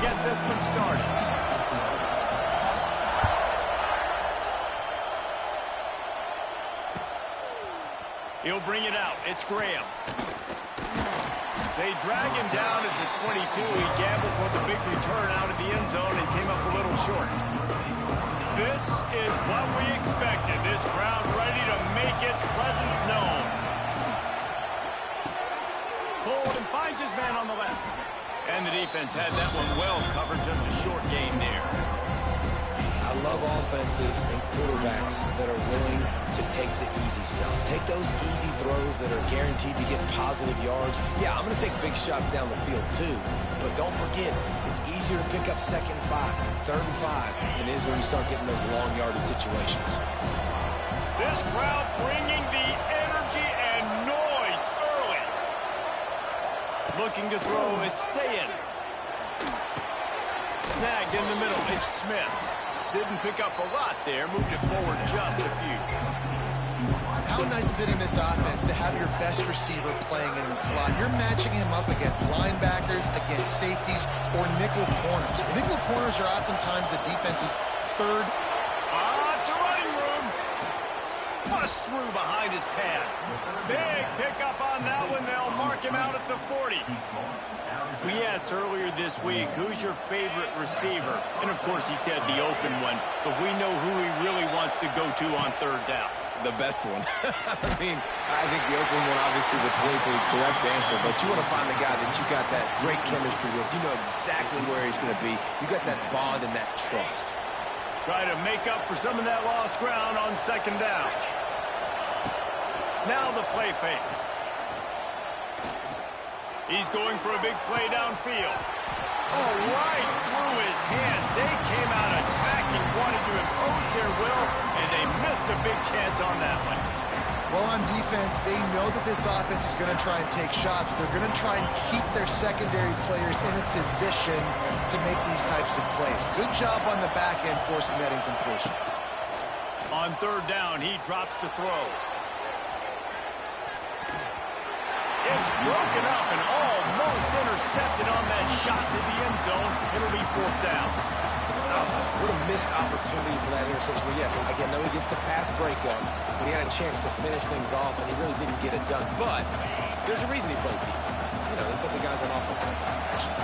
get this one started. He'll bring it out. It's Graham. They drag him down at the 22. He gambled for the big return out of the end zone and came up a little short. This is what we expected. This crowd ready to make its presence known. Pulled and finds his man on the left. And the defense had that one well covered, just a short gain there. I love offenses and quarterbacks that are willing to take the easy stuff. Take those easy throws that are guaranteed to get positive yards. Yeah, I'm going to take big shots down the field too. But don't forget, it's easier to pick up 2nd and 5, 3rd and 5 than it is when you start getting those long yardage situations. This crowd bringing the energy and noise early. Looking to throw, it's Sayin. Snagged in the middle, it's Smith. Didn't pick up a lot there, moved it forward just a few. How nice is it in this offense to have your best receiver playing in the slot? You're matching him up against linebackers, against safeties, or nickel corners. Nickel corners are oftentimes the defense's third. It's a running room. Bust through behind his pad. Big pickup on that one. They'll mark him out at the 40. We asked earlier this week, who's your favorite receiver? And, of course, he said the open one, but we know who he really wants to go to on 3rd down. The best one. I mean, I think the open one, obviously the politically correct answer, but you want to find the guy that you got that great chemistry with. You know exactly where he's going to be. You got that bond and that trust. Try to make up for some of that lost ground on 2nd down. Now the play fake. He's going for a big play downfield. Oh, right through his hands. They came out attacking, wanting to impose their will, and they missed a big chance on that one. Well, on defense, they know that this offense is going to try and take shots. They're going to try and keep their secondary players in a position to make these types of plays. Good job on the back end forcing that incompletion. On 3rd down, he drops to throw. It's broken up and almost intercepted on that shot to the end zone. It'll be 4th down. What a missed opportunity for that interception. Yes, again, no, he gets the pass breakup, but he had a chance to finish things off, and he really didn't get it done. But there's a reason he plays defense. You know, they put the guys on offense like that. Actually.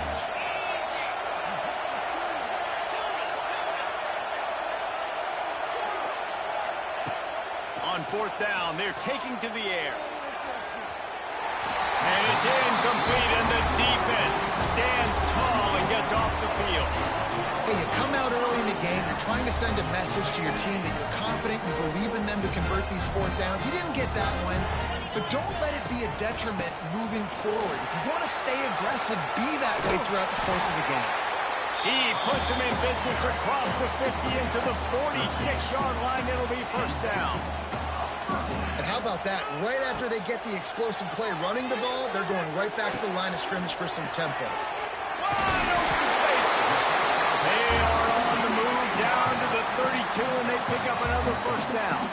On 4th down, they're taking to the air. And it's incomplete, and the defense stands tall and gets off the field. Hey, you come out early in the game, you're trying to send a message to your team that you're confident, you believe in them to convert these 4th downs. You didn't get that one, but don't let it be a detriment moving forward. If you want to stay aggressive, be that way throughout the course of the game. He puts him in business across the 50 into the 46-yard line. It'll be 1st down. And how about that? Right after they get the explosive play running the ball, they're going right back to the line of scrimmage for some tempo. Wide open space. They are on the move down to the 32, and they pick up another 1st down.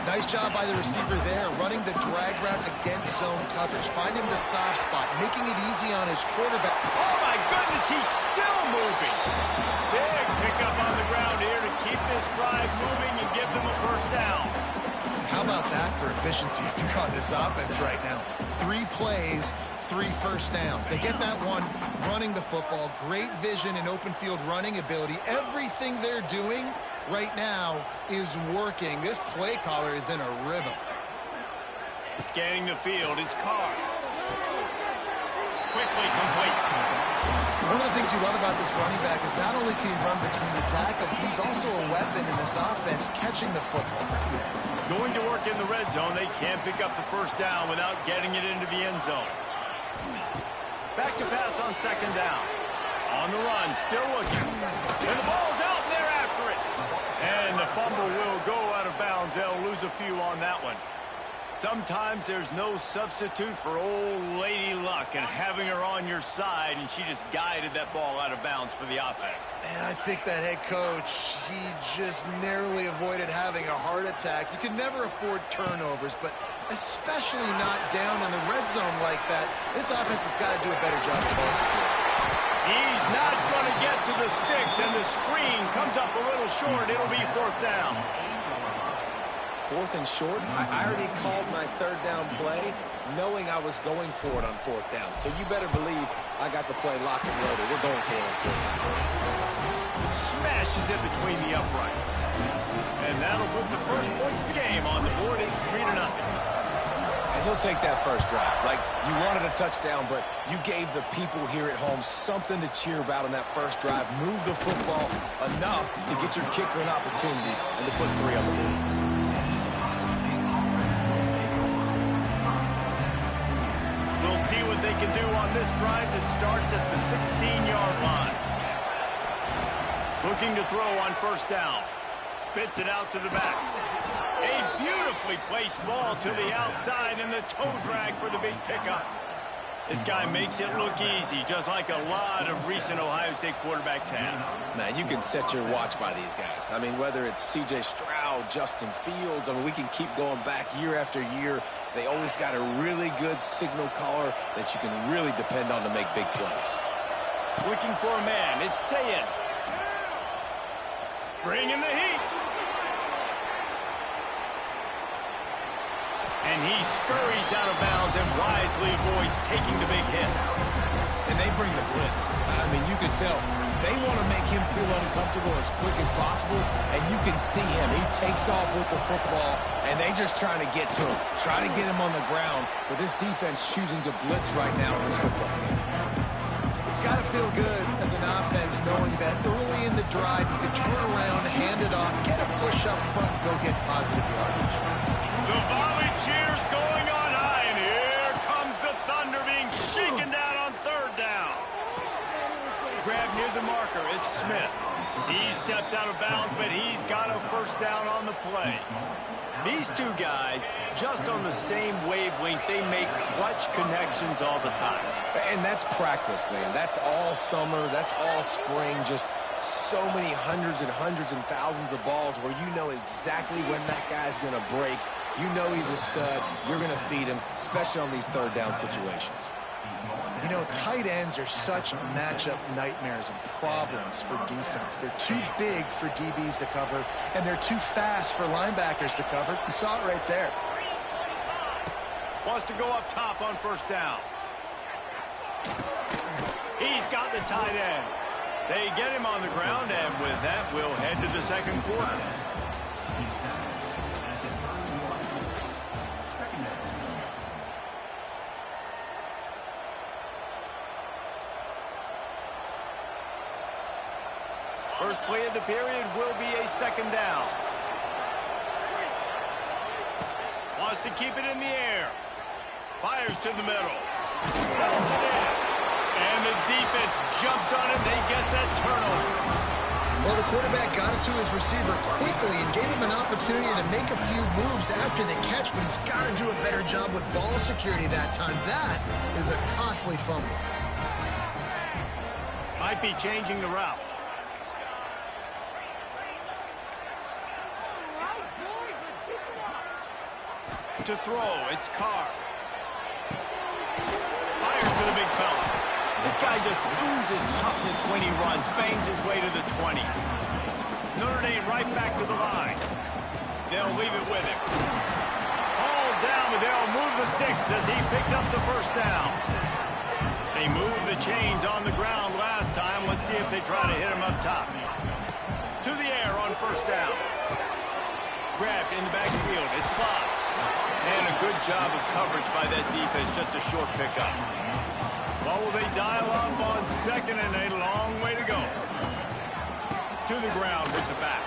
Nice job by the receiver there, running the drag route against zone coverage, finding the soft spot, making it easy on his quarterback. Oh, my goodness, he's still moving. Big pickup on the ground here to keep this drive moving and give them a 1st down. How about that for efficiency if you're on this offense right now? 3 plays, 3 1st downs. They get that one running the football. Great vision and open field running ability. Everything they're doing right now is working. This play caller is in a rhythm. Scanning the field, it's Carr. Quickly complete. One of the things you love about this running back is not only can he run between the tackles, but he's also a weapon in this offense catching the football. Going to work in the red zone. They can't pick up the 1st down without getting it into the end zone. Back to pass on 2nd down. On the run, still looking. And the ball's out, and they're after it. And the fumble will go out of bounds. They'll lose a few on that one. Sometimes there's no substitute for old lady luck and having her on your side, and she just guided that ball out of bounds for the offense. And I think that head coach, he just narrowly avoided having a heart attack. You can never afford turnovers, but especially not down in the red zone like that. This offense has got to do a better job of ball security. He's the sticks, and the screen comes up a little short. It'll be 4th down. 4th and short? I already called my 3rd down play knowing I was going for it on 4th down. So you better believe I got the play locked and loaded. We're going for it on 4th down. Smashes it between the uprights. And that'll put the first points of the game on the board. It's 3-0. And he'll take that first drive. Like, you wanted a touchdown, but you gave the people here at home something to cheer about on that first drive. Move the football enough to get your kicker an opportunity and to put 3 on the board. We'll see what they can do on this drive that starts at the 16-yard line. Looking to throw on 1st down. Spits it out to the back. A beautifully placed ball to the outside, and the toe drag for the big pickup. This guy makes it look easy, just like a lot of recent Ohio State quarterbacks have. Man, you can set your watch by these guys. I mean, whether it's C.J. Stroud, Justin Fields, I mean, we can keep going back year after year. They always got a really good signal caller that you can really depend on to make big plays. Looking for a man. It's Sayed. Bringing the heat. And he scurries out of bounds and wisely avoids taking the big hit. And they bring the blitz. I mean, you can tell they want to make him feel uncomfortable as quick as possible, and you can see him. He takes off with the football, and they just trying to get to him, try to get him on the ground, but this defense choosing to blitz right now in this football game. It's got to feel good as an offense knowing that early in the drive you can turn around, hand it off, get a push up front, go get positive yardage. The volley cheers going on high, and here comes the Thunder being shaken down on 3rd down. Grab near the marker. It's Smith. He steps out of bounds, but he's got a 1st down on the play. These two guys, just on the same wavelength, they make clutch connections all the time. And that's practice, man. That's all summer. That's all spring. Just so many hundreds and thousands of balls where you know exactly when that guy's going to break. You know he's a stud. You're going to feed him, especially on these 3rd down situations. You know, tight ends are such matchup nightmares and problems for defense. They're too big for DBs to cover, and they're too fast for linebackers to cover. You saw it right there. Wants to go up top on 1st down. He's got the tight end. They get him on the ground, and with that, we'll head to the 2nd quarter. First play of the period will be a 2nd down. Wants to keep it in the air. Fires to the middle. Rolls it in. And the defense jumps on it. They get that turnover. Well, the quarterback got it to his receiver quickly and gave him an opportunity to make a few moves after the catch, but he's got to do a better job with ball security that time. That is a costly fumble. Might be changing the route. To throw, it's Carr. Fires to the big fella. This guy just oozes toughness when he runs, bangs his way to the 20. Notre Dame right back to the line. They'll leave it with him. All down, but they'll move the sticks as he picks up the 1st down. They moved the chains on the ground last time. Let's see if they try to hit him up top. To the air on 1st down. Grabbed in the backfield. It's Lott. And a good job of coverage by that defense, just a short pickup. What will they dial up on 2nd and a long way to go? To the ground with the back.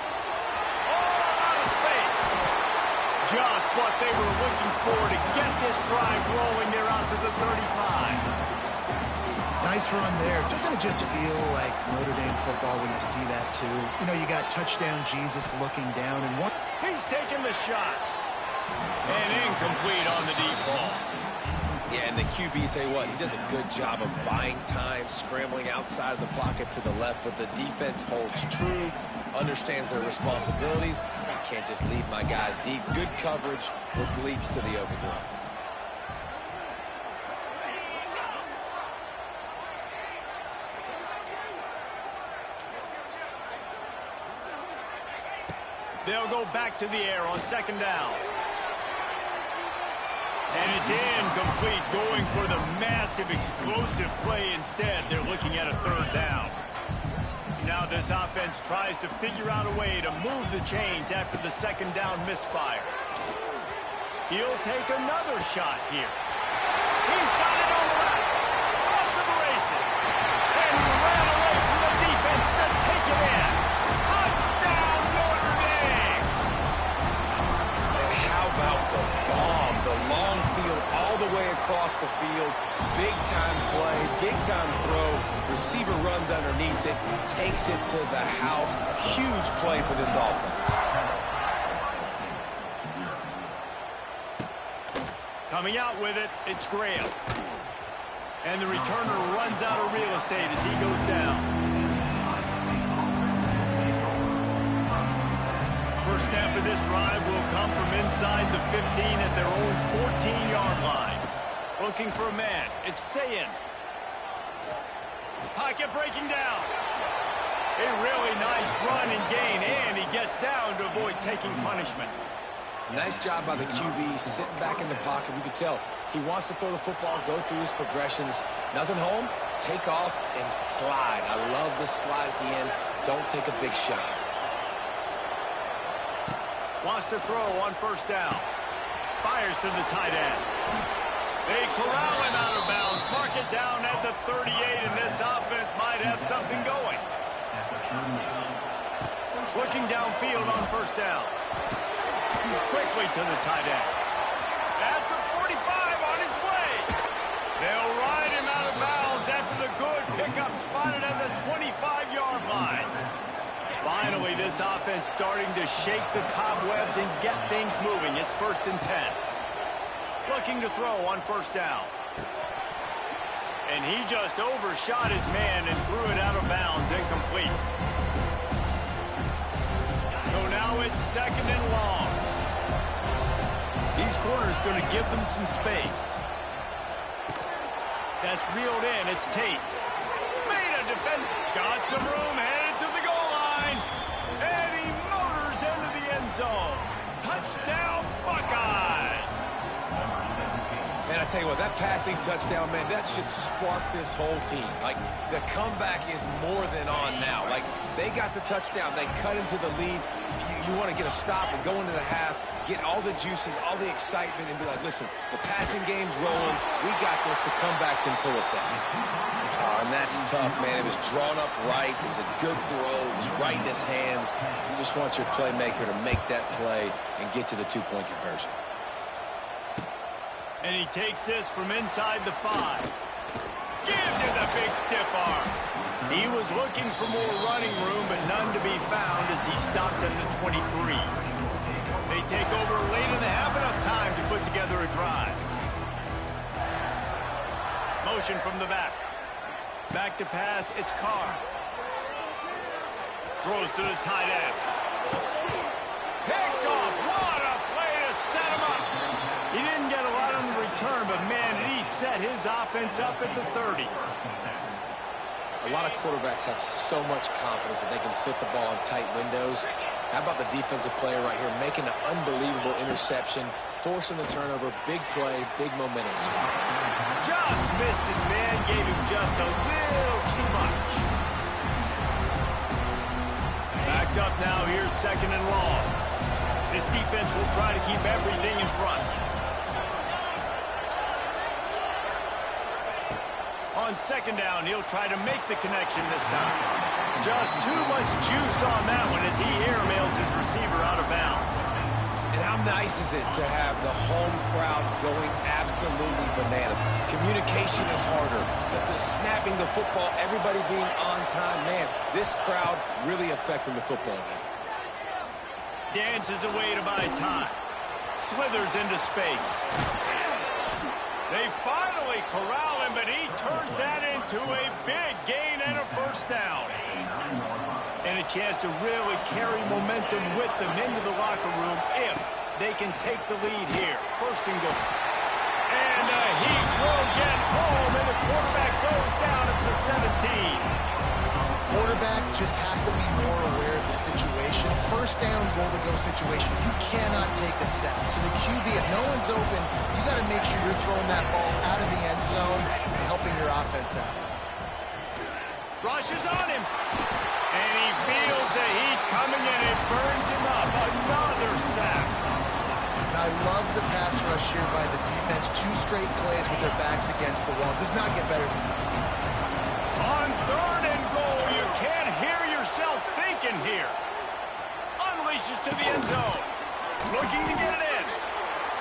All out of space. Just what they were looking for to get this drive rolling. They're out to the 35. Nice run there. Doesn't it just feel like Notre Dame football when you see that too? You know, you got touchdown Jesus looking down and one. He's taking the shot. And incomplete on the deep ball. Yeah, and the QB, tell you what, he does a good job of buying time, scrambling outside of the pocket to the left, but the defense holds true, understands their responsibilities. I can't just leave my guys deep. Good coverage, which leads to the overthrow. They'll go back to the air on second down. And it's incomplete, going for the massive, explosive play instead. They're looking at a third down. Now this offense tries to figure out a way to move the chains after the second down misfire. He'll take another shot here. He's got it on the left. Off to the races. And he ran away from the defense to take it in. Touchdown, Notre Dame! And how about the bomb? The long field all the way across the field. Big-time play, big-time throw. Receiver runs underneath it, takes it to the house. Huge play for this offense. Coming out with it, it's Graham. And the returner runs out of real estate as he goes down. First snap of this drive will come from inside the 15 at their own 14-yard line. Looking for a man. It's Sayin. Pocket breaking down. A really nice run and gain, and he gets down to avoid taking punishment. Nice job by the QB, sitting back in the pocket. You can tell he wants to throw the football, go through his progressions. Nothing home, take off, and slide. I love the slide at the end. Don't take a big shot. Wants to throw on first down. Fires to the tight end. They corral him out of bounds. Mark it down at the 38, and this offense might have something going. Looking downfield on first down. Quickly to the tight end. At the 45 on his way. They'll ride him out of bounds after the good pickup spotted at the 25-yard line. Finally, this offense starting to shake the cobwebs and get things moving. It's 1st and 10. Looking to throw on first down. And he just overshot his man and threw it out of bounds, incomplete. So now it's 2nd and long. These corners going to give them some space. That's reeled in. It's Tate. Made a defend. Got some room. Headed to the goal line. And he motors into the end zone. Touchdown, Buckeyes. Man, I tell you what, that passing touchdown, man, that should spark this whole team. Like, the comeback is more than on now. Like, they got the touchdown. They cut into the lead. You want to get a stop and go into the half, get all the juices, all the excitement, and be like, listen, the passing game's rolling. We got this. The comeback's in full effect. Oh, and that's tough, man. It was drawn up right. It was a good throw. It was right in his hands. You just want your playmaker to make that play and get to the two-point conversion. And he takes this from inside the 5. Gives it the big stiff arm. He was looking for more running room, but none to be found as he stopped at the 23. They take over late in the half, enough time to put together a drive. Motion from the back. Back to pass, it's Carr. Throws to the tight end. Picked off. What a play to set him up. He didn't get a lot on the return, but man, did he set his offense up at the 30. A lot of quarterbacks have so much confidence that they can fit the ball in tight windows. How about the defensive player right here making an unbelievable interception, forcing the turnover, big play, big momentum swing. Just missed his man, gave him just a little too much. Backed up now, here's 2nd and long. This defense will try to keep everything in front. On 2nd down, he'll try to make the connection this time. Just too much juice on that one as he airmails his receiver out of bounds. And how nice is it to have the home crowd going absolutely bananas? Communication is harder. The snapping the football, everybody being on time. Man, this crowd really affecting the football game. Dances away to buy time. Slithers into space. They finally corral him, but he turns that into a big gain and a first down. And a chance to really carry momentum with them into the locker room if they can take the lead here. 1st and goal. And he will get home, and the quarterback goes down at the 17. Quarterback quarterback just has to be more aware of the situation. First down, goal-to-go situation. You cannot take a sack. So the QB, if no one's open, you got to make sure you're throwing that ball out of the end zone and helping your offense out. Rushes on him. And he feels the heat coming in. It burns him up. Another sack. And I love the pass rush here by the defense. 2 straight plays with their backs against the wall. Does not get better than that. On 3rd and goal, you can't hear yourself thinking here. Unleashes to the end zone. Looking to get it in.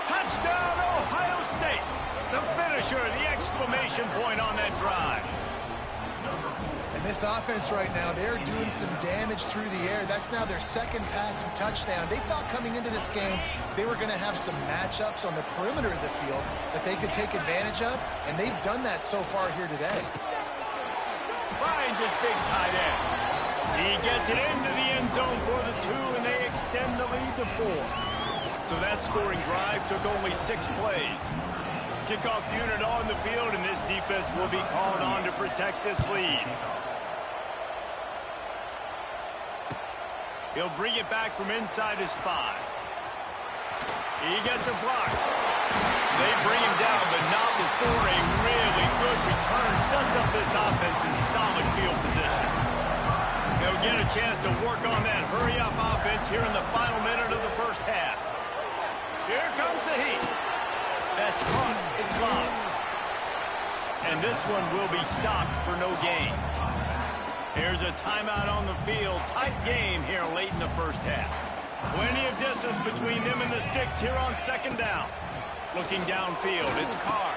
Touchdown, Ohio State. The finisher, the exclamation point on that drive. And this offense right now, they're doing some damage through the air. That's now their 2nd passing touchdown. They thought coming into this game they were going to have some matchups on the perimeter of the field that they could take advantage of, and they've done that so far here today. Finds his big tight end. He gets it into the end zone for the 2, and they extend the lead to 4. So that scoring drive took only 6 plays. Kickoff unit on the field, and this defense will be called on to protect this lead. He'll bring it back from inside his 5. He gets a block. They bring him down, but not before a really good return sets up this offense in solid field position. They'll get a chance to work on that hurry-up offense here in the final minute of the first half. Here comes the heat. That's caught. It's gone. And this one will be stopped for no gain. Here's a timeout on the field. Tight game here late in the first half. Plenty of distance between them and the sticks here on 2nd down. Looking downfield, it's Carr.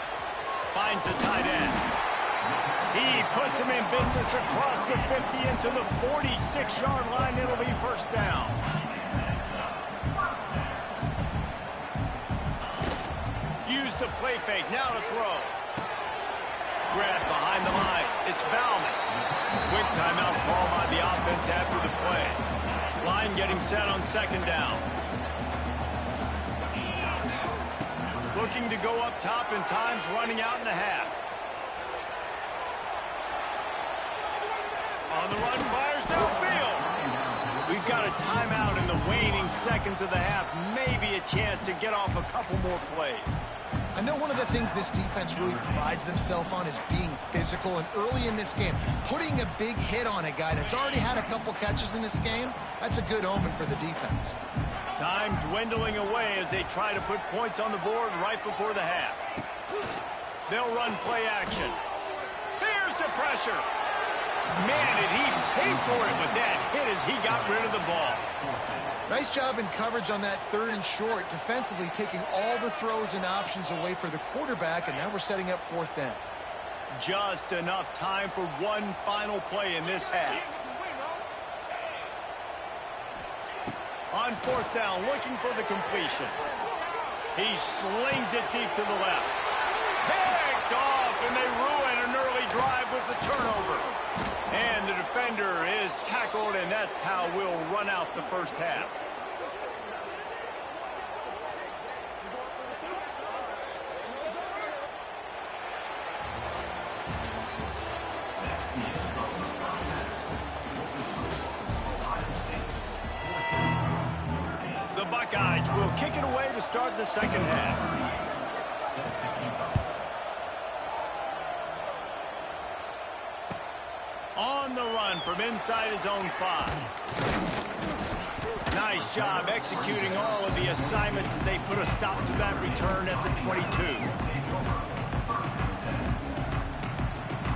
Finds the tight end. He puts him in business across the 50 into the 46-yard line. It'll be 1st down. Use the play fake. Now to throw. Grab behind the line. It's Bauman. Quick timeout call by the offense after the play. Line getting set on 2nd down. Looking to go up top, and time's running out in the half. On the run, fires downfield. We've got a timeout in the waning seconds of the half. Maybe a chance to get off a couple more plays. I know one of the things this defense really prides themselves on is being physical, and early in this game, putting a big hit on a guy that's already had a couple catches in this game, that's a good omen for the defense. Time dwindling away as they try to put points on the board right before the half. They'll run play action. Here's the pressure. Man, did he pay for it with that hit as he got rid of the ball. Nice job in coverage on that 3rd and short, defensively taking all the throws and options away for the quarterback, and now we're setting up 4th down. Just enough time for one final play in this half. On 4th down, looking for the completion. He slings it deep to the left. Picked off, and they ruin an early drive with the turnover. And the defender is tackled, and that's how we'll run out the first half. The Buckeyes will kick it away to start the 2nd half. On the run from inside his own 5. Nice job executing all of the assignments as they put a stop to that return at the 22.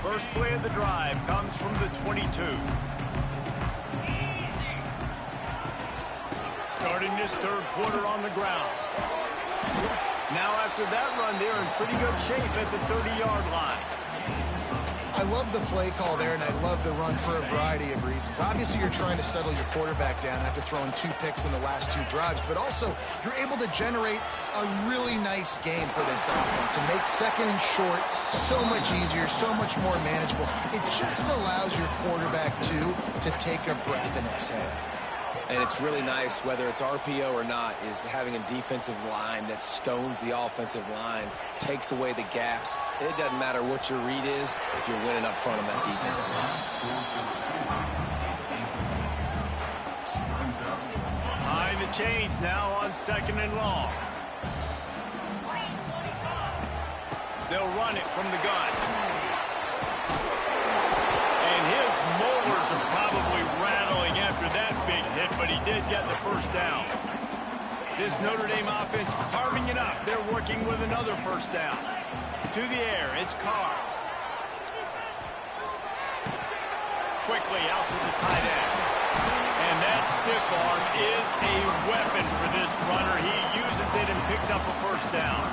First play of the drive comes from the 22. Starting this 3rd quarter on the ground. Now after that run, they're in pretty good shape at the 30-yard line. I love the play call there, and I love the run for a variety of reasons. Obviously, you're trying to settle your quarterback down after throwing 2 picks in the last 2 drives, but also you're able to generate a really nice game for this offense and make 2nd and short so much easier, so much more manageable. It just allows your quarterback, too, to take a breath and exhale. And it's really nice, whether it's RPO or not, is having a defensive line that stones the offensive line, takes away the gaps. It doesn't matter what your read is if you're winning up front on that defensive line. change now on 2nd and long. They'll run it from the gun. And his molars are probably rattling after that big hit, but he did get the first down. This Notre Dame offense carving it up. They're working with another first down. To the air, it's Carr. Quickly out to the tight end. And that stiff arm is a weapon for this runner. He uses it and picks up a first down.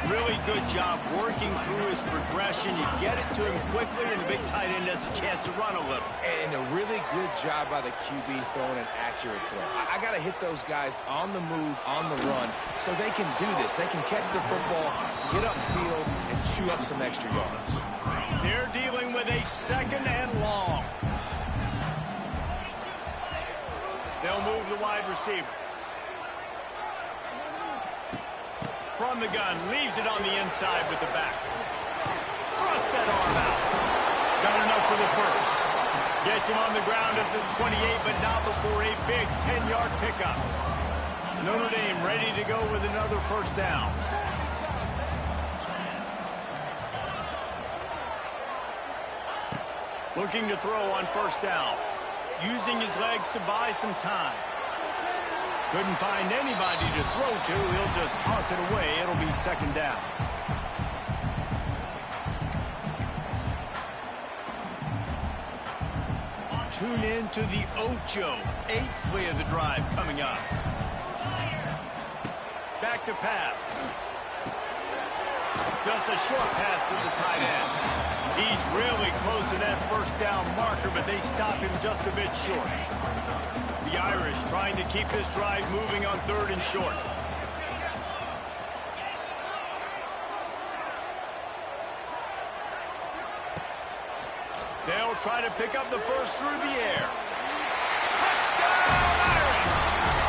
Really good job working through his progression. You get it to him quickly, and the big tight end has a chance to run a little. And a really good job by the QB throwing an accurate throw. I got to hit those guys on the move, on the run, so they can do this. They can catch the football, get upfield, and chew up some extra yards. They're dealing with a 2nd and long. They'll move the wide receiver. From the gun, leaves it on the inside with the back. Thrust that arm out. Got enough for the first. Gets him on the ground at the 28, but not before a big 10-yard pickup. Notre Dame ready to go with another first down. Looking to throw on first down. Using his legs to buy some time. Couldn't find anybody to throw to. He'll just toss it away. It'll be 2nd down. Tune in to the Ocho. 8th play of the drive coming up. Back to pass. Just a short pass to the tight end. He's really close to that first down marker, but they stop him just a bit short. The Irish trying to keep this drive moving on 3rd and short. They'll try to pick up the first through the air. Touchdown, Irish!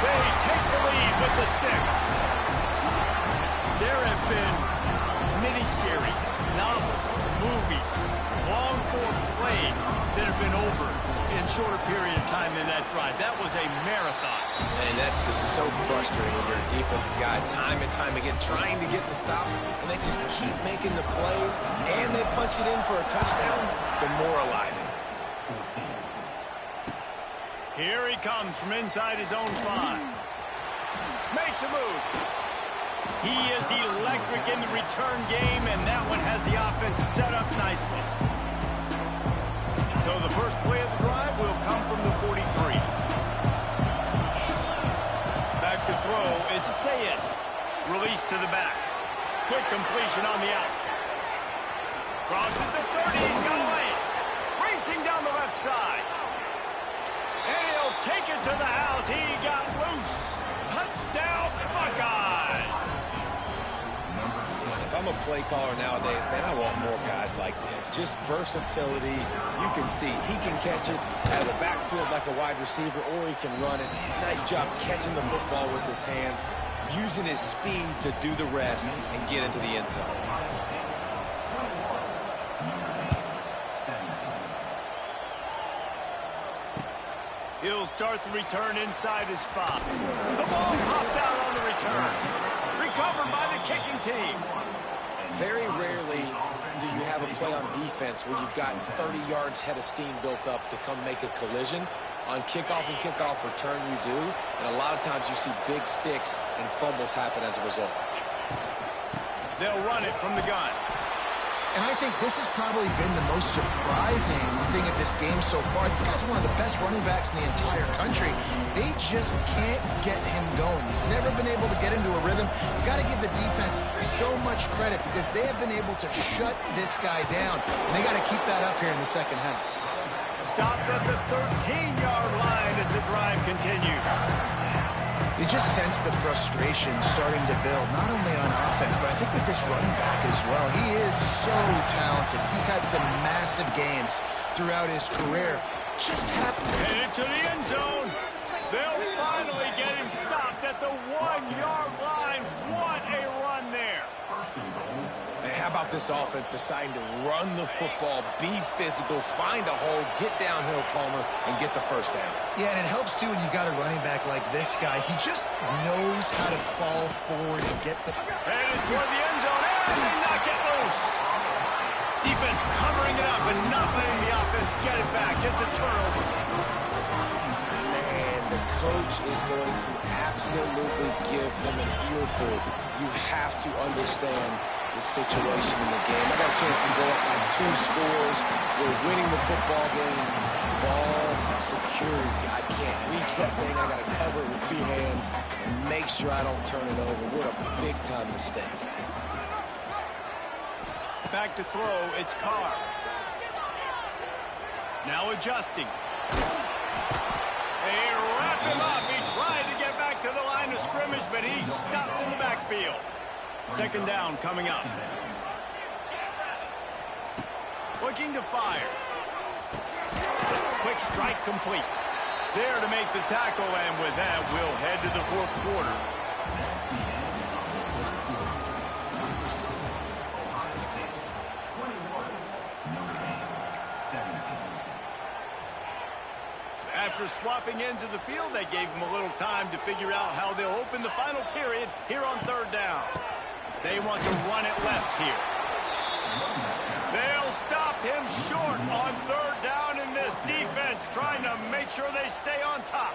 They take the lead with the 6. There have been miniseries, novels, movies, long-form plays that have been over in shorter period of time than that drive. That was a marathon. And that's just so frustrating when you're a defensive guy time and time again trying to get the stops, and they just keep making the plays, and they punch it in for a touchdown. Demoralizing. Here he comes from inside his own 5. Makes a move. He is electric in the return game, and that one has the offense set up nicely. So the first play of the drive will come from the 43. Back to throw, it's Sayed. Release to the back. Quick completion on the out. Crosses the 30, he's got to lay it. Racing down the left side. And he'll take it to the house. He got loose. Touchdown, Buckeyes. If I'm a play caller nowadays, man, I want more guys like this. Just versatility. You can see he can catch it out of the backfield like a wide receiver, or he can run it. Nice job catching the football with his hands, using his speed to do the rest and get into the end zone. He'll start the return inside his 5. The ball pops out on the return. Recovered by the kicking team. Very rarely do you have a play on defense where you've got 30 yards head of steam built up to come make a collision. On kickoff and kickoff return, you do. And a lot of times you see big sticks and fumbles happen as a result. They'll run it from the gun. And I think this has probably been the most surprising thing of this game so far. This guy's one of the best running backs in the entire country. They just can't get him going. He's never been able to get into a rhythm. You got to give the defense so much credit because they have been able to shut this guy down. And they got to keep that up here in the second half. Stopped at the 13-yard line as the drive continues. You just sense the frustration starting to build, not only on offense, but I think with this running back as well. He is so talented. He's had some massive games throughout his career. Just happened. Headed to the end zone. They'll finally get him stopped at the 1-yard line. What a run there. And how How about this offense deciding to run the football, be physical, find a hole, get downhill, Palmer, and get the first down? Yeah, and it helps, too, when you've got a running back like this guy. He just knows how to fall forward and get the... Headed toward the end zone, and they knock it loose. Defense covering it up and not letting the offense get it back. It's a turnover. Man, the coach is going to absolutely give him an earful. You have to understand the situation in the game. I got a chance to go up by 2 scores. We're winning the football game. Ball security. I can't reach that thing. I got to cover it with 2 hands and make sure I don't turn it over. What a big-time mistake. Back to throw, it's Carr. Now adjusting. They wrap him up. He tried to get back to the line of scrimmage, but he's stopped in the backfield. Second down coming up. Looking to fire. Quick strike complete. There to make the tackle, and with that, we'll head to the 4th quarter. After swapping ends of the field, they gave him a little time to figure out how they'll open the final period here on 3rd down. They want to run it left here. They'll stop him short on 3rd down in this defense, trying to make sure they stay on top.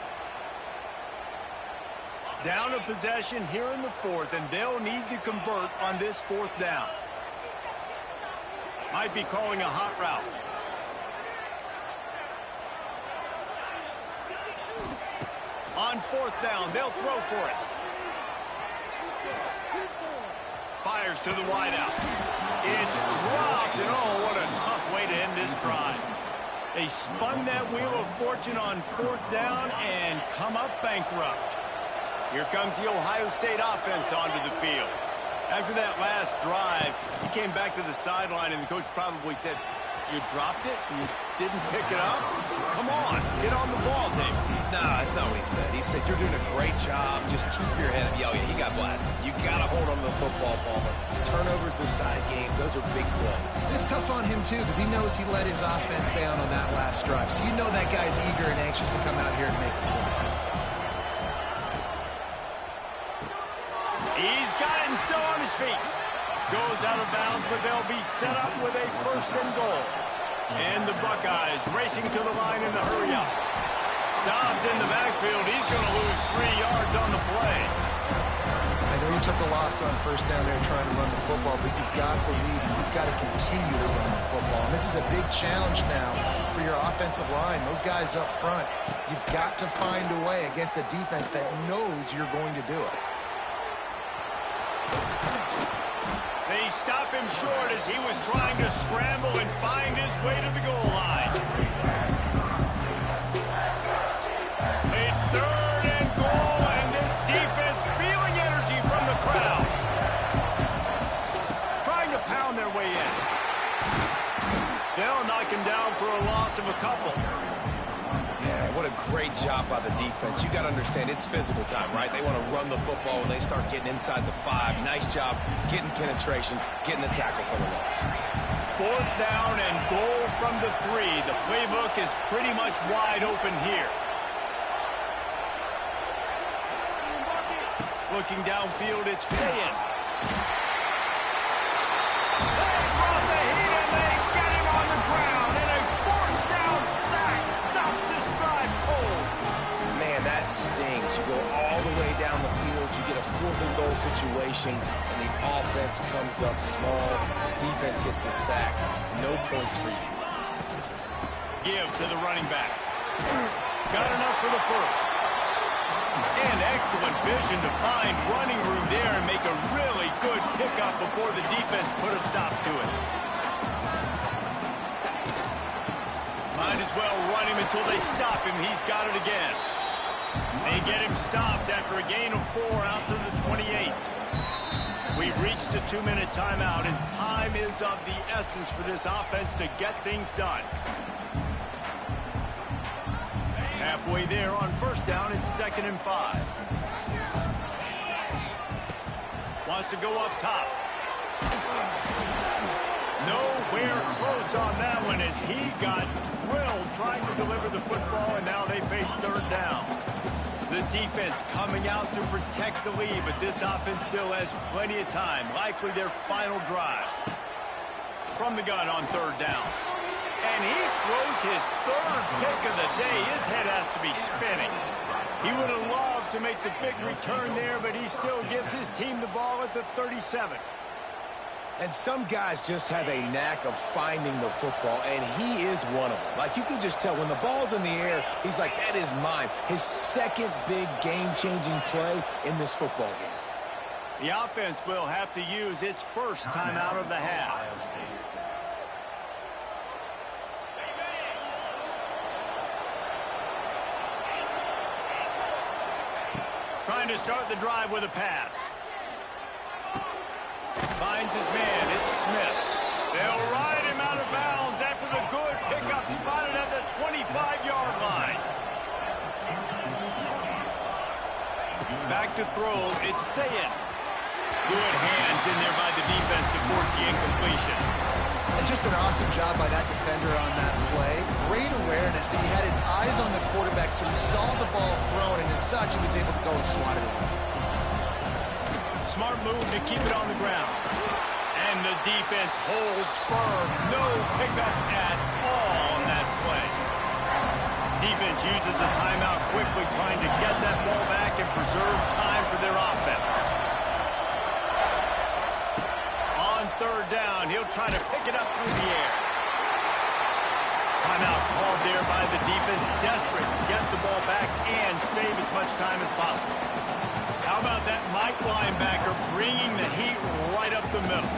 Down a possession here in the 4th, and they'll need to convert on this 4th down. Might be calling a hot route. On 4th down, they'll throw for it. Fires to the wideout. It's dropped, and oh, what a tough way to end this drive. They spun that wheel of fortune on 4th down and come up bankrupt. Here comes the Ohio State offense onto the field. After that last drive, he came back to the sideline, and the coach probably said, "You dropped it? You didn't pick it up? Come on, get on the ball, Dave." No, that's not what he said. He said, "You're doing a great job. Just keep your head up." Oh, yeah, he got blasted. You got to hold on to the football, Palmer. Turnovers decide games. Those are big plays. It's tough on him, too, because he knows he let his offense down on that last drive. So you know that guy's eager and anxious to come out here and make a point. He's got it and still on his feet. Goes out of bounds, but they'll be set up with a 1st and goal. And the Buckeyes racing to the line in the hurry-up. Stopped in the backfield. He's going to lose 3 yards on the play. I know you took a loss on 1st down there trying to run the football, but you've got the lead, and you've got to continue to run the football. And this is a big challenge now for your offensive line. Those guys up front, you've got to find a way against a defense that knows you're going to do it. They stop him short as he was trying to scramble and find his way to the goal line. A 3rd and goal, and this defense feeling energy from the crowd. Trying to pound their way in. They'll knock him down for a loss of a couple. Yeah, what a great job by the defense. You got to understand, it's physical time, right? They want to run the football when they start getting inside the 5. Nice job getting penetration, getting the tackle for the loss. 4th down and goal from the 3. The playbook is pretty much wide open here. Looking downfield, it's Sayin. They brought the heat, and they get him on the ground. And a 4th down sack stops this drive cold. Man, that stings. You go all the way down the field, you get a 4th and goal situation, and the offense comes up small. Defense gets the sack. No points for you. Give to the running back. Got enough for the 1st. And excellent vision to find running room there and make a really good pickup before the defense put a stop to it. Might as well run him until they stop him. He's got it again. They get him stopped after a gain of 4 out to the 28. We've reached the 2-minute timeout, and time is of the essence for this offense to get things done. Halfway there on 1st down, it's 2nd and 5. Wants to go up top. Nowhere close on that one as he got drilled trying to deliver the football, and now they face third down. The defense coming out to protect the lead, but this offense still has plenty of time, likely their final drive. From the gun on third down. And he throws his third pick of the day. His head has to be spinning. He would have loved to make the big return there, but he still gives his team the ball at the 37. And some guys just have a knack of finding the football, and he is one of them. Like, you can just tell when the ball's in the air, he's like, that is mine. His second big game-changing play in this football game. The offense will have to use its first timeout of the half. Trying to start the drive with a pass. Finds his man. It's Smith. They'll ride him out of bounds after the good pickup spotted at the 25-yard line. Back to throw. It's Sayin. Good hands in there by the defense to force the incompletion. And just an awesome job by that defender on that play. Great awareness. And he had his eyes on the quarterback, so he saw the ball thrown, and as such, he was able to go and swat it away. Smart move to keep it on the ground. And the defense holds firm. No pickup at all on that play. Defense uses a timeout quickly, trying to get that ball back and preserve time for their offense. On third down, he'll try to pick it up through the air. Timeout called there by the defense, desperate to get the ball back and save as much time as possible. How about that Mike linebacker bringing the heat right up the middle?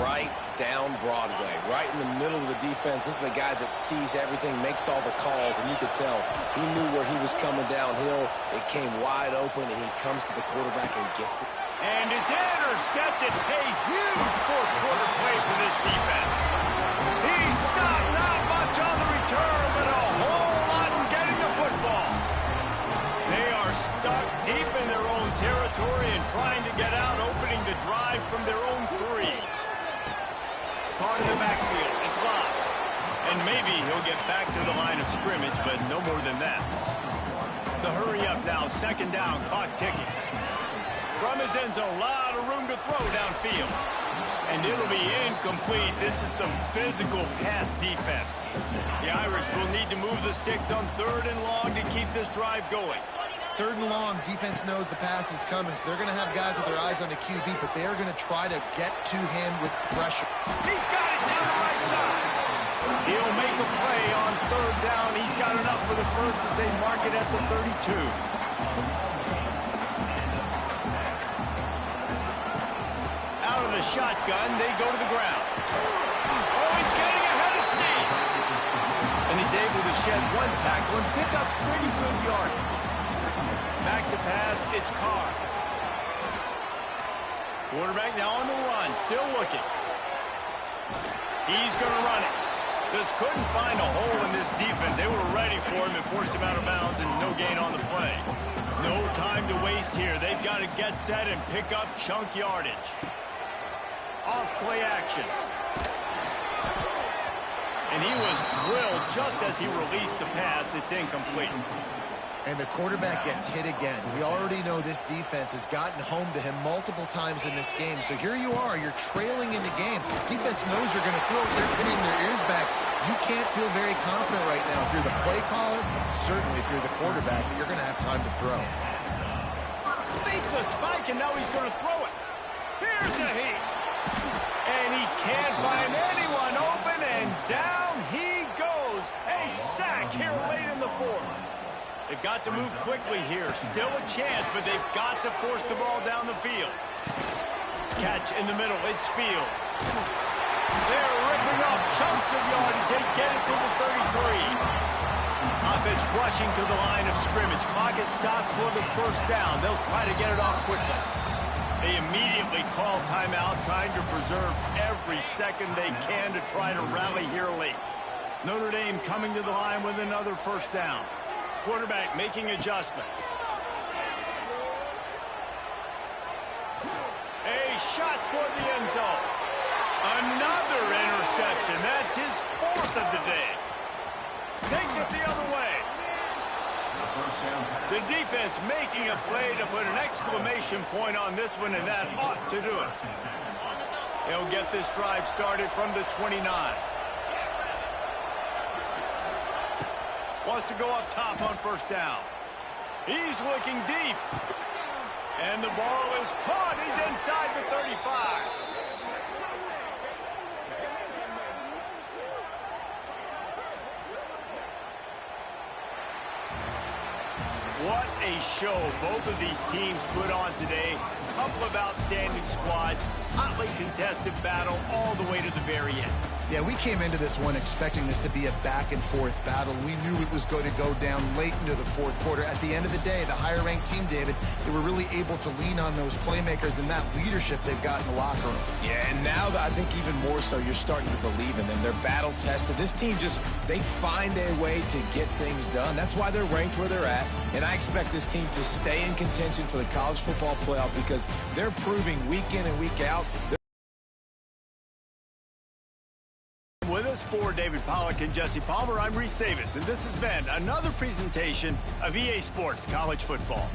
Right down Broadway, right in the middle of the defense. This is the guy that sees everything, makes all the calls, and you could tell he knew where he was coming downhill. It came wide open, and he comes to the quarterback and gets it. And it's intercepted. A huge fourth quarter play for this defense. He stopped not much on the return, but a whole lot in getting the football. They are stuck deep in their own territory and trying to get out, opening the drive from their own 3. Caught in the backfield. It's locked. And maybe he'll get back to the line of scrimmage, but no more than that. The hurry up now, second down, clock ticking. From his end zone, a lot of room to throw downfield. And it'll be incomplete. This is some physical pass defense. The Irish will need to move the sticks on third and long to keep this drive going. Third and long, defense knows the pass is coming, so they're going to have guys with their eyes on the QB, but they're going to try to get to him with pressure. He's got it down the right side. He'll make a play on third down. He's got enough for the first as they mark it at the 32. Out of the shotgun, they go to the ground. Oh, he's getting ahead of steam. And he's able to shed one tackle and pick up pretty good yardage. Back to pass, it's Carr. Quarterback now on the run, still looking. He's going to run it. Just couldn't find a hole in this defense. They were ready for him and forced him out of bounds, and no gain on the play. No time to waste here. They've got to get set and pick up chunk yardage. Off play action. And he was drilled just as he released the pass. It's incomplete. And the quarterback gets hit again. We already know this defense has gotten home to him multiple times in this game. So here you are, you're trailing in the game. Defense knows you're going to throw it. They're pinning their ears back. You can't feel very confident right now. If you're the play caller, certainly if you're the quarterback, that you're going to have time to throw. Fake the spike, and now he's going to throw it. Here's the heat. And he can't find anyone open, and down he goes. A sack here late in the fourth. They've got to move quickly here. Still a chance, but they've got to force the ball down the field. Catch in the middle. It's Fields. They're ripping off chunks of yardage. They get it to the 33. Offense rushing to the line of scrimmage. Clock is stopped for the first down. They'll try to get it off quickly. They immediately call timeout, trying to preserve every second they can to try to rally here late. Notre Dame coming to the line with another first down. Quarterback making adjustments. A shot toward the end zone. Another interception. That's his 4th of the day. Takes it the other way. The defense making a play to put an exclamation point on this one, and that ought to do it. He'll get this drive started from the 29. Wants to go up top on first down. He's looking deep. And the ball is caught. He's inside the 35. What a show both of these teams put on today. A couple of outstanding squads. Hotly contested battle all the way to the very end. Yeah, we came into this one expecting this to be a back-and-forth battle. We knew it was going to go down late into the fourth quarter. At the end of the day, the higher-ranked team, David, they were really able to lean on those playmakers and that leadership they've got in the locker room. Yeah, and now I think even more so, you're starting to believe in them. They're battle-tested. This team they find a way to get things done. That's why they're ranked where they're at. And I expect this team to stay in contention for the college football playoff because they're proving week in and week out. With us for David Pollack and Jesse Palmer, I'm Reese Davis, and this has been another presentation of EA Sports College Football.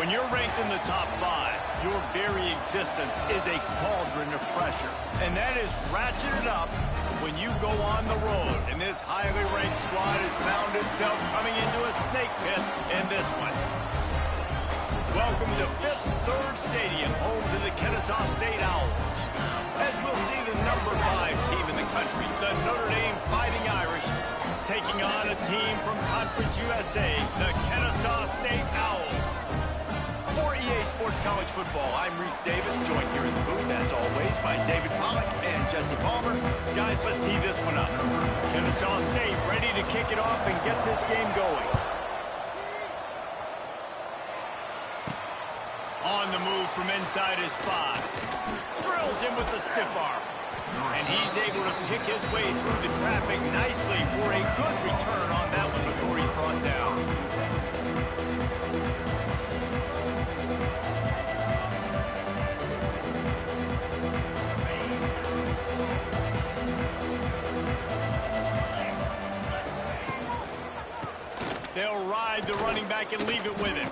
When you're ranked in the top 5, your very existence is a cauldron of pressure. And that is ratcheted up when you go on the road. And this highly ranked squad has found itself coming into a snake pit in this one. Welcome to Fifth Third Stadium, home to the Kennesaw State Owls. As we'll see the number 5 team in the country, the Notre Dame Fighting Irish, taking on a team from Conference USA, the Kennesaw State Owls. For EA Sports College Football, I'm Reese Davis, joined here in the booth, as always, by David Pollack and Jesse Palmer. Guys, let's tee this one up. Kennesaw State ready to kick it off and get this game going. On the move from inside his 5. Drills him with the stiff arm. And he's able to pick his way through the traffic nicely for a good return on that one before he's brought down. They'll ride the running back and leave it with him.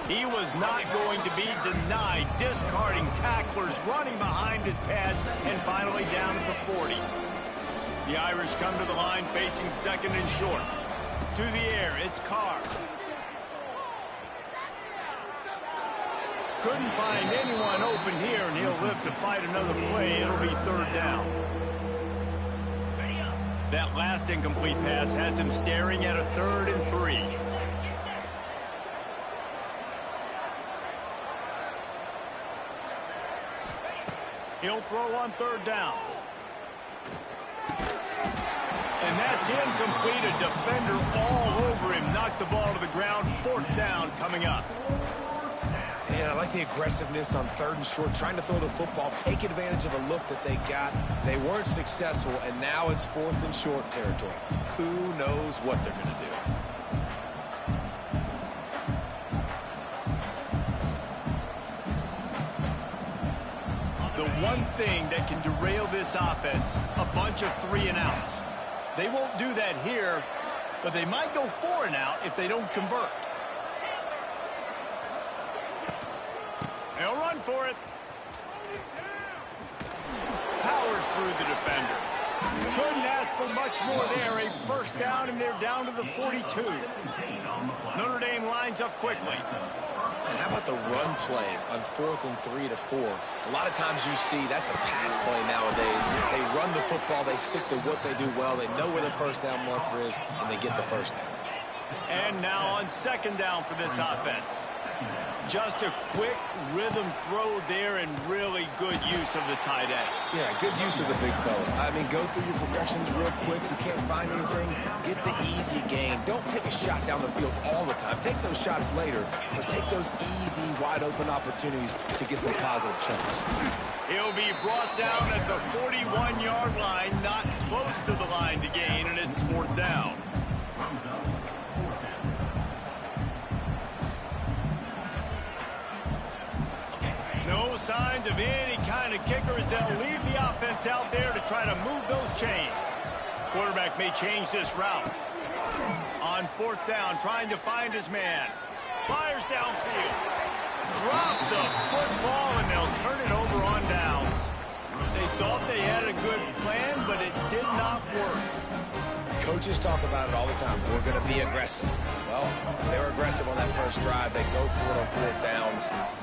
He was not going to be denied, discarding tacklers, running behind his pads, and finally down at the 40. The Irish come to the line facing second and short. To the air, it's Carr. Couldn't find anyone open here, and he'll live to fight another play. It'll be third down. That last incomplete pass has him staring at a 3rd and 3. He'll throw on 3rd down. And that's incomplete. A defender all over him. Knocked the ball to the ground. 4th down coming up. And I like the aggressiveness on 3rd and short, trying to throw the football, take advantage of a look that they got. They weren't successful, and now it's 4th and short territory. Who knows what they're going to do? The one thing that can derail this offense, a bunch of 3-and-outs. They won't do that here, but they might go 4-and-out if they don't convert. They'll run for it. Powers through the defender. Couldn't ask for much more there. A 1st down, and they're down to the 42. Notre Dame lines up quickly. And how about the run play on 4th and 3 to 4? A lot of times you see that's a pass play nowadays. They run the football. They stick to what they do well. They know where the 1st down marker is, and they get the 1st down. And now on 2nd down for this offense. Just a quick rhythm throw there and really good use of the tight end. Yeah, good use of the big fella. I mean, go through your progressions real quick. You can't find anything. Get the easy gain. Don't take a shot down the field all the time. Take those shots later, but take those easy, wide-open opportunities to get some positive chunks. He'll be brought down at the 41-yard line, not close to the line to gain, and it's 4th down. No signs of any kind of kickers. They'll leave the offense out there to try to move those chains. Quarterback may change this route. On 4th down, trying to find his man. Fires downfield. Drop the football, and they'll turn it over on downs. They thought they had a good plan, but it did not work. Coaches talk about it all the time. We're going to be aggressive. Well, they were aggressive on that first drive. They go for it on 4th down.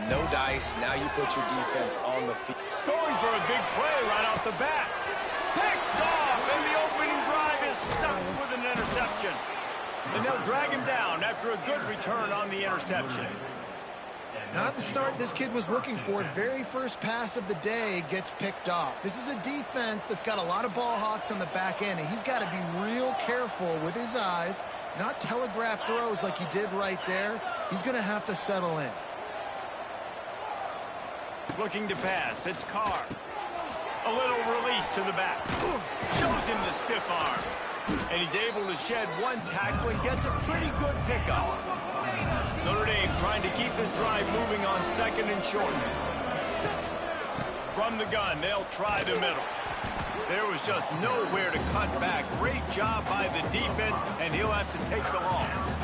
No dice. Now you put your defense on the field. Going for a big play right off the bat. Picked off, and the opening drive is stuck with an interception. And they'll drag him down after a good return on the interception. Not the start this kid was looking for. Very first pass of the day gets picked off. This is a defense that's got a lot of ball hawks on the back end, and he's got to be real careful with his eyes, not telegraph throws like he did right there. He's going to have to settle in. Looking to pass. It's Carr. A little release to the back. Shows him the stiff arm. And he's able to shed one tackle and gets a pretty good pickup. Notre Dame trying to keep this drive moving on 2nd and short. From the gun, they'll try the middle. There was just nowhere to cut back. Great job by the defense, and he'll have to take the loss.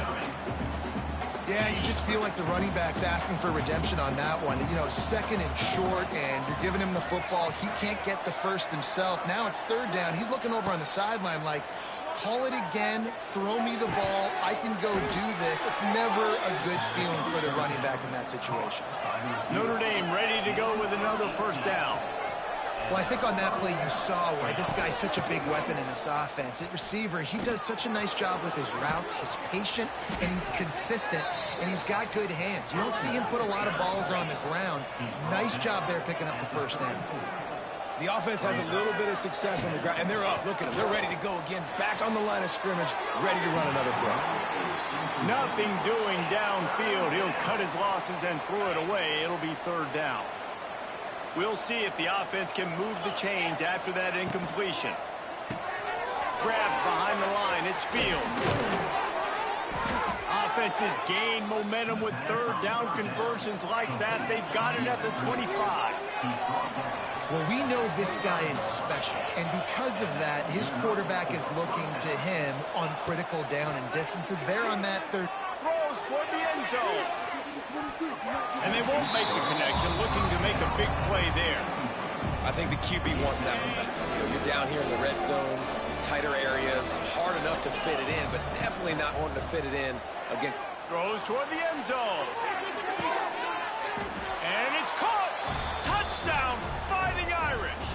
Yeah, you just feel like the running back's asking for redemption on that one. You know, second and short, and you're giving him the football. He can't get the first himself. Now it's third down. He's looking over on the sideline like, call it again, throw me the ball, I can go do this. It's never a good feeling for the running back in that situation. Notre Dame ready to go with another first down. Well, I think on that play you saw why this guy's such a big weapon in this offense. At receiver, he does such a nice job with his routes. He's patient, and he's consistent, and he's got good hands. You don't see him put a lot of balls on the ground. Nice job there picking up the first down. The offense has a little bit of success on the ground, and they're up. Look at them. They're ready to go again, back on the line of scrimmage, ready to run another play. Nothing doing downfield. He'll cut his losses and throw it away. It'll be third down. We'll see if the offense can move the chains after that incompletion. Grabbed behind the line. It's Fields. Offenses gain momentum with third down conversions like that. They've got it at the 25. Well, we know this guy is special, and because of that, his quarterback is looking to him on critical down and distances. They're on that third. Throws toward the end zone. And they won't make the connection, looking to make a big play there. I think the QB wants that one back. You know, you're down here in the red zone, tighter areas, hard enough to fit it in, but definitely not wanting to fit it in again. Throws toward the end zone. And it's caught. Touchdown, Fighting Irish.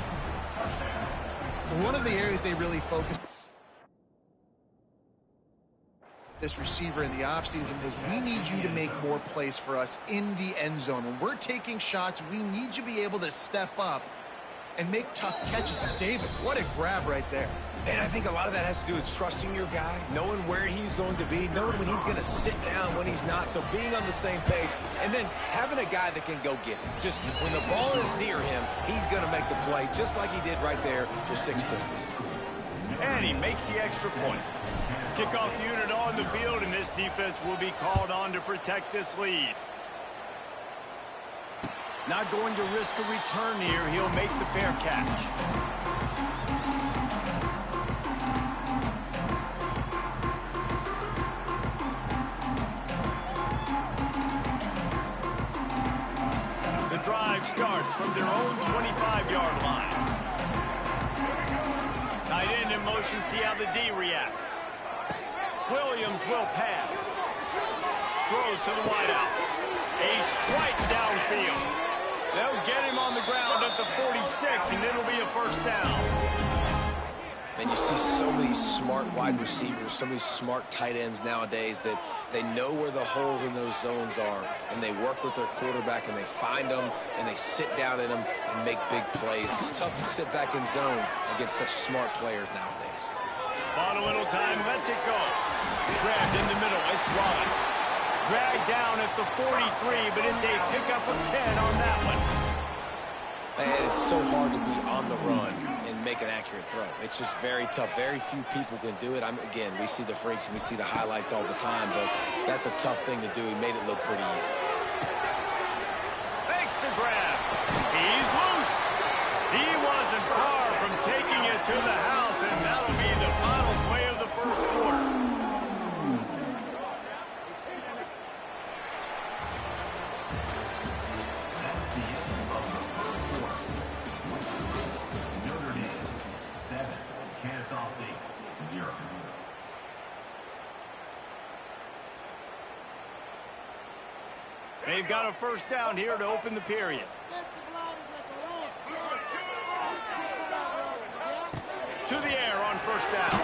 One of the areas they really focused this receiver in the offseason was, we need you to make more plays for us in the end zone. When we're taking shots, we need you to be able to step up and make tough catches. And David, what a grab right there. And I think a lot of that has to do with trusting your guy, knowing where he's going to be, knowing when he's going to sit down, when he's not. So being on the same page, and then having a guy that can go get it. Just when the ball is near him, he's going to make the play, just like he did right there for 6 points. And he makes the extra point. Kickoff unit on the field, and this defense will be called on to protect this lead. Not going to risk a return here. He'll make the fair catch. The drive starts from their own 25-yard line. Tight end in motion, see how the D reacts. Williams will pass. Throws to the wideout. A strike downfield. They'll get him on the ground at the 46, and it'll be a first down. And you see so many smart wide receivers, so many smart tight ends nowadays that they know where the holes in those zones are, and they work with their quarterback, and they find them, and they sit down in them and make big plays. It's tough to sit back in zone against such smart players nowadays. Bought a little time, lets it go. Grabbed in the middle, it's Wallace. Dragged down at the 43, but it's a pickup of 10 on that one. And it's so hard to be on the run and make an accurate throw. It's just very tough. Very few people can do it. Again, we see the freaks and we see the highlights all the time, but that's a tough thing to do. He made it look pretty easy. Thanks to grab. He's loose. He wasn't far from taking it to the house, and that'll be the final play of the first quarter. They've got a first down here to open the period. To the air on first down.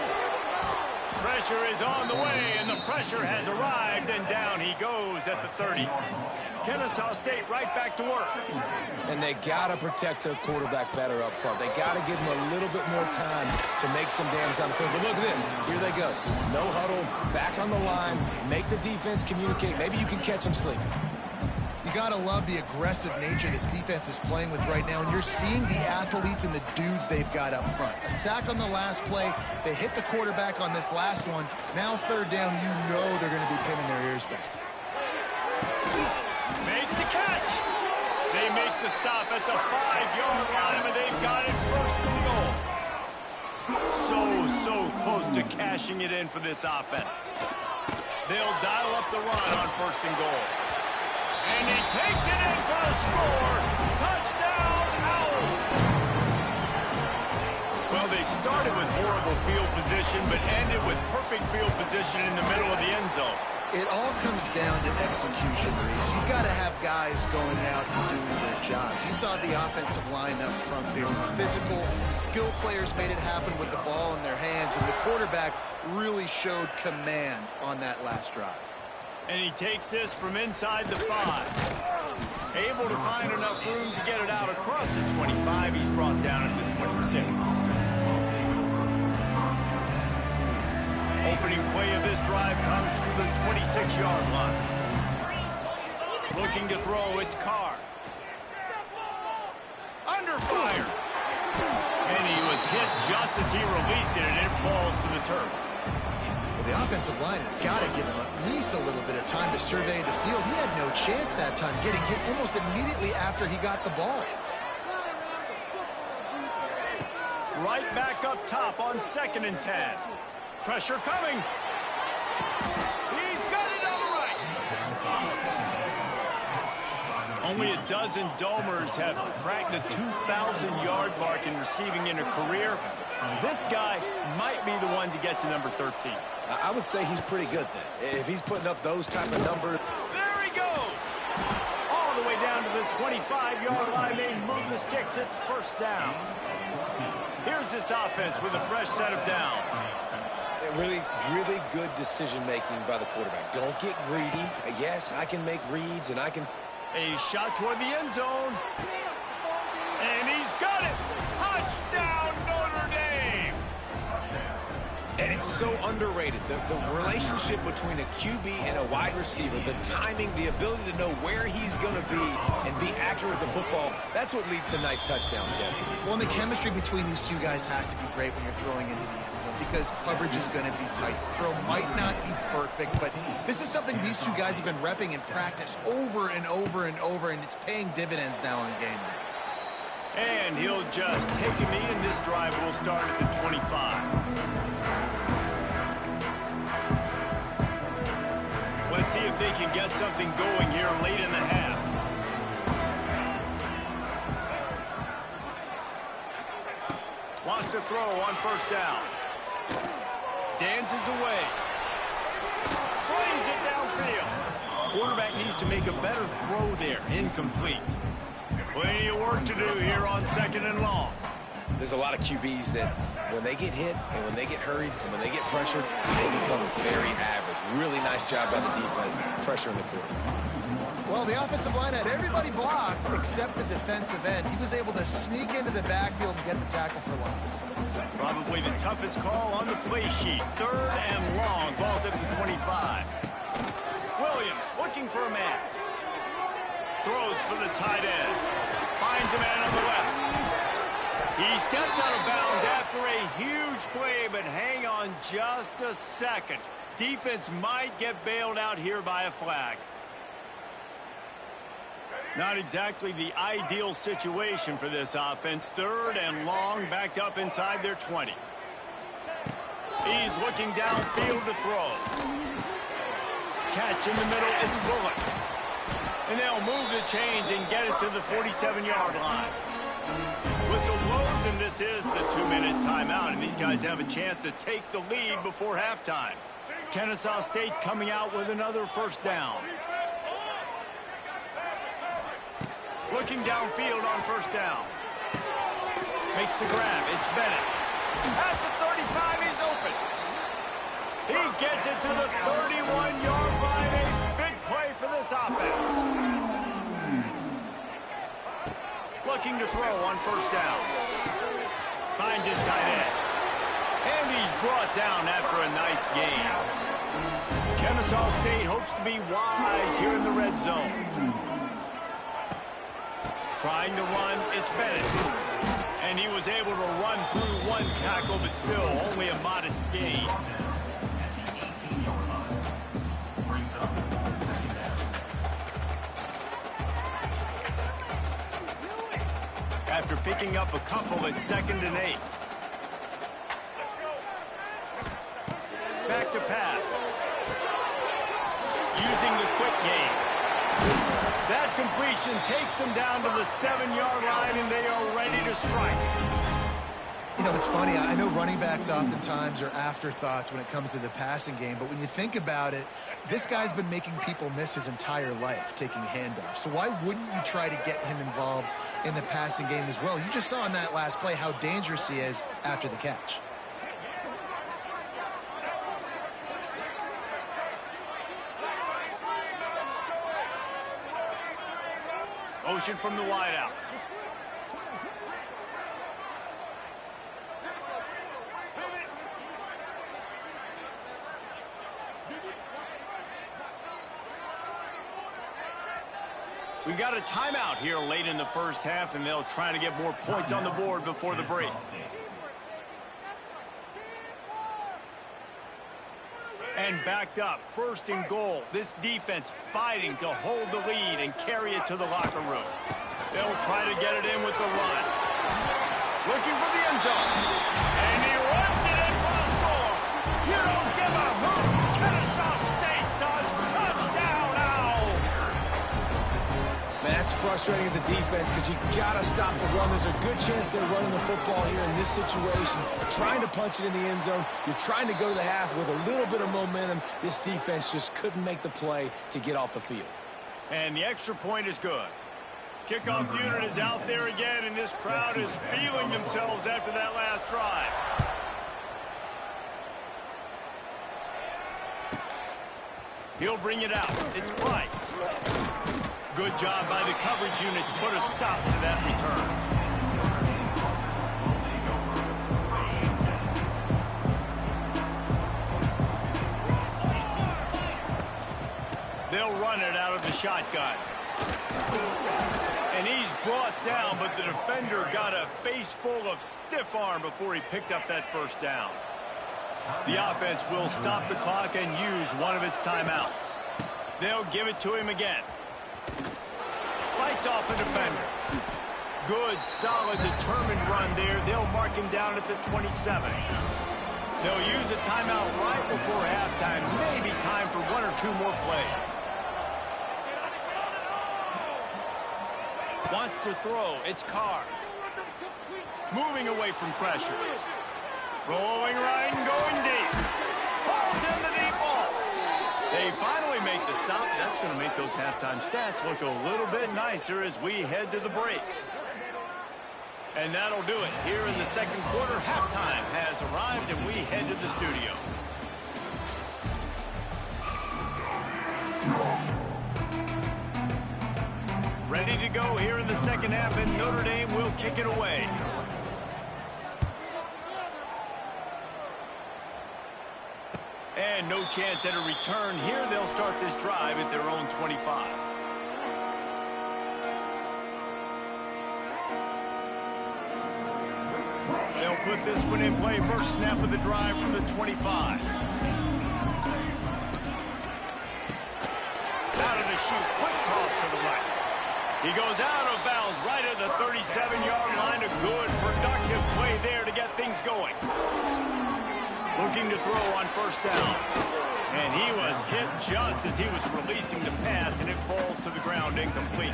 Pressure is on the way, and the pressure has arrived, and down he goes at the 30. Kennesaw State right back to work. And they got to protect their quarterback better up front. They got to give him a little bit more time to make some damage down the field. But look at this. Here they go. No huddle, back on the line, make the defense communicate. Maybe you can catch them sleeping. You got to love the aggressive nature this defense is playing with right now, and you're seeing the athletes and the dudes they've got up front. A sack on the last play. They hit the quarterback on this last one. Now third down, you know they're going to be pinning their ears back. Makes the catch. They make the stop at the 5-yard line, and they've got it first and goal. So close to cashing it in for this offense. They'll dial up the run on 1st and goal. And he takes it in for the score. Touchdown, Owls. Well, they started with horrible field position, but ended with perfect field position in the middle of the end zone. It all comes down to execution, Reese. You've got to have guys going out and doing their jobs. You saw the offensive line up front. They were physical. Skill players made it happen with the ball in their hands, and the quarterback really showed command on that last drive. And he takes this from inside the 5. Able to find enough room to get it out across the 25. He's brought down at the 26. Opening play of this drive comes from the 26-yard line. Looking to throw, it's Carr. Under fire. And he was hit just as he released it, and it falls to the turf. Well, the offensive line has got to give him at least a little bit of time to survey the field. He had no chance that time, getting hit almost immediately after he got the ball. Right back up top on 2nd and 10. Pressure coming. He's got it on the right. Only a dozen Domers have cracked the 2,000-yard mark in receiving in a career. This guy might be the one to get to number 13. I would say he's pretty good then. If he's putting up those type of numbers. There he goes. All the way down to the 25-yard line. They move the sticks. It's 1st down. Here's this offense with a fresh set of downs. Really, really good decision-making by the quarterback. Don't get greedy. Yes, I can make reads, and I can... A shot toward the end zone. And he's got it. Touchdown, Notre Dame. And it's so underrated. The relationship between a QB and a wide receiver, the timing, the ability to know where he's going to be and be accurate with the football, that's what leads to nice touchdowns, Jesse. Well, and the chemistry between these two guys has to be great when you're throwing into the end zone because coverage is going to be tight. The throw might not be perfect, but this is something these two guys have been repping in practice over and over and over, and it's paying dividends now on game day. And he'll just take a knee, and this drive will start at the 25. Let's see if they can get something going here late in the half. Wants to throw on 1st down. Dances away. Slings it downfield. Quarterback needs to make a better throw there. Incomplete. Plenty of work to do here on 2nd and long. There's a lot of QBs that when they get hit and when they get hurried and when they get pressured, they become very average. Really nice job by the defense, pressuring the quarterback. Well, the offensive line had everybody blocked except the defensive end. He was able to sneak into the backfield and get the tackle for loss. Probably the toughest call on the play sheet. 3rd and long. Ball's at the 25. Williams looking for a man. Throws for the tight end. Finds a man on the left. He stepped out of bounds after a huge play, but hang on just a second. Defense might get bailed out here by a flag. Not exactly the ideal situation for this offense. 3rd and long, backed up inside their 20. He's looking downfield to throw. Catch in the middle, it's Bullock. And they'll move the chains and get it to the 47-yard line. Whistle blows, and this is the 2-minute timeout, and these guys have a chance to take the lead before halftime. Kennesaw State coming out with another 1st down. Looking downfield on 1st down. Makes the grab. It's Bennett. At the 35, he's open. He gets it to the 31-yard line. A big play for this offense. Looking to throw on 1st down. Finds his tight end. And he's brought down after a nice gain. Kennesaw State hopes to be wise here in the red zone. Trying to run, it's Bennett. And he was able to run through one tackle, but still only a modest gain. After picking up a couple at 2nd and 8. Back to pass. using the quick game. That completion takes them down to the 7-yard line, and they are ready to strike. You know, it's funny. I know running backs oftentimes are afterthoughts when it comes to the passing game, but when you think about it, this guy's been making people miss his entire life taking handoffs. So why wouldn't you try to get him involved in the passing game as well? You just saw in that last play how dangerous he is after the catch. Motion from the wideout. We got a timeout here late in the first half, and they'll try to get more points on the board before the break. And backed up, 1st and goal. This defense fighting to hold the lead and carry it to the locker room. They'll try to get it in with the run. Looking for the end zone. And he runs it in for the score. You don't give a hoot. Kennesaw State does. Touchdown, Owls. Man, that's frustrating as a defense because you got to stop the run. There's a good chance they're running the football here in this situation. Trying to punch it in the end zone. You're trying to go to the half with a little bit of momentum. This defense just couldn't make the play to get off the field. And the extra point is good. Kickoff unit is out there again, and this crowd is feeling themselves after that last drive. He'll bring it out. It's Price. Good job by the coverage unit to put a stop to that return. They'll run it out of the shotgun. And he's brought down, but the defender got a face full of stiff arm before he picked up that first down. The offense will stop the clock and use one of its timeouts. They'll give it to him again. Fights off the defender. Good, solid, determined run there. They'll mark him down at the 27. They'll use a timeout right before halftime. Maybe time for 1 or 2 more plays. Wants to throw. It's Carr. Moving away from pressure. Rolling right and going deep. Falls in the deep ball. They finally make the stop. That's going to make those halftime stats look a little bit nicer as we head to the break. And that'll do it. Here in the second quarter, halftime has arrived, and we head to the studio. Ready to go here in the second half, and Notre Dame will kick it away. And no chance at a return here. They'll start this drive at their own 25. They'll put this one in play. First snap of the drive from the 25. Out of the chute. Quick toss to the right. He goes out of bounds right at the 37-yard line. A good, productive play there to get things going. Looking to throw on first down. And he was hit just as he was releasing the pass, and it falls to the ground incomplete.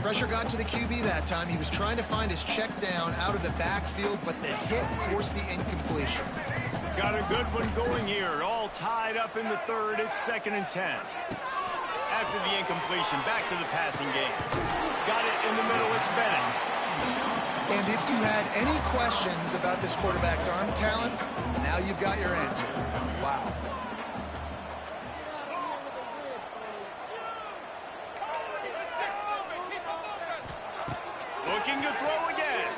Pressure got to the QB that time. He was trying to find his check down out of the backfield, but the hit forced the incompletion. Got a good one going here. All tied up in the third. It's 2nd and 10. After the incompletion, back to the passing game. Got it in the middle. It's Bennett. And if you had any questions about this quarterback's arm talent, now you've got your answer. Wow. Looking to throw again.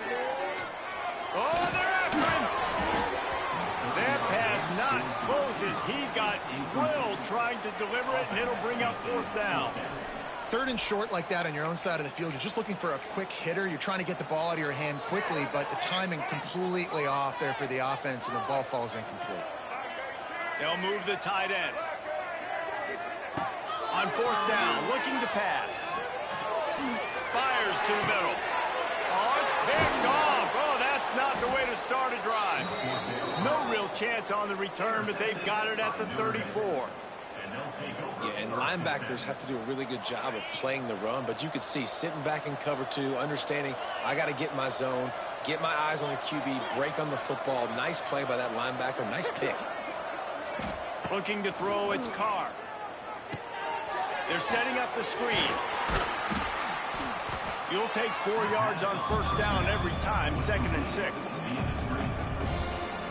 Oh, they're after him. That pass not close as he got drilled trying to deliver it, and it'll bring up 4th down. 3rd and short like that on your own side of the field, you're just looking for a quick hitter. You're trying to get the ball out of your hand quickly, but the timing completely off there for the offense, and the ball falls incomplete. They'll move the tight end. On 4th down, looking to pass. Fires to the middle. Oh, it's picked off. Oh, that's not the way to start a drive. No real chance on the return, but they've got it at the 34. Yeah, and linebackers have to do a really good job of playing the run, but you could see sitting back in cover two, understanding I got to get my zone, get my eyes on the QB, break on the football. Nice play by that linebacker. Nice pick. Looking to throw, it's Carr. They're setting up the screen. You'll take 4 yards on first down every time, 2nd and 6.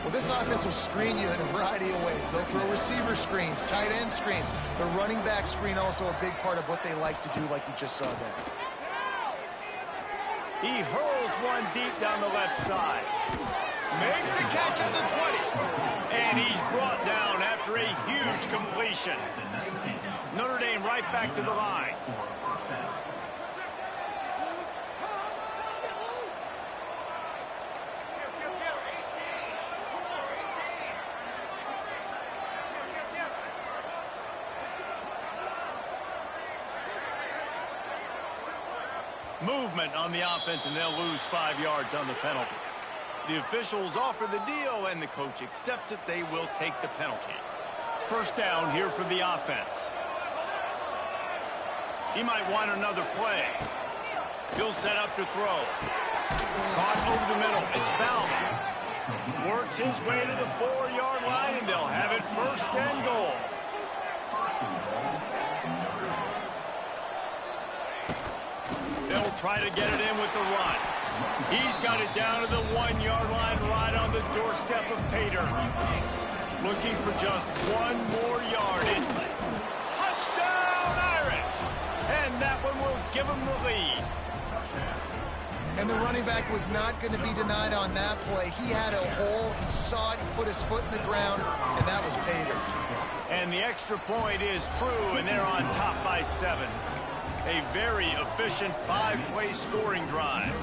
Well, this offense will screen you in a variety of ways. They'll throw receiver screens, tight end screens. The running back screen also a big part of what they like to do, like you just saw there. He hurls one deep down the left side. Makes a catch at the 20. And he's brought down after a huge completion. Notre Dame right back to the line. Movement on the offense, and they'll lose 5 yards on the penalty. The officials offer the deal, and the coach accepts it. They will take the penalty. First down here for the offense. He might want another play. He'll set up to throw. Caught over the middle. It's Bauman. Works his way to the 4-yard line, and they'll have it 1st and goal. They'll try to get it in with the run. He's got it down to the 1-yard line right on the doorstep of Pater. Looking for just 1 more yard. It's touchdown Irish! And that one will give him the lead. And the running back was not going to be denied on that play. He had a hole. He saw it. He put his foot in the ground, and that was Pater. And the extra point is true, and they're on top by 7. A very efficient 5-play scoring drive.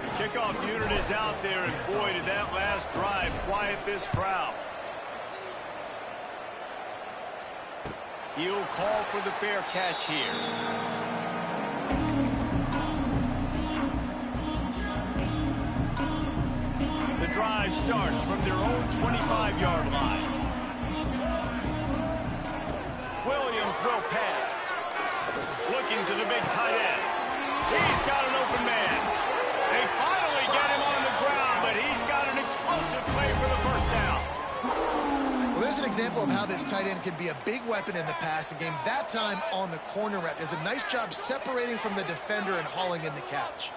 The kickoff unit is out there, and boy, did that last drive quiet this crowd. He'll call for the fair catch here. The drive starts from their own 25-yard line. Williams will pass. Looking to the big tight end. He's got an open man. They finally get him on the ground, but he's got an explosive play for the first down. Well, there's an example of how this tight end can be a big weapon in the passing game. That time on the corner route does a nice job separating from the defender and hauling in the catch.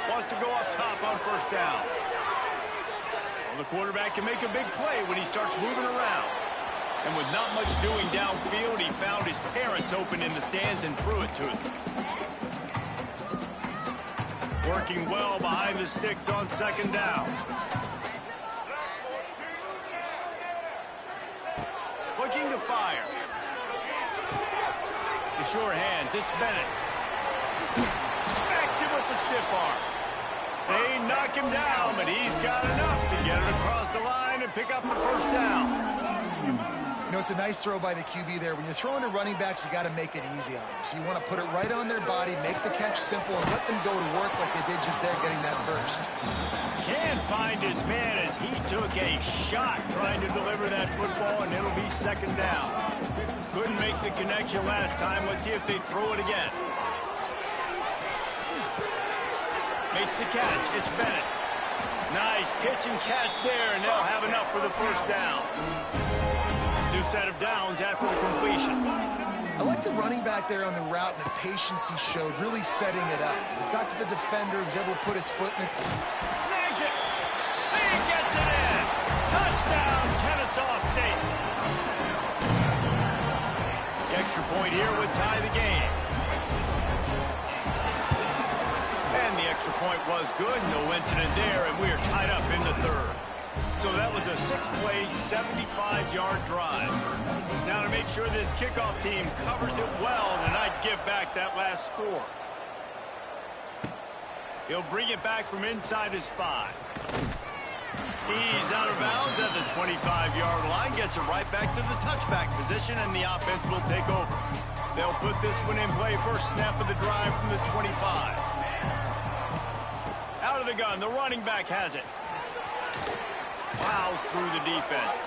Wants to go up top on first down. Well, the quarterback can make a big play when he starts moving around. And with not much doing downfield, he found his parents open in the stands and threw it to them. Working well behind the sticks on 2nd down. Looking to fire. The sure hands, it's Bennett. Smacks him with the stiff arm. They knock him down, but he's got enough to get it across the line and pick up the first down. You know, it's a nice throw by the QB there. When you're throwing to running backs, you got to make it easy on them. So you want to put it right on their body, make the catch simple, and let them go to work like they did just there getting that first. Can't find his man as he took a shot trying to deliver that football, and it'll be 2nd down. Couldn't make the connection last time. Let's see if they throw it again. Makes the catch. It's Bennett. Nice pitch and catch there, and they'll have enough for the first down. New set of downs after the completion. I like the running back there on the route and the patience he showed, really setting it up. He got to the defender, was able to put his foot in it. Snags it. He gets it in. Touchdown, Kennesaw State. The extra point here would tie the game. And the extra point was good. No incident there, and we are tied up in the 3rd. So that was a 6-play, 75-yard drive. Now to make sure this kickoff team covers it well and not give back that last score. He'll bring it back from inside his 5. He's out of bounds at the 25-yard line, gets it right back to the touchback position, and the offense will take over. They'll put this one in play, first snap of the drive from the 25. Out of the gun, the running back has it. Plows through the defense.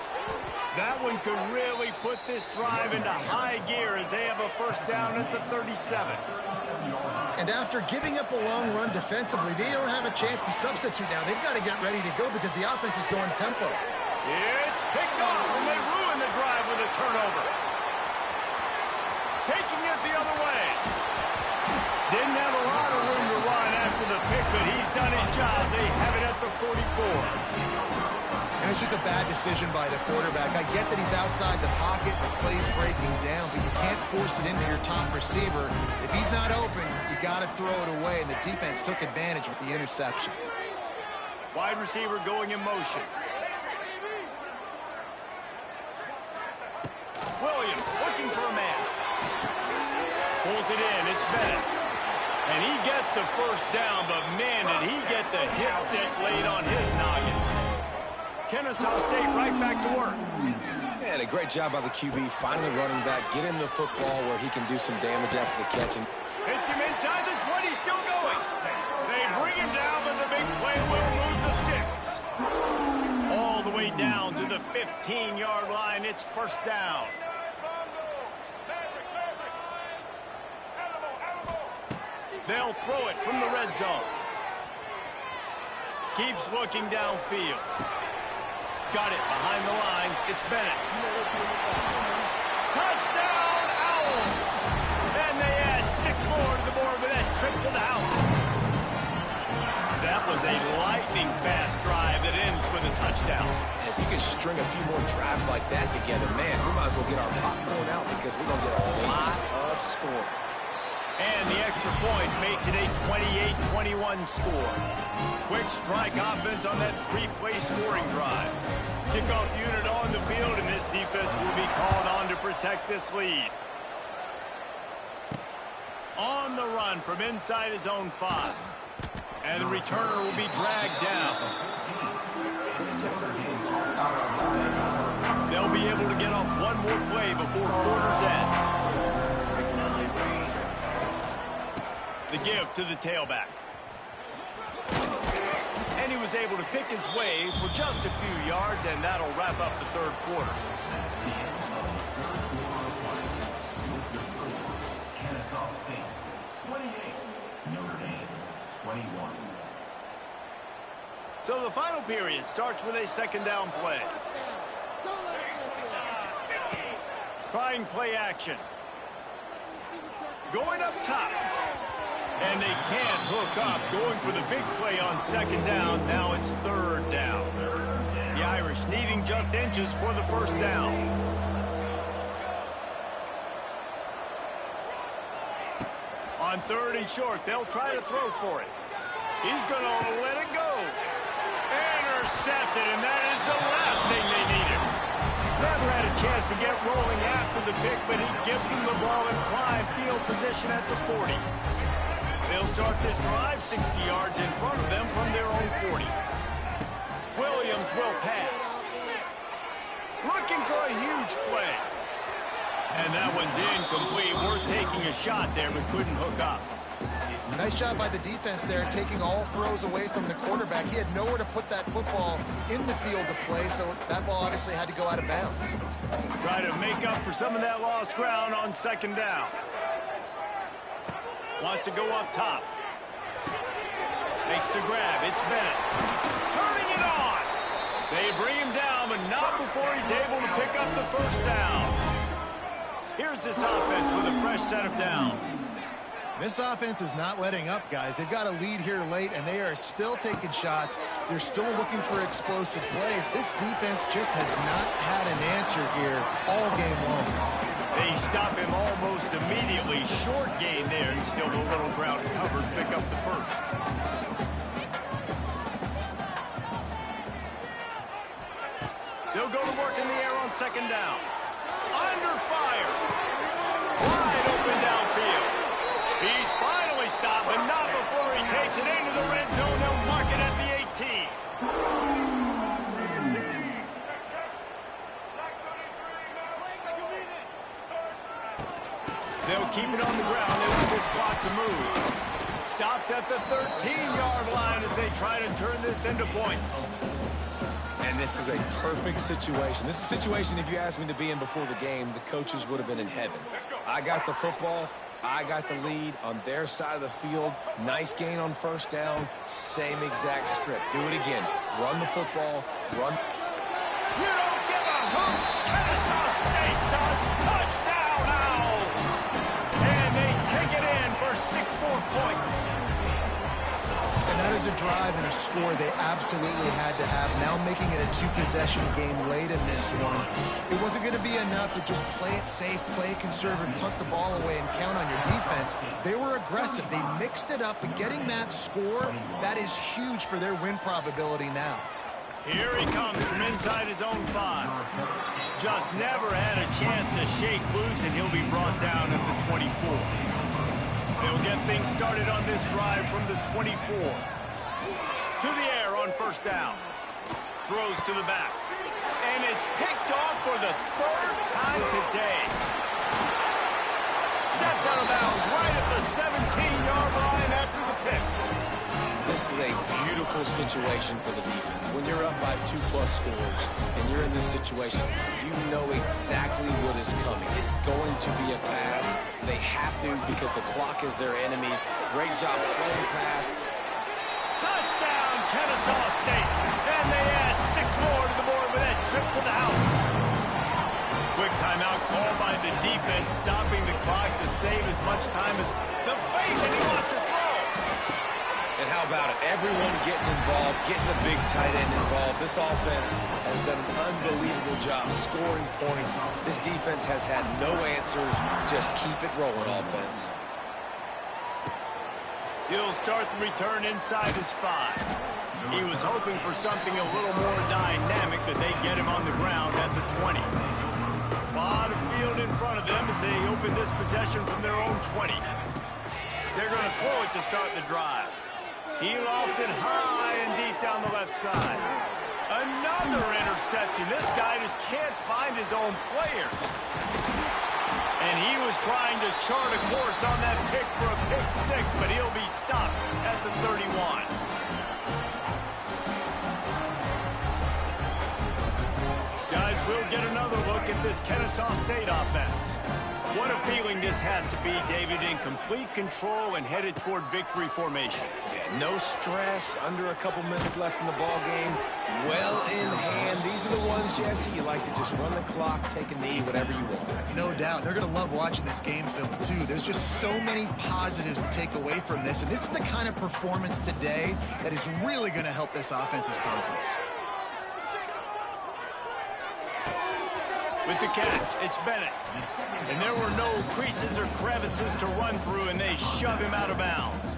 That one could really put this drive into high gear as they have a first down at the 37. And after giving up a long run defensively, they don't have a chance to substitute now. They've got to get ready to go because the offense is going tempo. It's picked off, and they ruin the drive with a turnover. Taking it the other way. Didn't have a lot of room to run after the pick, but he's done his job. They have it at the 44. And it's just a bad decision by the quarterback. I get that he's outside the pocket and the play's breaking down, but you can't force it into your top receiver. If he's not open, you got to throw it away, and the defense took advantage with the interception. Wide receiver going in motion. Williams looking for a man. Pulls it in. It's Bennett. And he gets the first down, but man, did he get the hit stick laid on his noggin. Kennesaw State right back to work. And a great job by the QB, finding the running back, get him the football where he can do some damage after the catch. Hits him inside the 20, still going. They bring him down, but the big play will move the sticks. All the way down to the 15-yard line. It's first down. They'll throw it from the red zone. Keeps looking downfield. Got it behind the line. It's Bennett. Touchdown, Owls! And they add 6 more to the board with that trip to the house. That was a lightning-fast drive that ends with a touchdown. If you can string a few more drives like that together, man, we might as well get our popcorn out because we're going to get a lot of scoring. And the extra point makes it a 28-21 score. Quick strike offense on that 3-play scoring drive. Kickoff unit on the field, and this defense will be called on to protect this lead. On the run from inside his own 5. And the returner will be dragged down. They'll be able to get off one more play before quarter's end. The give to the tailback. And he was able to pick his way for just a few yards, and that'll wrap up the third quarter. Kennesaw State, 28. Notre Dame, 21. So the final period starts with a second down play. Trying play action. Going up top. And they can't hook up, going for the big play on second down. Now it's third down. The Irish needing just inches for the first down. On third and short, they'll try to throw for it. He's going to let it go. Intercepted, and that is the last thing they needed. Never had a chance to get rolling after the pick, but he gives them the ball in prime field position at the 40. They'll start this drive 60 yards in front of them from their own 40. Williams will pass. Looking for a huge play. And that one's incomplete. Worth taking a shot there, but couldn't hook up. Nice job by the defense there, taking all throws away from the quarterback. He had nowhere to put that football in the field to play, so that ball obviously had to go out of bounds. Try to make up for some of that lost ground on second down. Wants to go up top. Makes the grab. It's Bennett. Turning it on. They bring him down, but not before he's able to pick up the first down. Here's this offense with a fresh set of downs. This offense is not letting up, guys. They've got a lead here late, and they are still taking shots. They're still looking for explosive plays. This defense just has not had an answer here all game long. They stop him almost immediately. Short gain there, and still a little ground covered. Pick up the first. They'll go to work in the air on second down. Under fire. Wide open downfield. He's finally stopped, but not before he takes it into the red zone. They'll mark it at the 18. They'll keep it on the ground. They want this clock to move. Stopped at the 13-yard line as they try to turn this into points. And And this is a perfect situation. This is a situation, if you asked me to be in before the game, the coaches would have been in heaven. I got the football. I got the lead on their side of the field. Nice gain on first down. Same exact script. Do it again. Run the football. Run. You don't give a hoot. Kennesaw State does. Touchdown, Owls. And they take it in for 6 more points. And that is a drive and a score they absolutely had to have. Now making it a 2-possession game late in this one. It wasn't going to be enough to just play it safe, play it conservative, punt the ball away, and count on your defense. They were aggressive. They mixed it up, and getting that score, that is huge for their win probability now. Here he comes from inside his own 5. Just never had a chance to shake loose, and he'll be brought down at the 24. They'll get things started on this drive from the 24. To the air on first down. Throws to the back. And it's picked off for the 3rd time today. Steps out of bounds right at the 17-yard line after the pick. This is a beautiful situation for the defense. When you're up by 2+ scores and you're in this situation, you know exactly what is coming. It's going to be a pass. They have to because the clock is their enemy. Great job playing pass. Touchdown, Kennesaw State. And they add 6 more to the board with that trip to the house. Quick timeout called by the defense, stopping the clock to save as much time as the fake, and he wants to throw. And how about it? Everyone getting involved, getting the big tight end involved. This offense has done an unbelievable job scoring points. This defense has had no answers. Just keep it rolling, offense. He'll start the return inside his 5. He was hoping for something a little more dynamic, but they get him on the ground at the 20. A lot of field in front of them as they open this possession from their own 20. They're going to throw it to start the drive. He lofts it high and deep down the left side. Another interception. This guy just can't find his own players. And he was trying to chart a course on that pick for a pick 6, but he'll be stopped at the 31. Guys, we'll get another look at this Kennesaw State offense. What a feeling this has to be, David, in complete control and headed toward victory formation. Yeah, no stress, under a couple minutes left in the ball game. Well in hand. These are the ones, Jesse, you like to just run the clock, take a knee, whatever you want. No doubt. They're going to love watching this game film, too. There's just so many positives to take away from this, and this is the kind of performance today that is really going to help this offense's confidence. With the catch, it's Bennett. And there were no creases or crevices to run through, and they shove him out of bounds.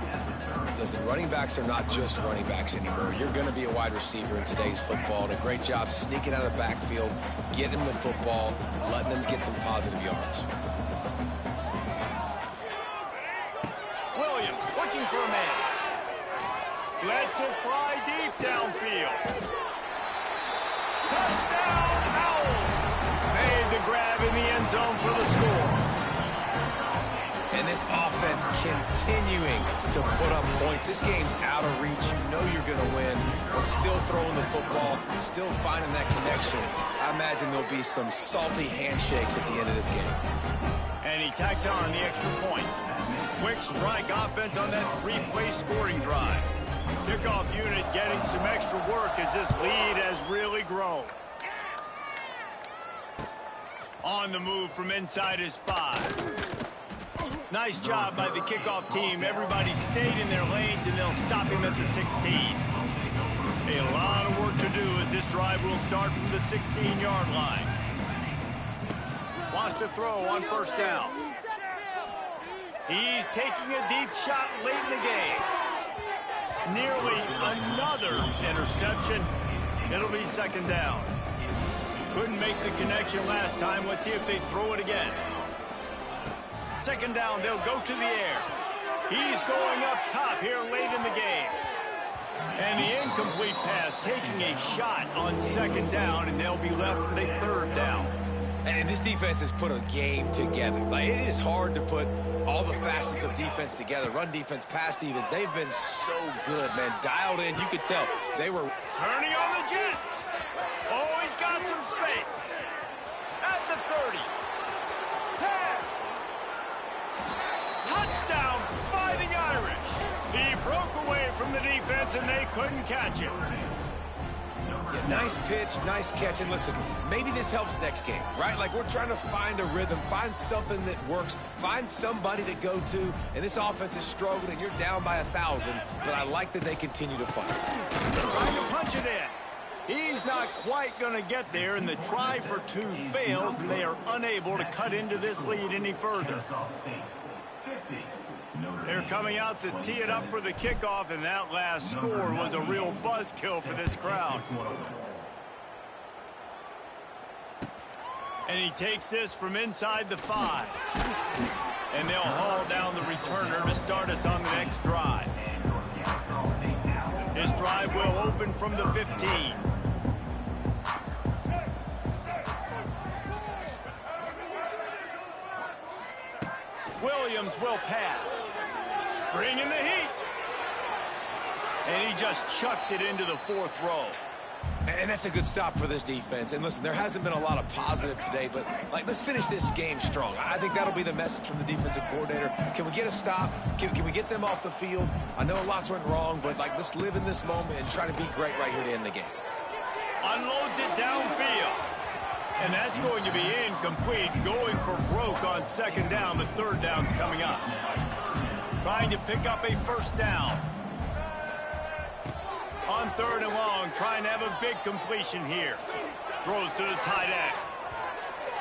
Listen, running backs are not just running backs anymore. You're going to be a wide receiver in today's football. And a great job sneaking out of the backfield, getting him the football, letting them get some positive yards. Williams looking for a man. Lets it fly deep downfield. Touchdown, Owls! Made the grab in the end zone for the score. And this offense continuing to put up points. This game's out of reach. You know you're going to win, but still throwing the football, still finding that connection. I imagine there'll be some salty handshakes at the end of this game. And he tacked on the extra point. Quick strike offense on that 3-play scoring drive. Kickoff unit getting some extra work as this lead has really grown. On the move from inside his 5. Nice job by the kickoff team. Everybody stayed in their lanes, and they'll stop him at the 16. A lot of work to do as this drive will start from the 16-yard line. Wants to throw on first down. He's taking a deep shot late in the game. Nearly another interception. It'll be second down. Couldn't make the connection last time. Let's see if they throw it again. Second down, they'll go to the air. He's going up top here late in the game. And the incomplete pass taking a shot on second down, and they'll be left with a third down. And this defense has put a game together. Like, it is hard to put all the facets of defense together. Run defense, pass defense. They've been so good, man. Dialed in. You could tell they were turning on the Jets. Oh, he's got some space. At the 30. 10. Touchdown, Fighting Irish. He broke away from the defense, and they couldn't catch him. Yeah, nice pitch, nice catch. And listen, maybe this helps next game, right? Like, we're trying to find a rhythm, find something that works, find somebody to go to. And this offense is struggling. You're down by 1,000, but I like that they continue to fight. Trying to punch it in. He's not quite going to get there, and the try for 2 fails, and they are unable to cut into this lead any further. They're coming out to tee it up for the kickoff, and that last score was a real buzzkill for this crowd. And he takes this from inside the 5. And they'll haul down the returner to start us on the next drive. This drive will open from the 15. Williams will pass. Bringing the heat. And he just chucks it into the 4th row. And that's a good stop for this defense. And listen, there hasn't been a lot of positive today, but like, let's finish this game strong. I think that'll be the message from the defensive coordinator. Can we get a stop? Can we get them off the field? I know lots went wrong, but like, let's live in this moment and try to be great right here to end the game. Unloads it downfield. And that's going to be incomplete, going for broke on 2nd down, but 3rd down's coming up. Trying to pick up a 1st down. On 3rd and long, trying to have a big completion here. Throws to the tight end.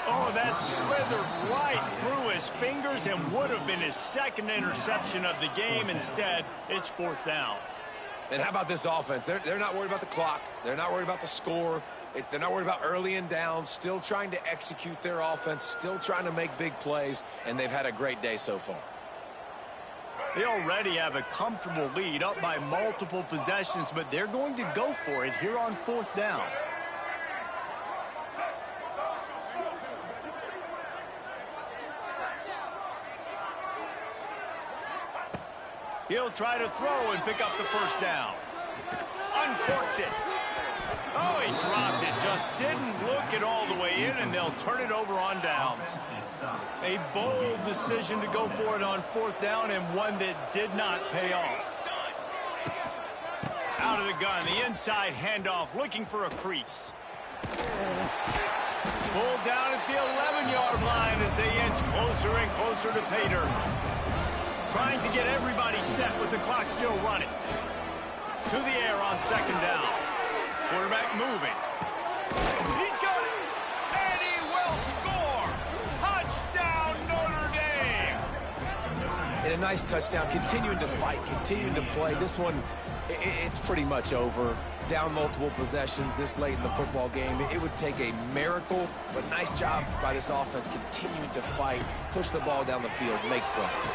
Oh, that slithered right through his fingers and would have been his 2nd interception of the game. Instead, it's 4th down. And how about this offense? They're not worried about the clock. They're not worried about the score. They're not worried about early and down. Still trying to execute their offense. Still trying to make big plays. And they've had a great day so far. They already have a comfortable lead, up by multiple possessions, but they're going to go for it here on 4th down. He'll try to throw and pick up the 1st down. Uncorks it. Oh, he dropped it. Just didn't look it all the way in, and they'll turn it over on downs. A bold decision to go for it on 4th down, and one that did not pay off. Out of the gun, the inside handoff, looking for a crease. Pulled down at the 11-yard line as they inch closer and closer to pay dirt. Trying to get everybody set with the clock still running. To the air on 2nd down. Quarterback moving. He's got it. And he will score. Touchdown, Notre Dame. And a nice touchdown. Continuing to fight, continuing to play. This one, it's pretty much over. Down multiple possessions this late in the football game. It would take a miracle, but nice job by this offense continuing to fight, push the ball down the field, make plays.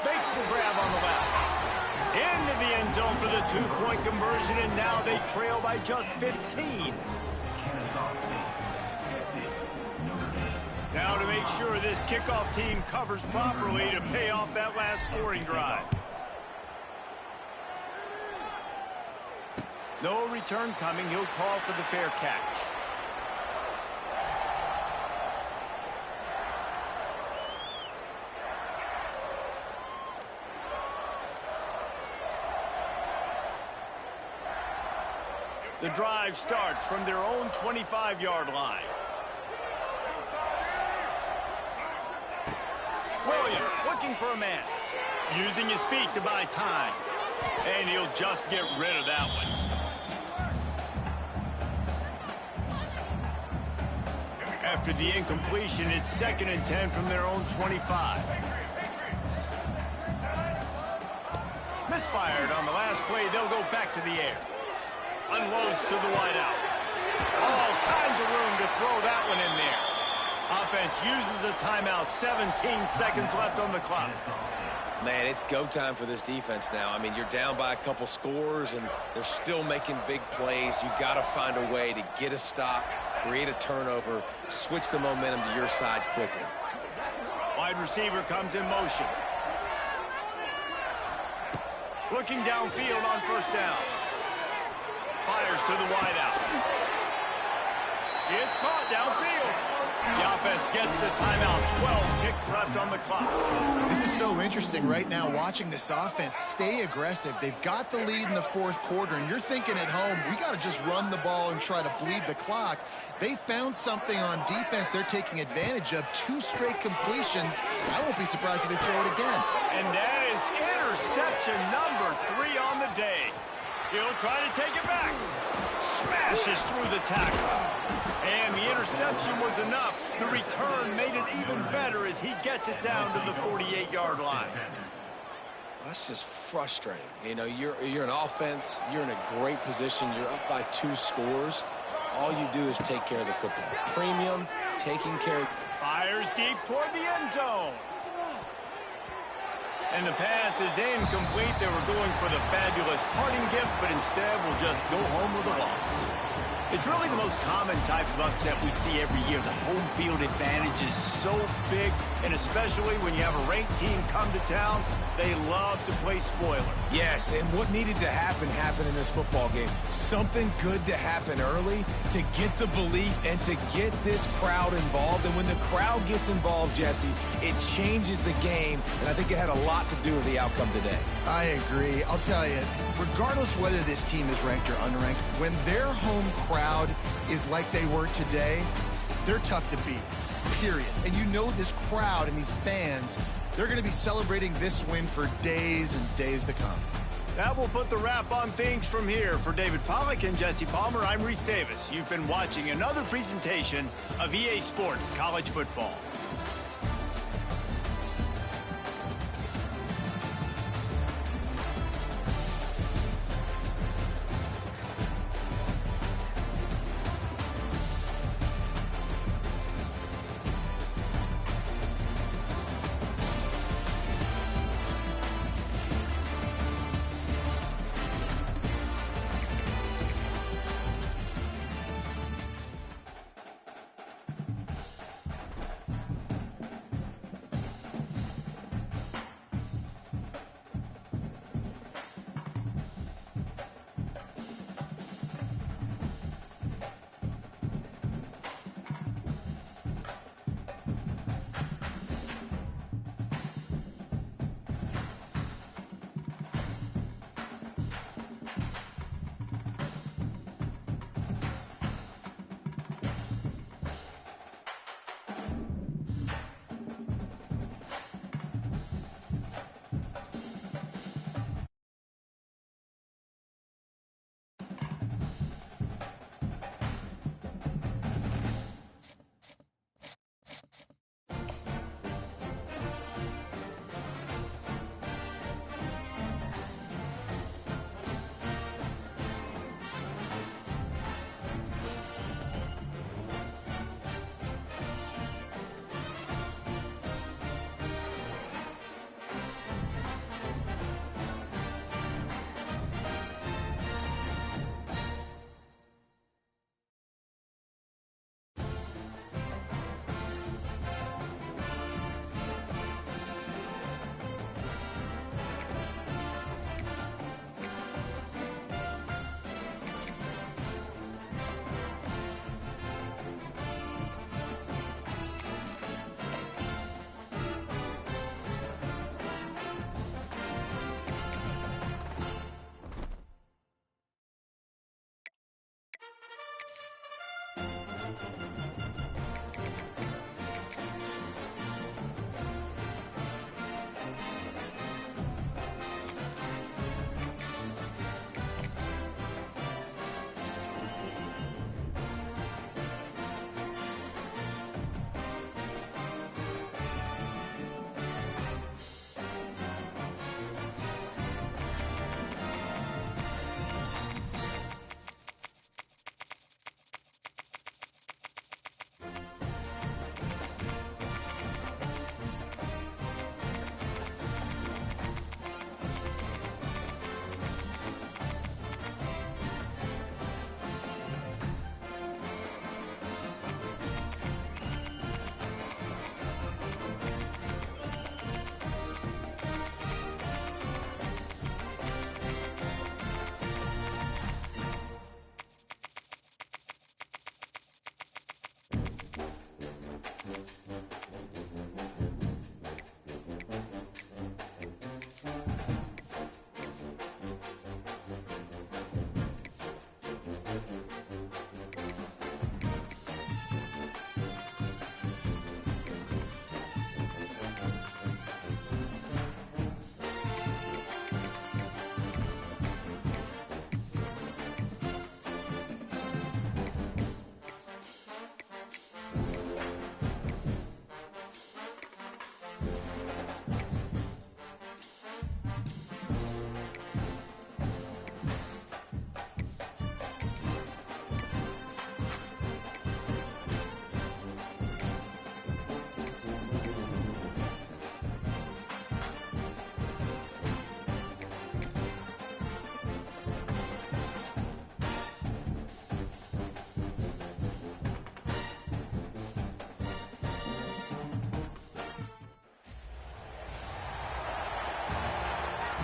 Makes the grab on the left. Into the end zone for the 2-point conversion, and now they trail by just 15. Now to make sure this kickoff team covers properly to pay off that last scoring drive. No return coming. He'll call for the fair catch. The drive starts from their own 25-yard line. Williams looking for a man. Using his feet to buy time. And he'll just get rid of that one. After the incompletion, it's 2nd and 10 from their own 25. Misfired on the last play. They'll go back to the air. Unloads to the wideout. All kinds of room to throw that one in there. Offense uses a timeout. 17 seconds left on the clock. Man, it's go time for this defense now. I mean, you're down by a couple scores, and they're still making big plays. You got to find a way to get a stop, create a turnover, switch the momentum to your side quickly. Wide receiver comes in motion. Looking downfield on first down. Fires to the wideout. It's caught downfield. The offense gets the timeout. 12 ticks left on the clock. This is so interesting right now watching this offense stay aggressive. They've got the lead in the fourth quarter, and you're thinking at home, we got to just run the ball and try to bleed the clock. They found something on defense they're taking advantage of. 2 straight completions. I won't be surprised if they throw it again. And that is interception number 3 on the day. He'll try to take it back. Smashes through the tackle. And the interception was enough. The return made it even better as he gets it down to the 48-yard line. That's just frustrating. You know, you're an offense. You're in a great position. You're up by 2 scores. All you do is take care of the football. Premium, taking care of... Fires deep toward the end zone. And the pass is incomplete. They were going for the fabulous parting gift, but instead will just go home with a loss. It's really the most common type of upset we see every year. The home field advantage is so big, and especially when you have a ranked team come to town, they love to play spoiler. Yes, and what needed to happen happened in this football game. Something good to happen early to get the belief and to get this crowd involved. And when the crowd gets involved, Jesse, it changes the game, and I think it had a lot to do with the outcome today. I agree. I'll tell you, regardless whether this team is ranked or unranked, when their home crowd is like they were today, they're tough to beat, period. And you know this crowd and these fans, they're going to be celebrating this win for days and days to come. That will put the wrap on things from here. For David Pollack and Jesse Palmer, I'm Reese Davis. You've been watching another presentation of EA Sports College Football.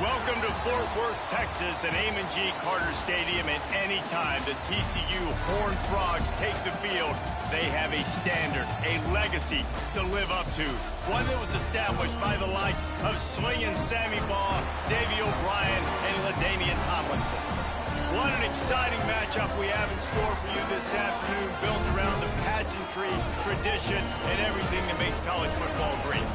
Welcome to Fort Worth, Texas, and Amon G. Carter Stadium. And anytime the TCU Horned Frogs take the field, they have a standard, a legacy to live up to. One that was established by the likes of Slingin' Sammy Baugh, Davey O'Brien, and LaDainian Tomlinson. What an exciting matchup we have in store for you this afternoon, built around the pageantry, tradition, and everything that makes college football great.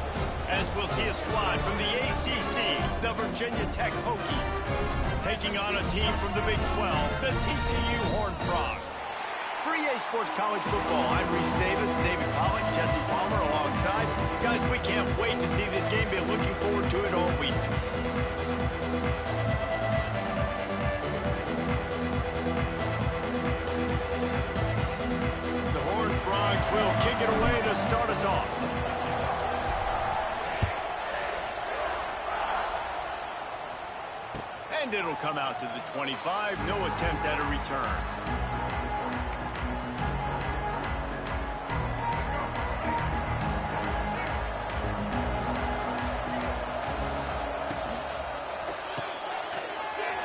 As we'll see a squad from the ACC, the Virginia Tech Hokies, taking on a team from the Big 12, the TCU Horned Frogs. For EA Sports College Football, I'm Reese Davis, David Pollack, Jesse Palmer alongside. Guys, we can't wait to see this game. Been looking forward to it all week. The Horned Frogs will kick it away to start us off. And it'll come out to the 25. No attempt at a return.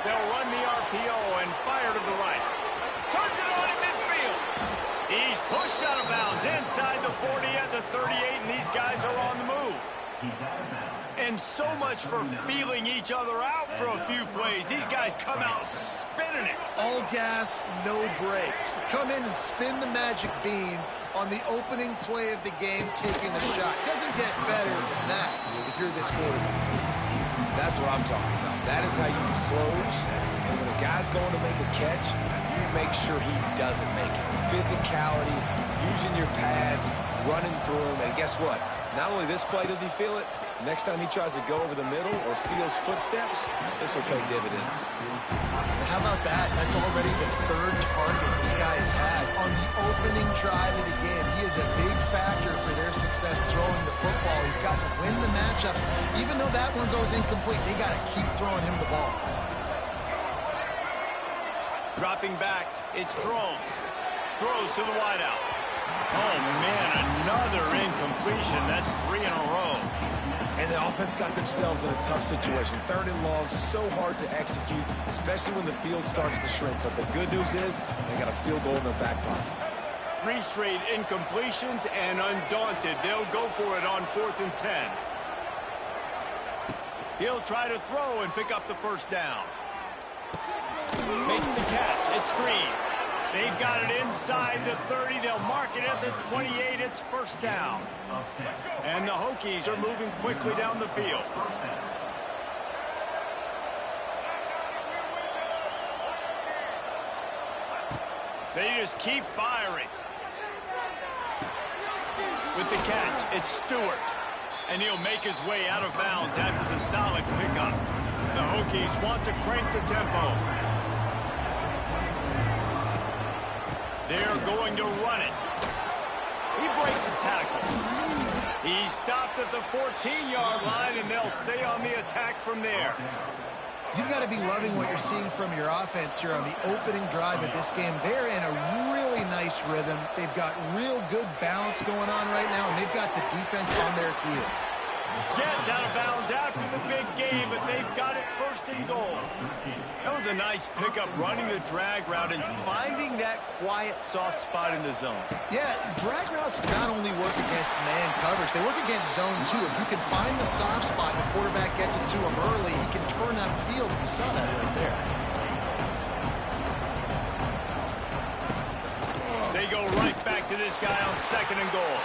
They'll run the RPO and fire to the right. Turns it on in midfield. He's pushed out of bounds inside the 40 at the 38, and these guys are on the move. And so much for feeling each other out for a few plays. These guys come out spinning it. All gas, no brakes. Come in and spin the magic bean on the opening play of the game, taking a shot. Doesn't get better than that if you're this quarterback. That's what I'm talking about. That is how you close. And when a guy's going to make a catch, you make sure he doesn't make it. Physicality, using your pads, running through him. And guess what? Not only this play does he feel it, next time he tries to go over the middle or feels footsteps, this will pay dividends. How about that? That's already the third target this guy has had on the opening drive of the game. He is a big factor for their success throwing the football. He's got to win the matchups. Even though that one goes incomplete, they got to keep throwing him the ball. Dropping back, it's throws. Throws to the wideout. Oh, man, another incompletion. That's 3 in a row. And the offense got themselves in a tough situation. 3rd and long, so hard to execute, especially when the field starts to shrink. But the good news is they got a field goal in their back pocket. 3 straight incompletions, and undaunted, they'll go for it on 4th and 10. He'll try to throw and pick up the first down. Makes the catch. It's Green. They've got it inside the 30. They'll mark it at the 28. It's first down. And the Hokies are moving quickly down the field. They just keep firing. With the catch, it's Stewart. And he'll make his way out of bounds after the solid pickup. The Hokies want to crank the tempo. They're going to run it. He breaks a tackle. He stopped at the 14-yard line, and they'll stay on the attack from there. You've got to be loving what you're seeing from your offense here on the opening drive of this game. They're in a really nice rhythm. They've got real good balance going on right now, and they've got the defense on their heels. Gets out of bounds after the big game, but they've got it 1st and goal. That was a nice pickup, running the drag route and finding that quiet, soft spot in the zone. Yeah, drag routes not only work against man coverage, they work against zone too. If you can find the soft spot, the quarterback gets it to him early, he can turn upfield. You saw that right there. They go right back to this guy on 2nd and goal.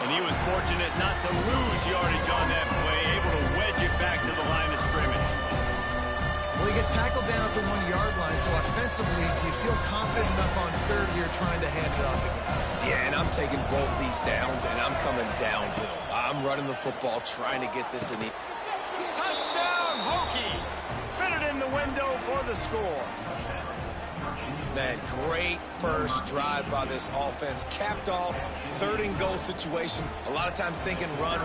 And he was fortunate not to lose yardage on that play, able to wedge it back to the line of scrimmage. Well, he gets tackled down at the 1-yard line, so offensively, do you feel confident enough on 3rd here trying to hand it off again? Yeah, and I'm taking both these downs, and I'm coming downhill. I'm running the football, trying to get this in the... Touchdown, Hokies! Fitted in the window for the score. Man, great first drive by this offense. Capped off, 3rd and goal situation. A lot of times thinking run.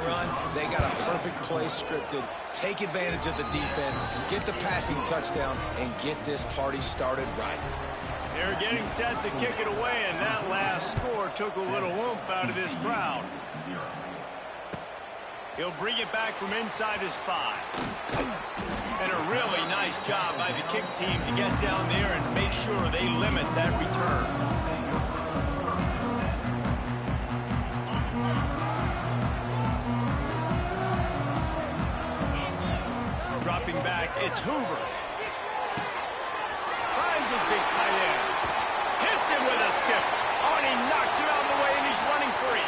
They got a perfect play scripted. Take advantage of the defense, get the passing touchdown, and get this party started right. They're getting set to kick it away, and that last score took a little oomph out of this crowd. He'll bring it back from inside his 5. nice job by the kick team to get down there and make sure they limit that return. Dropping back, it's Hoover. Finds his big tight end. Hits him with a stiff. Oh, and he knocks him out of the way, and he's running free.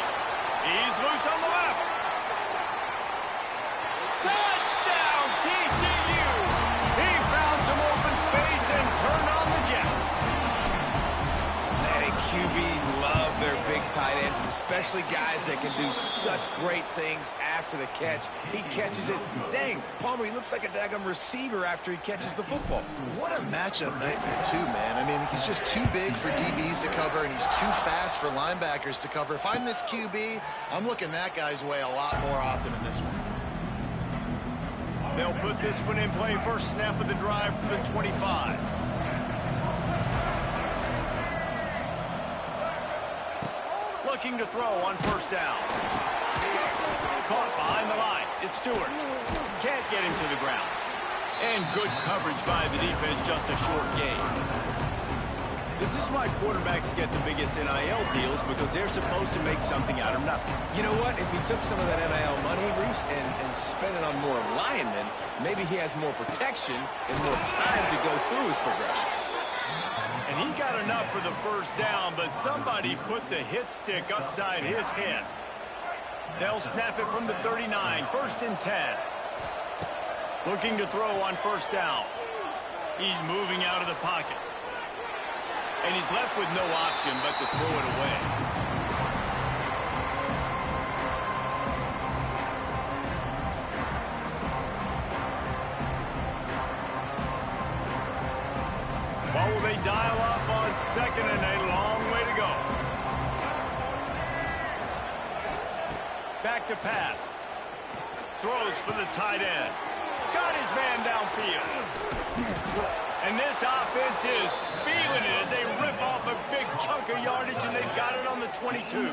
He's loose on the left. Touchdown, TCU! He found some open space and turned on the Jets. Man, QBs love their big tight ends, and especially guys that can do such great things after the catch. He catches it. Dang, Palmer, he looks like a daggum receiver after he catches the football. What a matchup nightmare, too, man. I mean, he's just too big for DBs to cover, and he's too fast for linebackers to cover. If I'm this QB, I'm looking that guy's way a lot more often in this one. They'll put this one in play. First snap of the drive from the 25. Looking to throw on first down. Caught behind the line. It's Stewart. Can't get him to the ground. And good coverage by the defense, just a short gain. This is why quarterbacks get the biggest NIL deals, because they're supposed to make something out of nothing. You know what? If he took some of that NIL money, Reese, and spent it on more linemen, maybe he has more protection and more time to go through his progressions. And he got enough for the first down, but somebody put the hit stick upside his head. They'll snap it from the 39, first and 10. Looking to throw on first down. He's moving out of the pocket. And he's left with no option but to throw it away. What will they dial up on second and a long way to go? Back to pass. Throws for the tight end. Got his man downfield. And this offense is feeling it as they rip off a big chunk of yardage, and they've got it on the 22.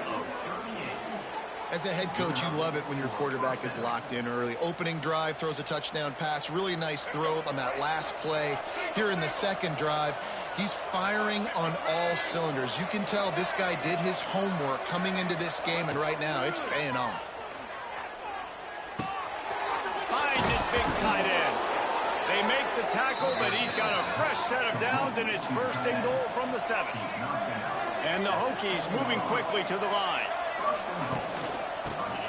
As a head coach, you love it when your quarterback is locked in early. Opening drive, throws a touchdown pass. Really nice throw on that last play. Here in the second drive, he's firing on all cylinders. You can tell this guy did his homework coming into this game, and right now it's paying off. Finds his big tight end. They make the tackle, but he's got a fresh set of downs, and it's first and goal from the 7. And the Hokies moving quickly to the line.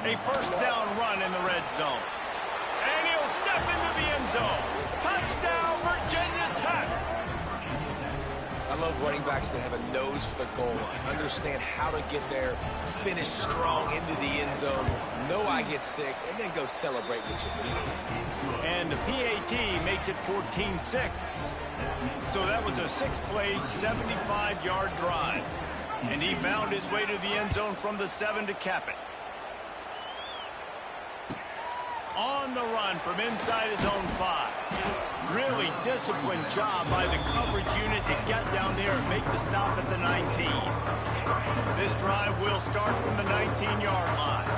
A first down run in the red zone. And he'll step into the end zone. Touchdown, Virginia Tech. I love running backs that have a nose for the goal line, understand how to get there, finish strong into the end zone, know I get 6, and then go celebrate with your boys. And the PAT makes it 14-6. So that was a 6-play, 75-yard drive. And he found his way to the end zone from the 7 to cap it. On the run from inside his own 5. Really disciplined job by the coverage unit to get down there and make the stop at the 19. This drive will start from the 19-yard line.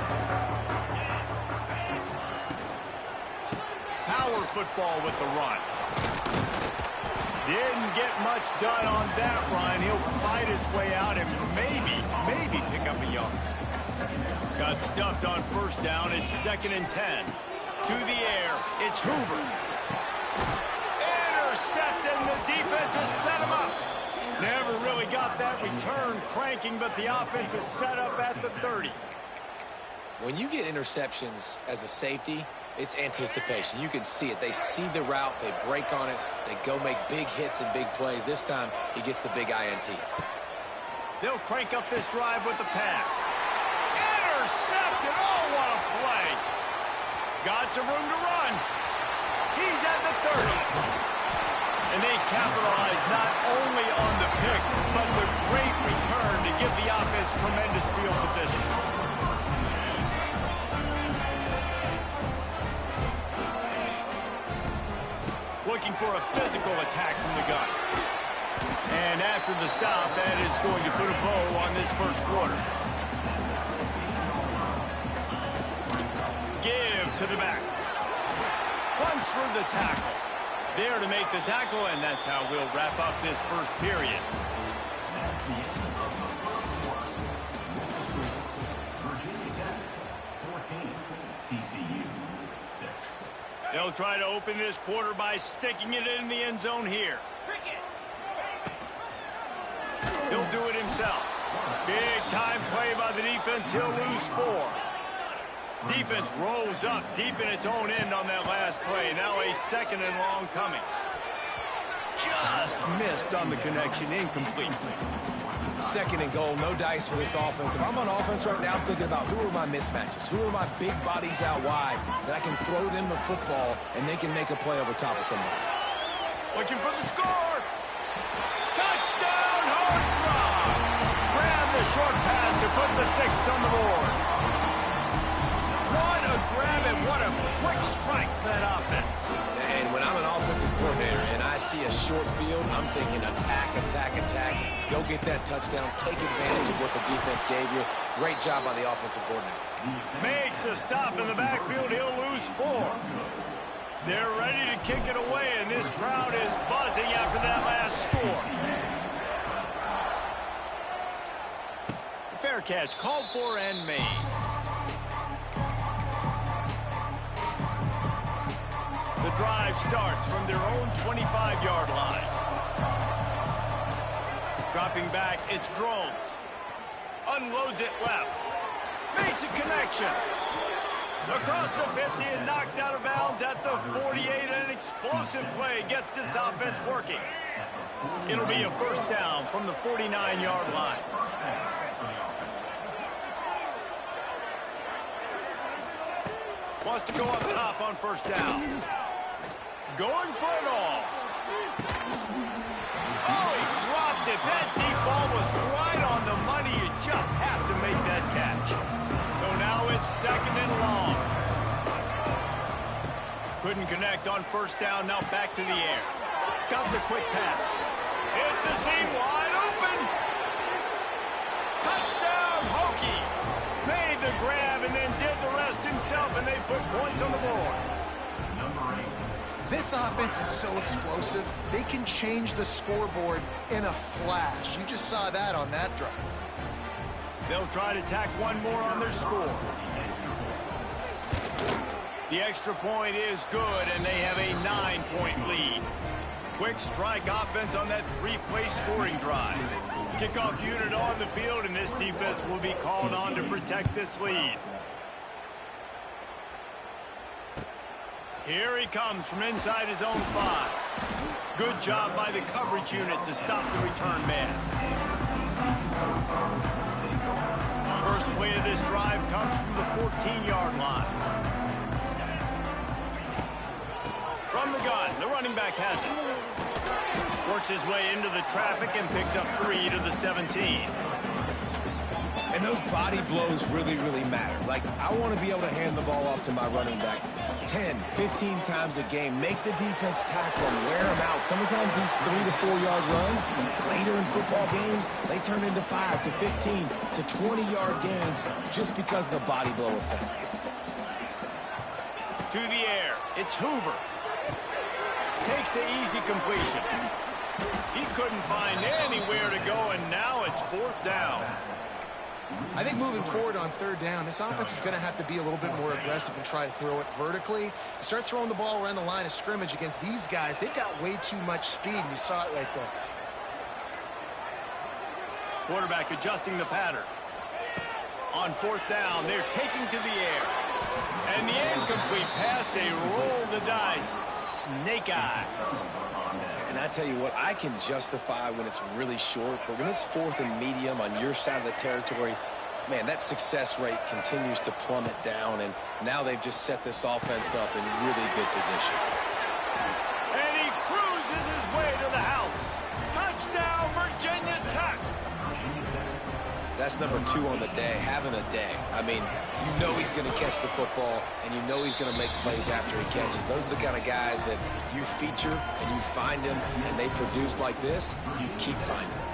Power football with the run. Didn't get much done on that run. He'll fight his way out and maybe pick up a yard. Got stuffed on first down. It's 2nd and 10. To the air, it's Hoover. Intercepted, and the defense has set him up. Never really got that return cranking, but the offense is set up at the 30. When you get interceptions as a safety, it's anticipation. You can see it. They see the route, they break on it, they go make big hits and big plays. This time, he gets the big INT. They'll crank up this drive with the pass. Intercepted. Oh, what a play. Got some room to run. He's at the 30. And they capitalize not only on the pick, but the great return to give the offense tremendous field position. Looking for a physical attack from the gun. And after the stop, that is going to put a bow on this first quarter. Give to the back. Runs through the tackle. there to make the tackle, and that's how we'll wrap up this first period. That's the end of the first quarter. Virginia Tech 14, TCU 6. They'll try to open this quarter by sticking it in the end zone here. He'll do it himself. Big time play by the defense. He'll lose 4. Defense rolls up deep in its own end on that last play. Now a 2nd and long coming. Just missed on the connection. Incomplete. 2nd and goal, no dice for this offense. If I'm on offense right now, I'm thinking about who are my mismatches? Who are my big bodies out wide that I can throw them the football and they can make a play over top of somebody? Looking for the score. Touchdown, Hard Frog. Grab the short pass to put the 6 on the board. What a grab and what a quick strike for that offense. And when I'm an offensive coordinator and I see a short field, I'm thinking attack, attack, attack. Go get that touchdown. Take advantage of what the defense gave you. Great job by the offensive coordinator. Makes a stop in the backfield. He'll lose 4. They're ready to kick it away, and this crowd is buzzing after that last score. Fair catch called for and made. The drive starts from their own 25-yard line. Dropping back, it's Drones. Unloads it left. Makes a connection. Across the 50 and knocked out of bounds at the 48. An explosive play gets this offense working. It'll be a first down from the 49-yard line. Wants to go up top on first down. Going for it all. Oh, he dropped it. That deep ball was right on the money. You just have to make that catch. So now it's 2nd and long. Couldn't connect on first down. Now back to the air. Got the quick pass. It's a seam wide open. Touchdown, Hokies. Made the grab and then did the rest himself, and they put points on the board. This offense is so explosive, they can change the scoreboard in a flash. You just saw that on that drive. They'll try to tack one more on their score. The extra point is good, and they have a 9-point lead. Quick strike offense on that 3-play scoring drive. Kickoff unit on the field, and this defense will be called on to protect this lead. Here he comes from inside his own 5. Good job by the coverage unit to stop the return man. First play of this drive comes from the 14-yard line. From the gun, the running back has it. Works his way into the traffic and picks up 3 to the 17. And those body blows really, really matter. Like, I want to be able to hand the ball off to my running back 10, 15 times a game. Make the defense tackle them, wear them out. Sometimes these 3 to 4 yard runs, later in football games, they turn into 5 to 15 to 20-yard gains just because of the body blow effect. To the air, it's Hoover. Takes the easy completion. He couldn't find anywhere to go, and now it's 4th down. I think moving forward on 3rd down, this offense is going to have to be a little bit more aggressive and try to throw it vertically. Start throwing the ball around the line of scrimmage against these guys. They've got way too much speed, and you saw it right there. Quarterback adjusting the pattern. On 4th down, they're taking to the air. And the incomplete pass, they roll the dice. Snake eyes. And I tell you what, I can justify when it's really short, but when it's 4th and medium on your side of the territory, man, that success rate continues to plummet down, and now they've just set this offense up in really good position. And he cruises his way to the house. Touchdown, Virginia Tech. That's number 2 on the day, having a day. I mean, you know he's going to catch the football, and you know he's going to make plays after he catches. Those are the kind of guys that you feature and you find them, and they produce like this, you keep finding them.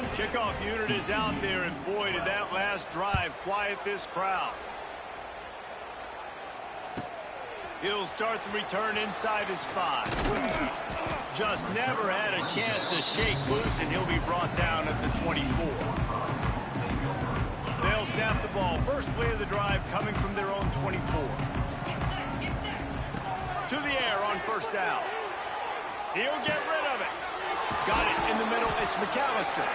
The kickoff unit is out there, and boy, did that last drive quiet this crowd. He'll start the return inside his 5. Just never had a chance to shake loose, and he'll be brought down at the 24. They'll snap the ball. First play of the drive coming from their own 24. To the air on first down. He'll get rid of it. Got it in the middle. It's McAllister.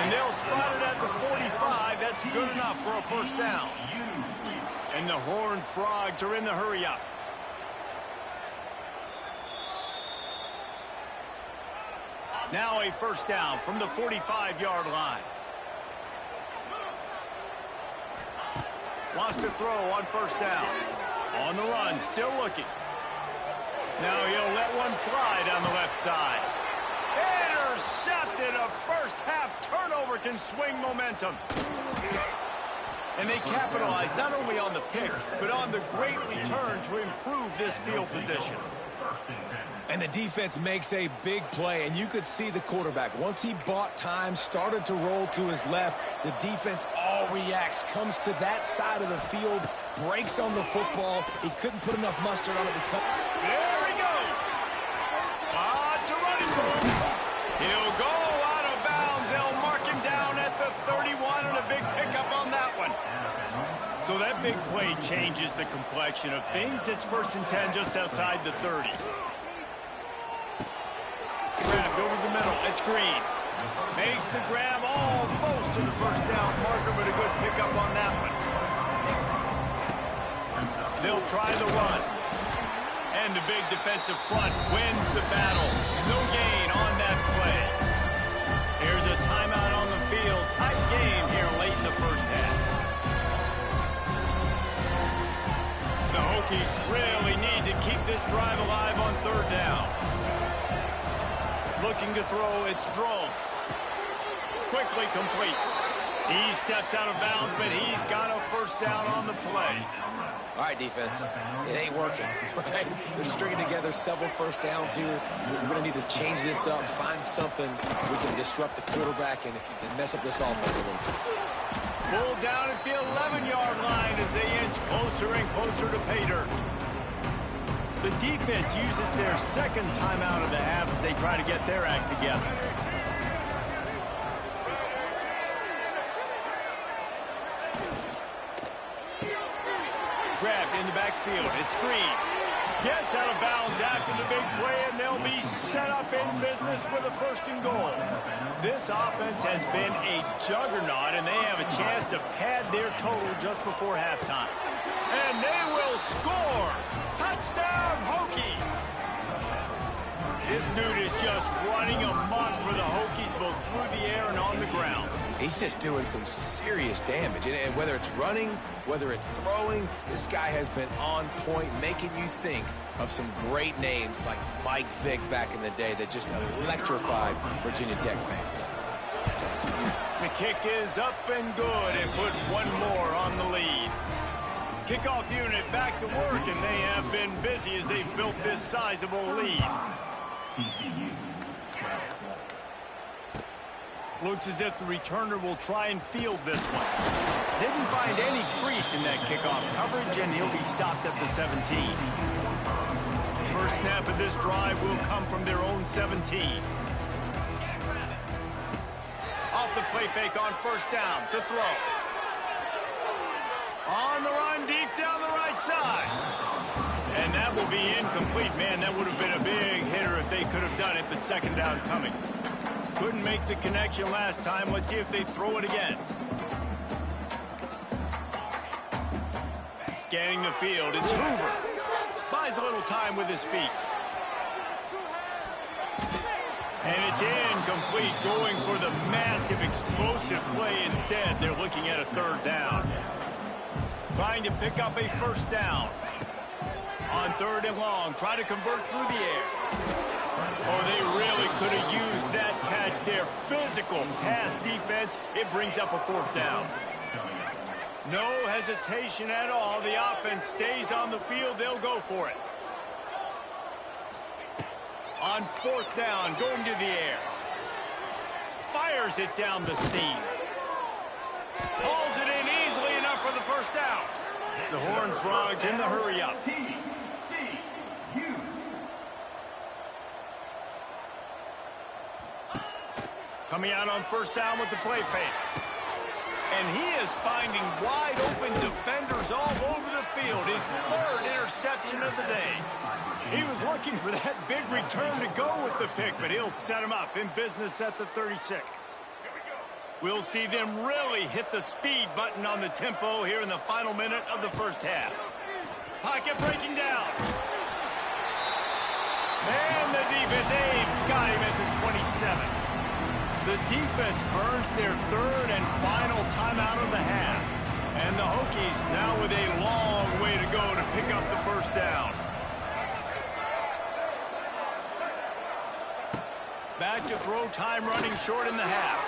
And they'll spot it at the 45. That's good enough for a first down. And the Horned Frogs are in the hurry-up. Now a first down from the 45-yard line. Wants to throw on first down. On the run, still looking. Now he'll let one fly down the left side. Intercepted. A first-half turnover can swing momentum. And they capitalize not only on the pick, but on the great return to improve this field position. And the defense makes a big play, and you could see the quarterback. Once he bought time, started to roll to his left, the defense all reacts, comes to that side of the field, breaks on the football. He couldn't put enough mustard on it to cut. There he goes. It's a running room. He'll go out of bounds. They'll mark him down at the 31, and a big pickup on that one. So that big play changes the complexion of things. It's 1st and 10 just outside the 30. Grabbed over the middle. It's Green. Makes the grab almost to the first down marker, but a good pickup on that one. They'll try the run. And the big defensive front wins the battle. No gain on that play. Here's a timeout on the field. Tight game here late in the first half. The Hokies really need to keep this drive alive on third down. Looking to throw, it's Drones. Quickly complete. He steps out of bounds, but he's got a first down on the play. All right, defense, it ain't working, right? They're stringing together several first downs here. We're going to need to change this up, find something we can disrupt the quarterback and mess up this offense a little bit. Pulled down at the 11-yard line as they inch closer and closer to pay dirt. The defense uses their second timeout of the half as they try to get their act together. Grabbed in the backfield. It's Green. Gets out of bounds after the big play, and they'll be set up in business with a 1st and goal. This offense has been a juggernaut, and they have a chance to pad their total just before halftime. And they will score! Touchdown, Hokies! This dude is just running amok for the Hokies, both through the air and on the ground. He's just doing some serious damage. And whether it's running, whether it's throwing, this guy has been on point, making you think of some great names like Mike Vick back in the day that just electrified Virginia Tech fans. The kick is up and good, and put one more on the lead. Kickoff unit back to work, and they have been busy as they've built this sizable lead. Looks as if the returner will try and field this one. Didn't find any crease in that kickoff coverage, and he'll be stopped at the 17. First snap of this drive will come from their own 17. Off the play fake on first down to throw. On the run deep down the right side. And that will be incomplete. Man, that would have been a big hitter if they could have done it, but second down coming. Couldn't make the connection last time. Let's see if they throw it again. Scanning the field, it's Hoover. Buys a little time with his feet. And it's incomplete, going for the massive explosive play instead. They're looking at a third down. Trying to pick up a first down. On 3rd and long, try to convert through the air. Oh, they really could have used that catch. Their physical pass defense, it brings up a 4th down. No hesitation at all. The offense stays on the field. They'll go for it. On 4th down, going to the air. Fires it down the seam. Hauls it in easily enough for the first down. The Horned Frogs in the hurry-up. Coming out on first down with the play fake. And he is finding wide-open defenders all over the field. His third interception of the day. He was looking for that big return to go with the pick, but he'll set him up in business at the 36. We'll see them really hit the speed button on the tempo here in the final minute of the first half. Pocket breaking down. And the defense, got him at the 27. The defense burns their third and final timeout of the half. And the Hokies now with a long way to go to pick up the first down. Back to throw, time running short in the half.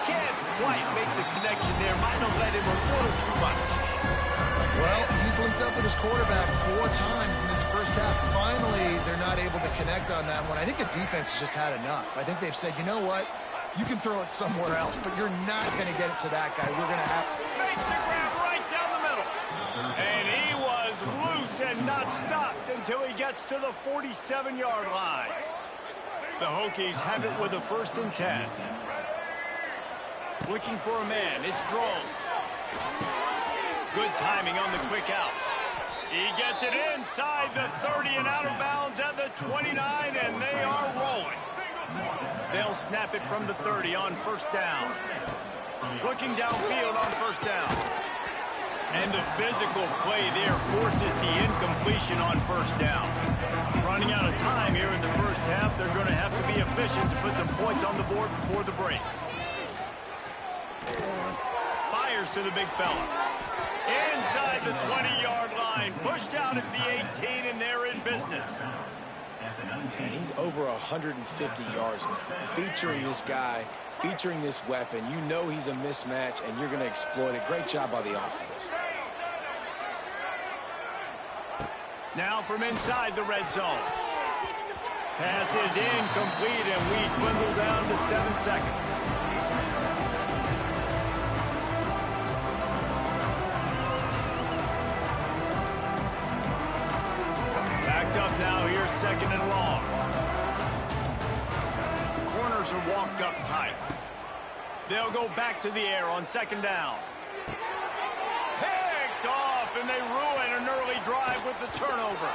Can't quite make the connection there. Might have let him a little too much. Well, he's linked up with his quarterback 4 times in this first half. Finally, they're not able to connect on that one. I think the defense has just had enough. I think they've said, you know what? You can throw it somewhere else, but you're not going to get it to that guy. We're going to have... Makes the grab right down the middle. And he was loose and not stopped until he gets to the 47-yard line. The Hokies have it with a 1st and 10. Looking for a man. It's Drones. Good timing on the quick out. He gets it inside the 30 and out of bounds at the 29, and they are rolling. They'll snap it from the 30 on first down. Looking downfield on first down. And the physical play there forces the incompletion on first down. Running out of time here in the first half, they're going to have to be efficient to put some points on the board before the break. Fires to the big fella. Inside the 20-yard line. Pushed out at the 18, and they're in business. And he's over 150 yards now. Featuring this guy, featuring this weapon, you know he's a mismatch, and you're going to exploit it. Great job by the offense. Now from inside the red zone. Pass is incomplete, and we dwindle down to 7 seconds. Backed up now here, 2nd and long. The corners are walked up tight. They'll go back to the air on 2nd down. Picked off, and they ruin an early drive with the turnover.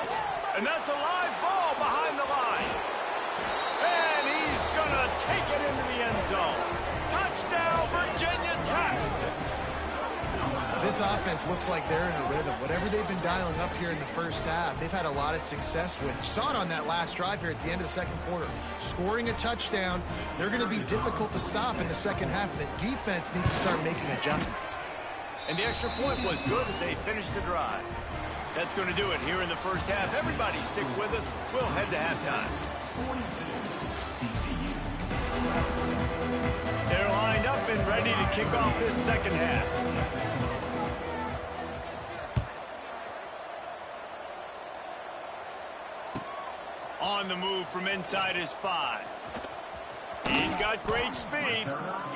And that's a live ball behind the line. And he's going to take it into the end zone. Touchdown, Virginia Tech. This offense looks like they're in a rhythm. Whatever they've been dialing up here in the first half, they've had a lot of success with. You saw it on that last drive here at the end of the 2nd quarter. Scoring a touchdown, they're going to be difficult to stop in the second half. The defense needs to start making adjustments. And the extra point was good as they finished the drive. That's going to do it here in the first half. Everybody stick with us. We'll head to halftime. They're lined up and ready to kick off this second half. On the move from inside his 5. He's got great speed.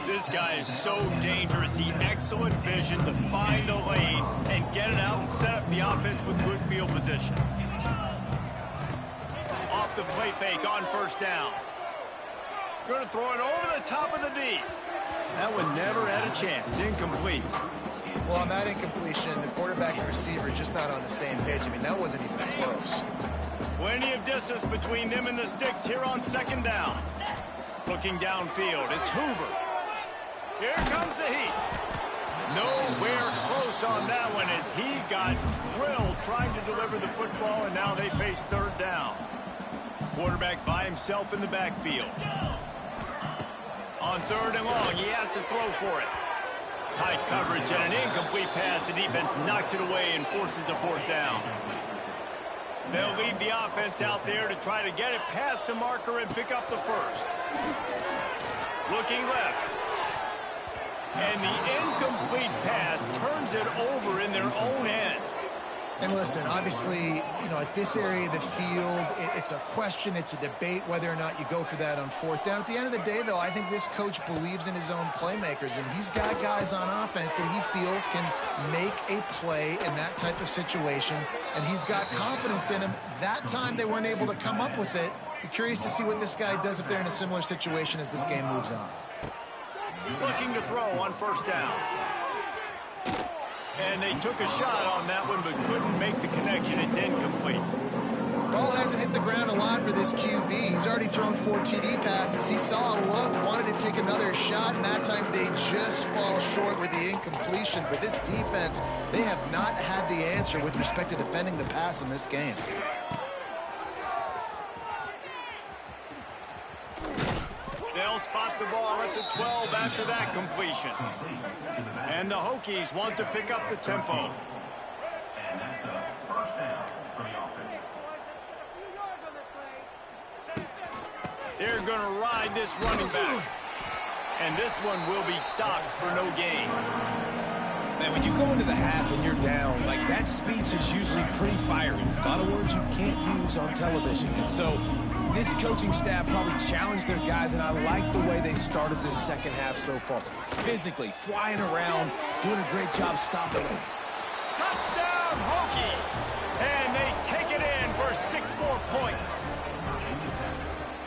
This guy is so dangerous. The excellent vision to find a lane and get it out and set up the offense with good field position. Off the play fake on first down. Going to throw it over the top of the D. That one never had a chance. Incomplete. Well, on that incompletion, the quarterback and receiver just not on the same page. I mean, that wasn't even close. Plenty of distance between them and the sticks here on 2nd down. Looking downfield, it's Hoover. Here comes the heat. Nowhere close on that one as he got drilled trying to deliver the football, and now they face 3rd down. Quarterback by himself in the backfield. On 3rd and long, he has to throw for it. Tight coverage and an incomplete pass. The defense knocks it away and forces a 4th down. They'll lead the offense out there to try to get it past the marker and pick up the 1st. Looking left. And the incomplete pass turns it over in their own end. And listen, obviously, you know, at this area of the field, it's a question, it's a debate whether or not you go for that on 4th down. At the end of the day, though, I think this coach believes in his own playmakers, and he's got guys on offense that he feels can make a play in that type of situation, and he's got confidence in him. That time they weren't able to come up with it. Be curious to see what this guy does if they're in a similar situation as this game moves on. Looking to throw on first down. And they took a shot on that one, but couldn't make the connection. It's incomplete. Ball hasn't hit the ground a lot for this QB. He's already thrown 4 TD passes. He saw a look, wanted to take another shot, and that time they just fall short with the incompletion. But this defense, they have not had the answer with respect to defending the pass in this game. They'll spot the ball at the 12 after that completion. And the Hokies want to pick up the tempo. And that's a first down for the offense. They're going to ride this running back. And this one will be stopped for no gain. Man, when you go into the half and you're down, like, that speech is usually pretty fiery. A lot of words you can't use on television. And so this coaching staff probably challenged their guys, and I like the way they started this second half so far. Physically, flying around, doing a great job stopping them. Touchdown, Hokies! And they take it in for 6 more points.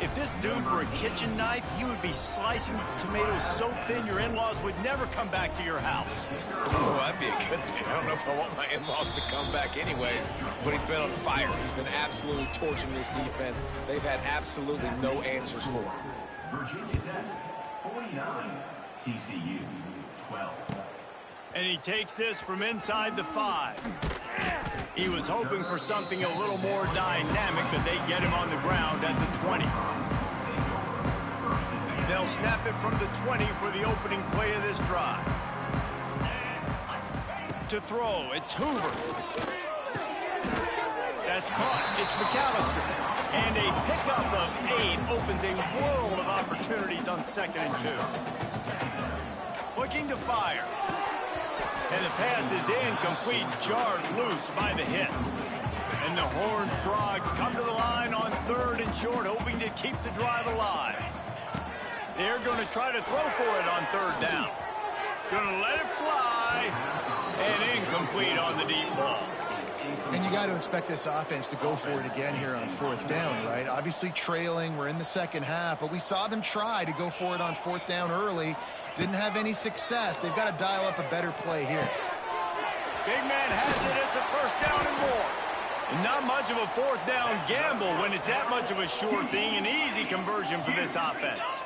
If this dude were a kitchen knife, he would be slicing tomatoes so thin your in-laws would never come back to your house. Oh, that'd be a good thing. I don't know if I want my in-laws to come back anyways, but he's been on fire. He's been absolutely torching this defense. They've had absolutely no answers for him. Virginia Tech, 49. TCU, 12. And he takes this from inside the 5. He was hoping for something a little more dynamic, but they get him on the ground at the 20. They'll snap it from the 20 for the opening play of this drive. To throw, it's Hoover. That's caught. It's McAllister. And a pickup of 8 opens a world of opportunities on 2nd and 2. Looking to fire. And the pass is incomplete, jarred loose by the hit. And the Horned Frogs come to the line on 3rd and short, hoping to keep the drive alive. They're going to try to throw for it on 3rd down. Going to let it fly, and incomplete on the deep ball. And you got to expect this offense to go for it again here on 4th down, right? Obviously trailing, we're in the second half, but we saw them try to go for it on 4th down early. Didn't have any success. They've got to dial up a better play here. Big man has it. It's a 1st down and more. And not much of a 4th down gamble when it's that much of a sure thing. An easy conversion for this offense.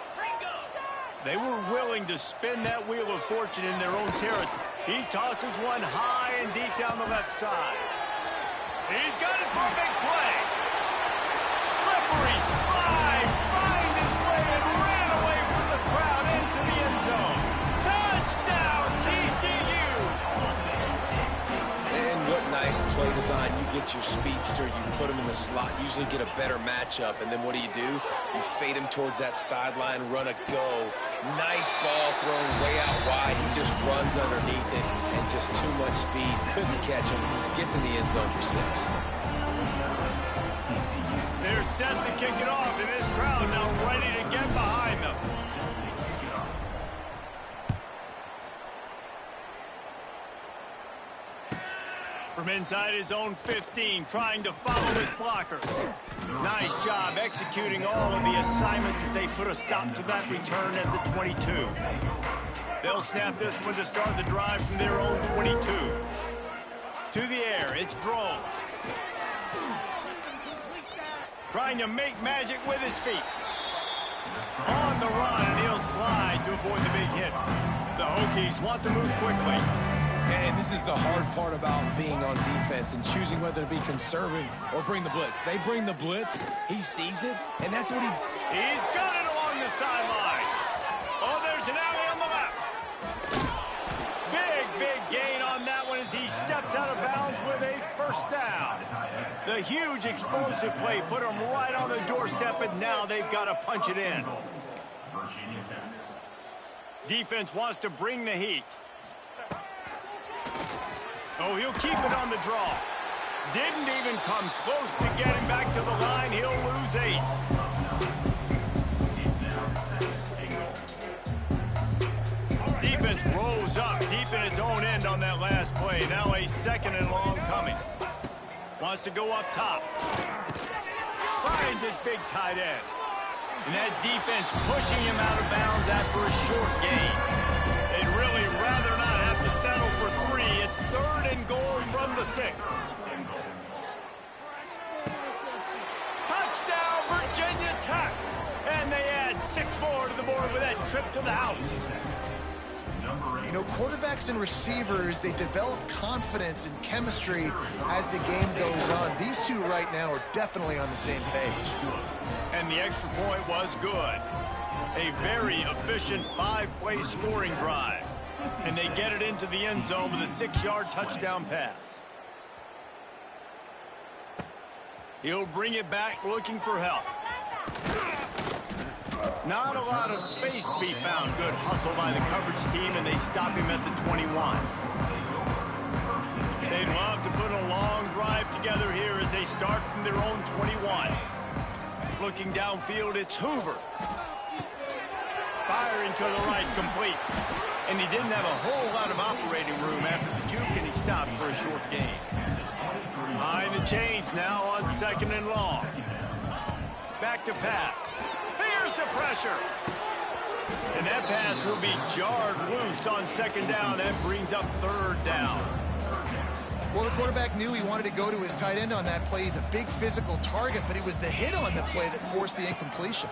They were willing to spin that wheel of fortune in their own territory. He tosses one high and deep down the left side. He's got it for a big play. Slippery slide, find his way and ran away from the crowd into the end zone. Touchdown, TCU! And what nice play design. You get your speedster, you put him in the slot, usually get a better matchup, and then what do? You fade him towards that sideline, run a go. Nice ball thrown way out wide. He just runs underneath it, and just too much speed. Couldn't catch him. Gets in the end zone for 6. They're set to kick it off, and this crowd now ready to get behind them. From inside his own 15, trying to follow his blockers. Nice job executing all of the assignments as they put a stop to that return at the 22. They'll snap this one to start the drive from their own 22. To the air, it's Drones. Trying to make magic with his feet. On the run, and he'll slide to avoid the big hit. The Hokies want to move quickly. And this is the hard part about being on defense and choosing whether to be conservative or bring the blitz. They bring the blitz, he sees it, and that's what He's got it along the sideline. Oh, there's an alley on the left. Big gain on that one as he steps out of bounds with a 1st down. The huge explosive play put him right on the doorstep, and now they've got to punch it in. Defense wants to bring the heat. Oh, he'll keep it on the draw. Didn't even come close to getting back to the line. He'll lose 8. Defense rose up deep in its own end on that last play. Now a 2nd and long coming. Wants to go up top. Finds his big tight end. And that defense pushing him out of bounds after a short gain. They'd really rather not have to settle for 3. It's 3rd and goal from the 6. Touchdown, Virginia Tech. And they add 6 more to the board with that trip to the house. You know, quarterbacks and receivers, they develop confidence and chemistry as the game goes on. These two right now are definitely on the same page. And the extra point was good. A very efficient 5-play scoring drive. And they get it into the end zone with a 6-yard touchdown pass. He'll bring it back looking for help. Not a lot of space to be found. Good hustle by the coverage team, and they stop him at the 21. They'd love to put a long drive together here as they start from their own 21. Looking downfield, it's Hoover. Firing to the right, complete. And he didn't have a whole lot of operating room after the juke, and he stopped for a short gain. Behind the chains now on 2nd and long. Back to pass. Here's the pressure. And that pass will be jarred loose on 2nd down. That brings up 3rd down. Well, the quarterback knew he wanted to go to his tight end on that play. He's a big physical target, but it was the hit on the play that forced the incompletion.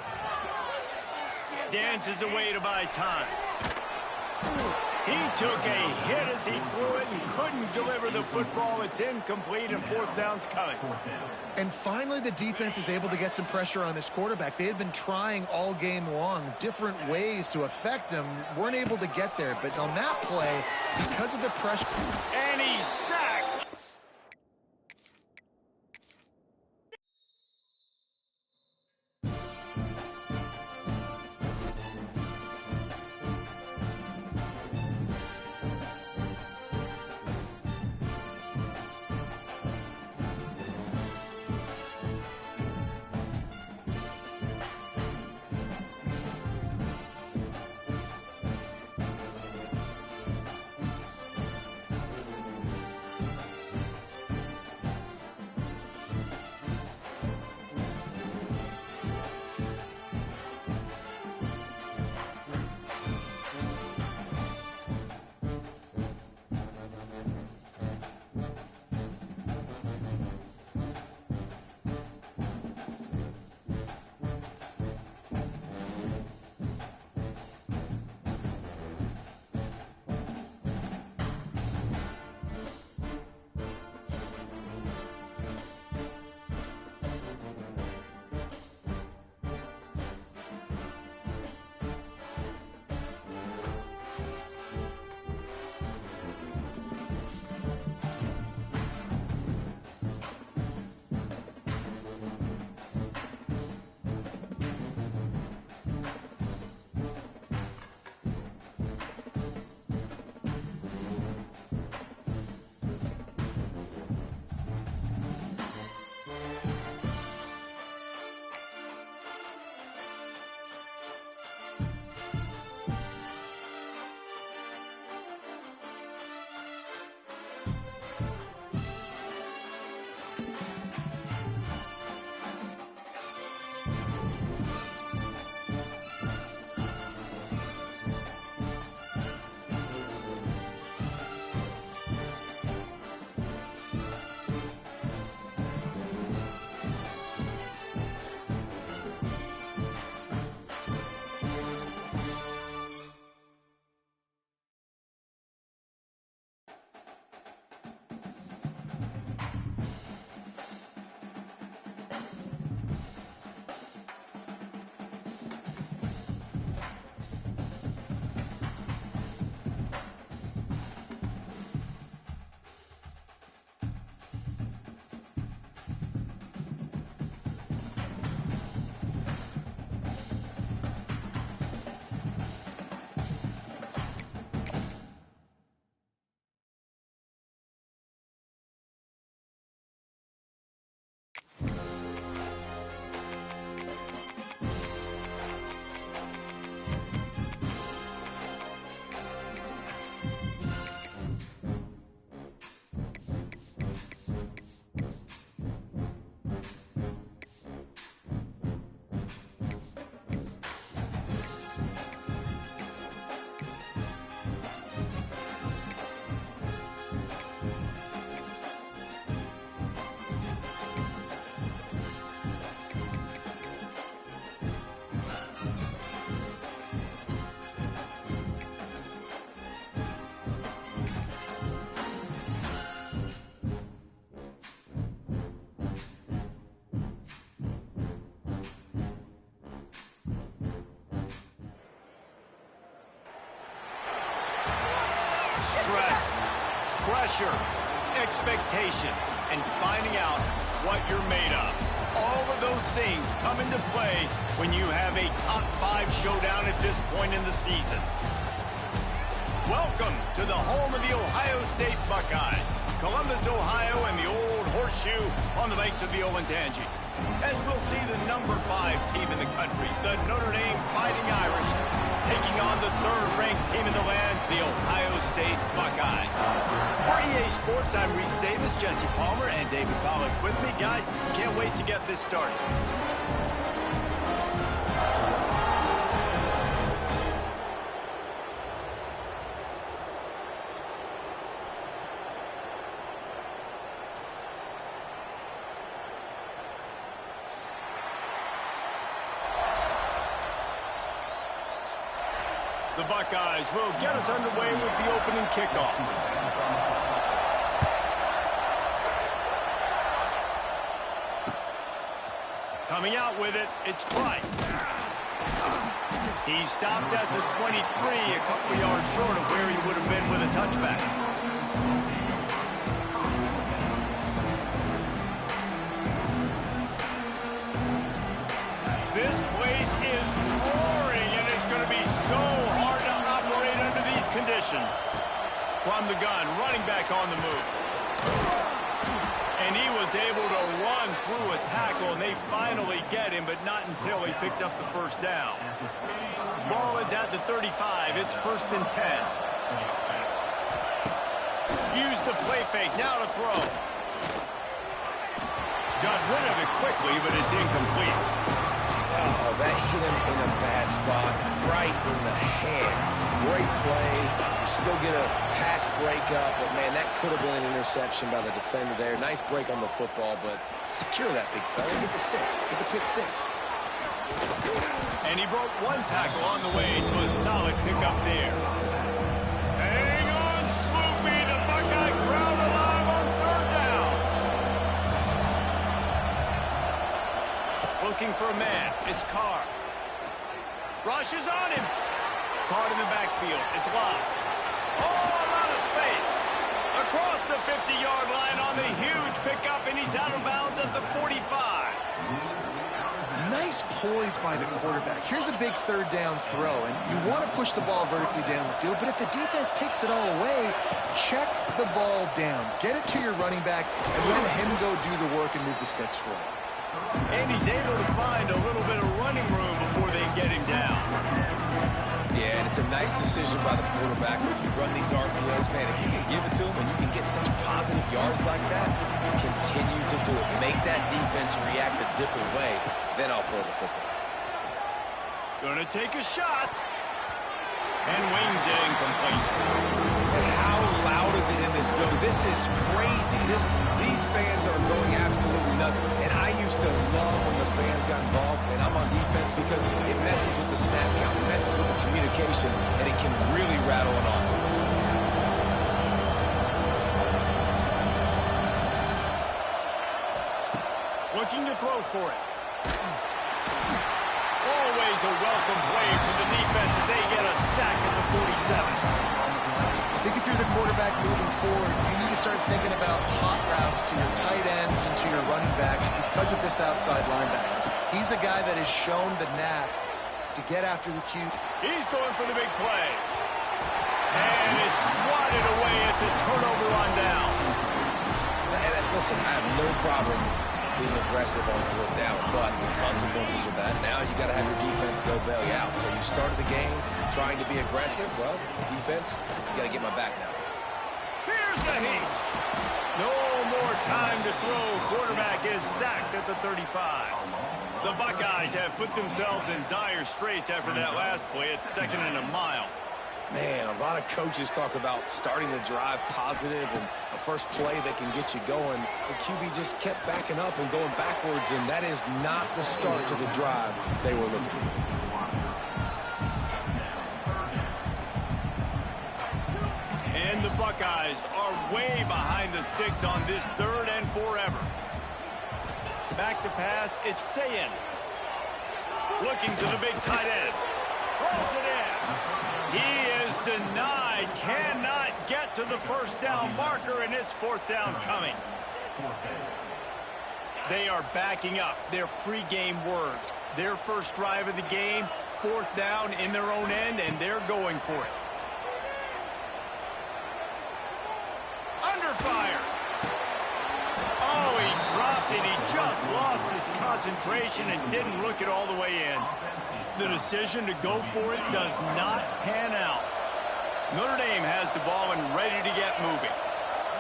Dances away to buy time. He took a hit as he threw it and couldn't deliver the football. It's incomplete, and 4th down's coming. And finally, the defense is able to get some pressure on this quarterback. They had been trying all game long, different ways to affect him. Weren't able to get there, but on that play, because of the pressure... And he's sacked. Pressure, expectation, and finding out what you're made of. All of those things come into play when you have a top 5 showdown at this point in the season. Welcome to the home of the Ohio State Buckeyes, Columbus, Ohio, and the old horseshoe on the banks of the Olentangy. As we'll see the number 5 team in the country, the Notre Dame Fighting Irish, taking on the 3rd-ranked team in the land, the Ohio State Buckeyes. For EA Sports, I'm Reese Davis, Jesse Palmer, and David Pollack with me. Guys, can't wait to get this started. The Buckeyes will get us underway with the opening kickoff. Coming out with it, it's Price. He stopped at the 23, a couple of yards short of where he would have been with a touchback. This place is roaring, and it's going to be so hard to operate under these conditions. From the gun, running back on the move. And he was able to run through a tackle, and they finally get him, but not until he picks up the first down. Ball is at the 35. It's 1st and 10. Use the play fake. Now to throw. Got rid of it quickly, but it's incomplete. Oh, that hit him in a bad spot, right in the hands. Great play. You still get a pass breakup, but, man, that could have been an interception by the defender there. Nice break on the football, but secure that big fella. Get the 6. Get the pick 6. And he broke one tackle on the way to a solid pickup there. Hang on, Swoopy. The Buckeye crowd alive on 3rd down. Looking for a man. It's Carr. Rush is on him. Caught in the backfield. It's locked. Oh, a lot of space. Across the 50-yard line on the huge pickup, and he's out of bounds at the 45. Nice poise by the quarterback. Here's a big 3rd down throw, and you want to push the ball vertically down the field, but if the defense takes it all away, check the ball down. Get it to your running back, and let him go do the work and move the sticks for him. And he's able to find a little bit of running room before they get him down. Yeah, and it's a nice decision by the quarterback when you run these RPOs. Man, if you can give it to him and you can get such positive yards like that, continue to do it. Make that defense react a different way. Then I'll throw the football. Gonna take a shot. And wings it incomplete. And how loud is it in this building? This is crazy. These fans are going absolutely nuts. And I used to love when the fans got involved, and I'm on defense because it messes with the snap count, it messes with the communication, and it can really rattle an offense. Looking to throw for it. Always a welcome play for the defense as they get a sack at the 47. I think if you're the quarterback moving forward, you need to start thinking about hot routes to your tight ends and to your running backs because of this outside linebacker. He's a guy that has shown the knack to get after the QB. He's going for the big play. And it's swatted away. It's a turnover on downs. And listen, I have no problem being aggressive on 4th down, but the consequences of that, now you got to have your defense go bail you out. So you started the game trying to be aggressive. Well, defense, you got to get my back now. Here's a heat. No more time to throw. Quarterback is sacked at the 35. The Buckeyes have put themselves in dire straits after that last play. It's 2nd and a mile. Man, a lot of coaches talk about starting the drive positive and a first play that can get you going. The QB just kept backing up and going backwards, and that is not the start to the drive they were looking for. And the Buckeyes are way behind the sticks on this 3rd and forever. Back to pass, it's Sayin. Looking to the big tight end. Rolls it in. He is denied. Cannot get to the first down marker, and it's fourth down coming. They are backing up their pregame words. Their first drive of the game, fourth down in their own end, and they're going for it. Under fire. Oh, he dropped it. He just lost his concentration and didn't look it all the way in. The decision to go for it does not pan out. Notre Dame has the ball and ready to get moving.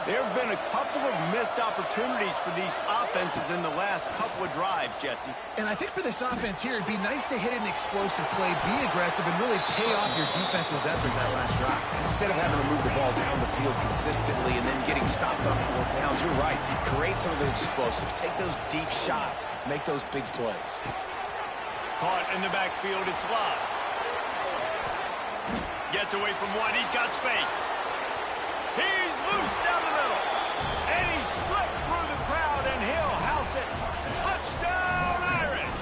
There have been a couple of missed opportunities for these offenses in the last couple of drives, Jesse. And I think for this offense here, it'd be nice to hit an explosive play, be aggressive, and really pay off your defense's effort that last drive. And instead of having to move the ball down the field consistently and then getting stopped on fourth downs, you're right. Create some of the explosives. Take those deep shots. Make those big plays. Caught in the backfield, it's Love. Gets away from one, he's got space. He's loose down the middle. And he slipped through the crowd, and he'll house it. Touchdown, Irish.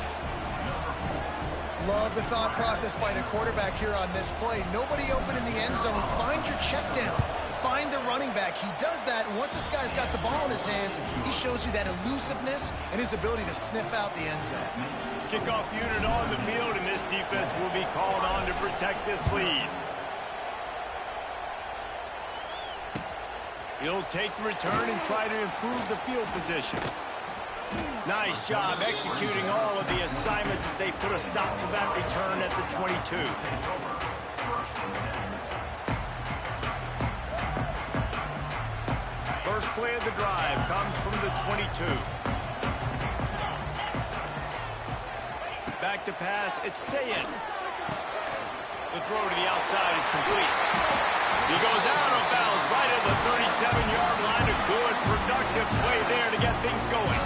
Love the thought process by the quarterback here on this play. Nobody open in the end zone. Find your check down. Find the running back. He does that, and once this guy's got the ball in his hands, he shows you that elusiveness and his ability to sniff out the end zone. Kickoff unit on the field, and this defense will be called on to protect this lead. He'll take the return and try to improve the field position. Nice job executing all of the assignments as they put a stop to that return at the 22. First play of the drive comes from the 22. Back to pass, it's Sayed. The throw to the outside is complete. He goes out of bounds right at the 37-yard line. A good, productive play there to get things going.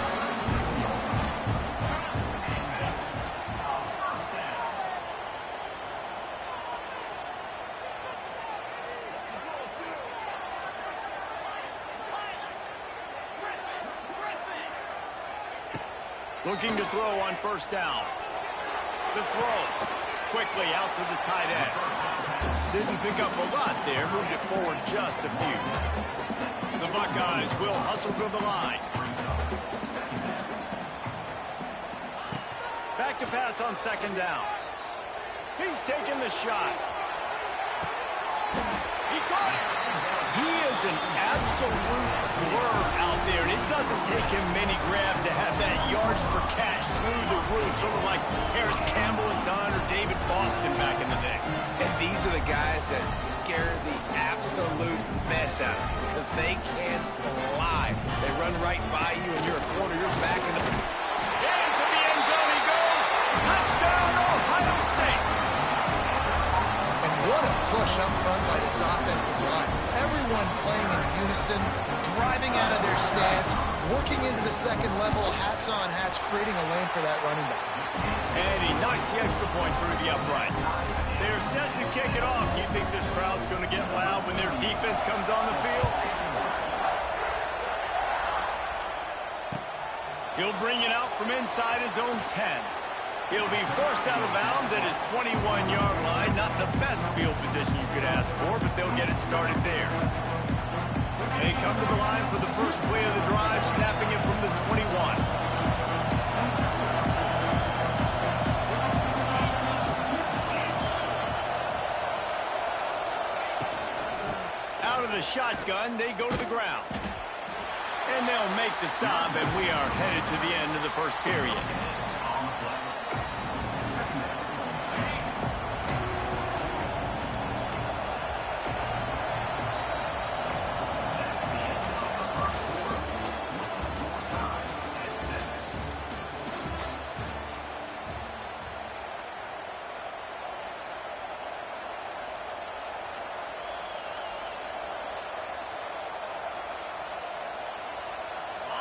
Looking to throw on first down. The throw. Quickly out to the tight end. Didn't pick up a lot there. Moved it forward just a few. The Buckeyes will hustle to the line. Back to pass on second down. He's taking the shot. He caught it. He is an absolute blur out there, and it doesn't take him many grabs to have that yards per catch through the roof, sort of like Harris Campbell has done or David Boston back in the day. And these are the guys that scare the absolute mess out of you because they can fly. They run right by you, and you're a corner, you're back in the... Into the end zone he goes. Touchdown, Ohio State. And what a push up front by this offensive line. Everyone playing in unison, driving out of their stance, working into the second level, hats on hats, creating a lane for that running back. And he knocks the extra point through the uprights. They're set to kick it off. You think this crowd's going to get loud when their defense comes on the field? He'll bring it out from inside his own 10. He'll be forced out of bounds at his 21-yard line. Not the best field position you could ask for, but they'll get it started there. They come to the line for the first play of the drive, snapping it from the 21. Out of the shotgun, they go to the ground. And they'll make the stop, and we are headed to the end of the first period.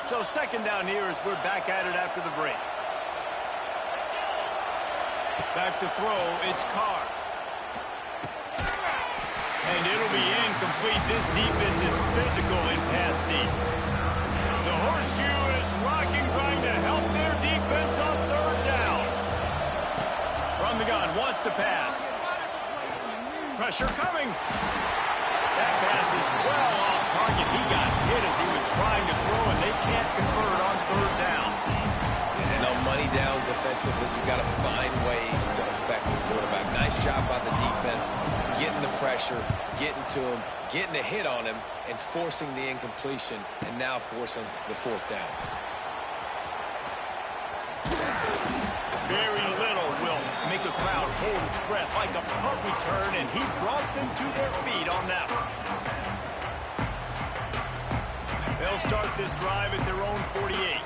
So second down here as we're back at it after the break. Back to throw, it's Carr. And it'll be incomplete. This defense is physical in pass deep. The horseshoe is rocking, trying to help their defense on third down. From the gun, wants to pass. Pressure coming. That pass is well off target. He got hit as he was trying to throw, and they can't convert on third down. And on money down defensively, you've got to find ways to affect the quarterback. Nice job by the defense, getting the pressure, getting to him, getting a hit on him, and forcing the incompletion, and now forcing the fourth down. Very little will make a crowd hold its breath like a punt return, and he brought them to their feet on that one. They'll start this drive at their own 48.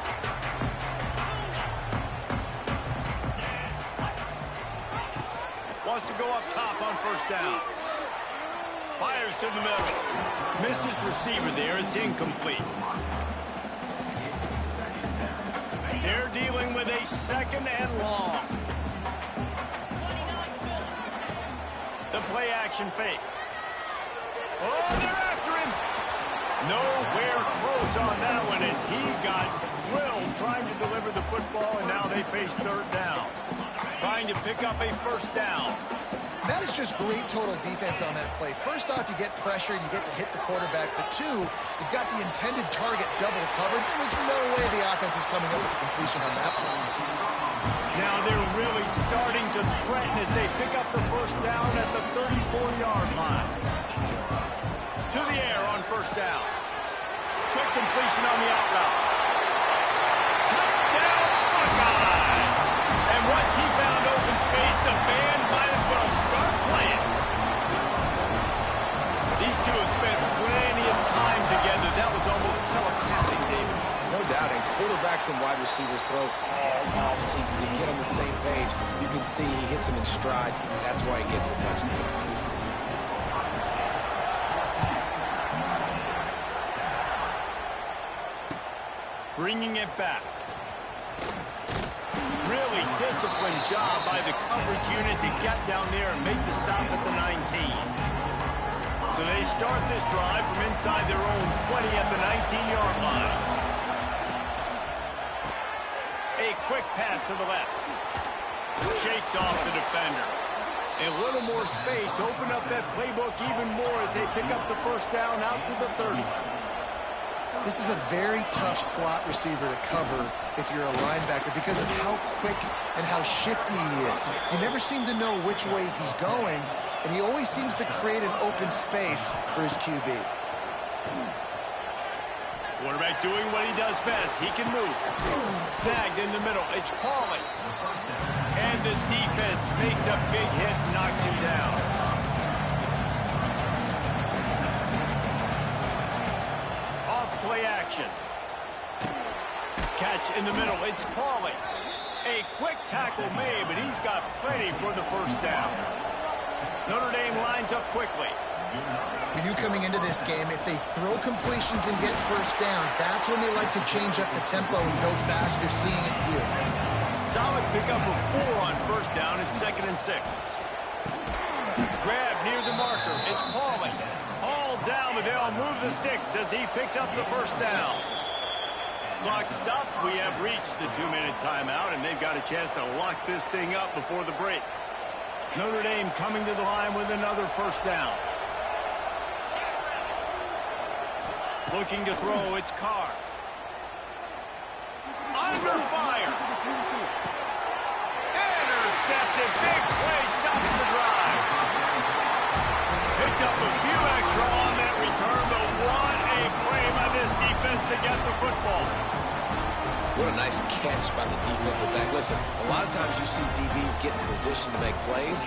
Wants to go up top on first down. Fires to the middle. Missed his receiver there. It's incomplete. They're dealing with a second and long. The play action fake. Oh, they're after him. Nowhere close on that one as he got drilled trying to deliver the football, and now they face third down. Trying to pick up a first down. That is just great total defense on that play. First off, you get pressure and you get to hit the quarterback. But two, you've got the intended target double covered. There was no way the offense was coming up with a completion on that one. Now they're really starting to threaten as they pick up the first down at the 34-yard line. To the air on first down. Quick completion on the out route. Touchdown, Buckeyes! And once he found open space, the band might as well start playing. These two have spent plenty of time together. That was almost telepathic, David. No doubt, and quarterbacks and wide receivers throw all offseason to get on the same page. You can see he hits him in stride. That's why he gets the touchdown. Bringing it back. Really disciplined job by the coverage unit to get down there and make the stop at the 19. So they start this drive from inside their own 20 at the 19-yard line. A quick pass to the left. Shakes off the defender. A little more space. Open up that playbook even more as they pick up the first down out to the 30. This is a very tough slot receiver to cover if you're a linebacker because of how quick and how shifty he is. You never seem to know which way he's going, and he always seems to create an open space for his QB. Quarterback doing what he does best. He can move. Snagged in the middle. It's Pauly. And the defense makes a big hit and knocks him down. Play action. Catch in the middle. It's Pauly. A quick tackle made, but he's got plenty for the first down. Notre Dame lines up quickly. You knew coming into this game, if they throw completions and get first downs, that's when they like to change up the tempo and go fast. You're seeing it here. Solid pickup of 4 on first down. It's 2nd and 6. Grab near the marker. It's Pauly. All down, but they'll move the sticks as he picks up the first down. Clock stops. We have reached the 2-minute timeout, and they've got a chance to lock this thing up before the break. Notre Dame coming to the line with another first down. Looking to throw, it's Carr. Under fire. Intercepted. Big play stops the drive. Picked up a few extra on that return, but what a play by this defense to get the football. What a nice catch by the defensive back. Listen, a lot of times you see DBs get in position to make plays,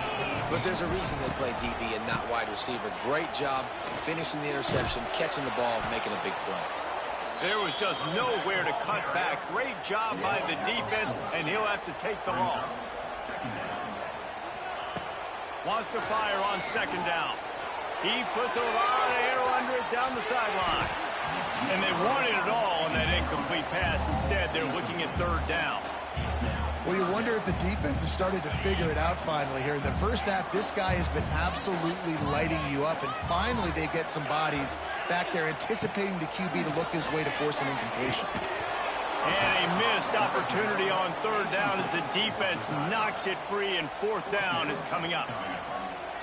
but there's a reason they play DB and not wide receiver. Great job finishing the interception, catching the ball, making a big play. There was just nowhere to cut back. Great job by the defense, and he'll have to take the loss. Wants to fire on second down. He puts a lot of air under it down the sideline. And they wanted it all on that incomplete pass. Instead, they're looking at third down. Well, you wonder if the defense has started to figure it out finally here. In the first half, this guy has been absolutely lighting you up, and finally they get some bodies back there anticipating the QB to look his way to force an incompletion. And a missed opportunity on third down as the defense knocks it free, and fourth down is coming up.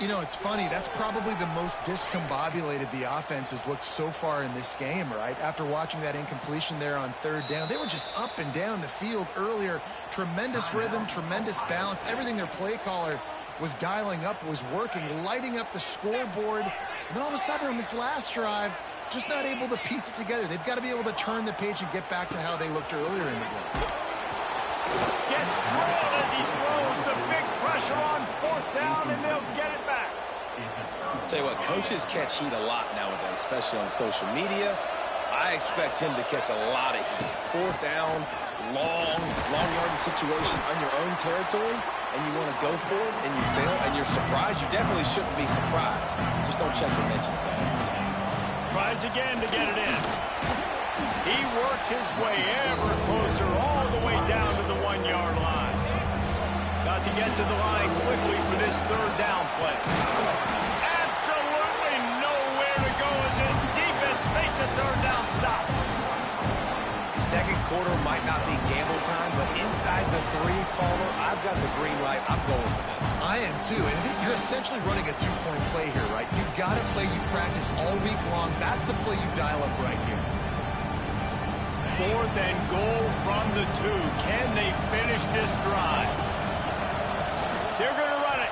You know, it's funny. That's probably the most discombobulated the offense has looked so far in this game, right? After watching that incompletion there on third down, they were just up and down the field earlier. Tremendous rhythm, tremendous balance. Everything their play caller was dialing up was working, lighting up the scoreboard. And then all of a sudden on this last drive, just not able to piece it together. They've got to be able to turn the page and get back to how they looked earlier in the game. Gets drilled as he throws. The big pressure on fourth down, and they'll get it back. Tell you what, coaches catch heat a lot nowadays, especially on social media. I expect him to catch a lot of heat. Fourth down, long yardage situation on your own territory, and you want to go for it, and you fail, and you're surprised. You definitely shouldn't be surprised. Just don't check your mentions, dog. Tries again to get it in. He works his way ever closer all the way down to the 1-yard line. Got to get to the line quickly for this third down play. Absolutely nowhere to go as his defense makes a third down stop. Second quarter might not be gamble time, but inside the 3, Palmer, I've got the green light. I'm going for this. I am too, and you're essentially running a 2-point play here, right? You've got a play you practice all week long. That's the play you dial up right here. Fourth and goal from the 2. Can they finish this drive? They're going to run it.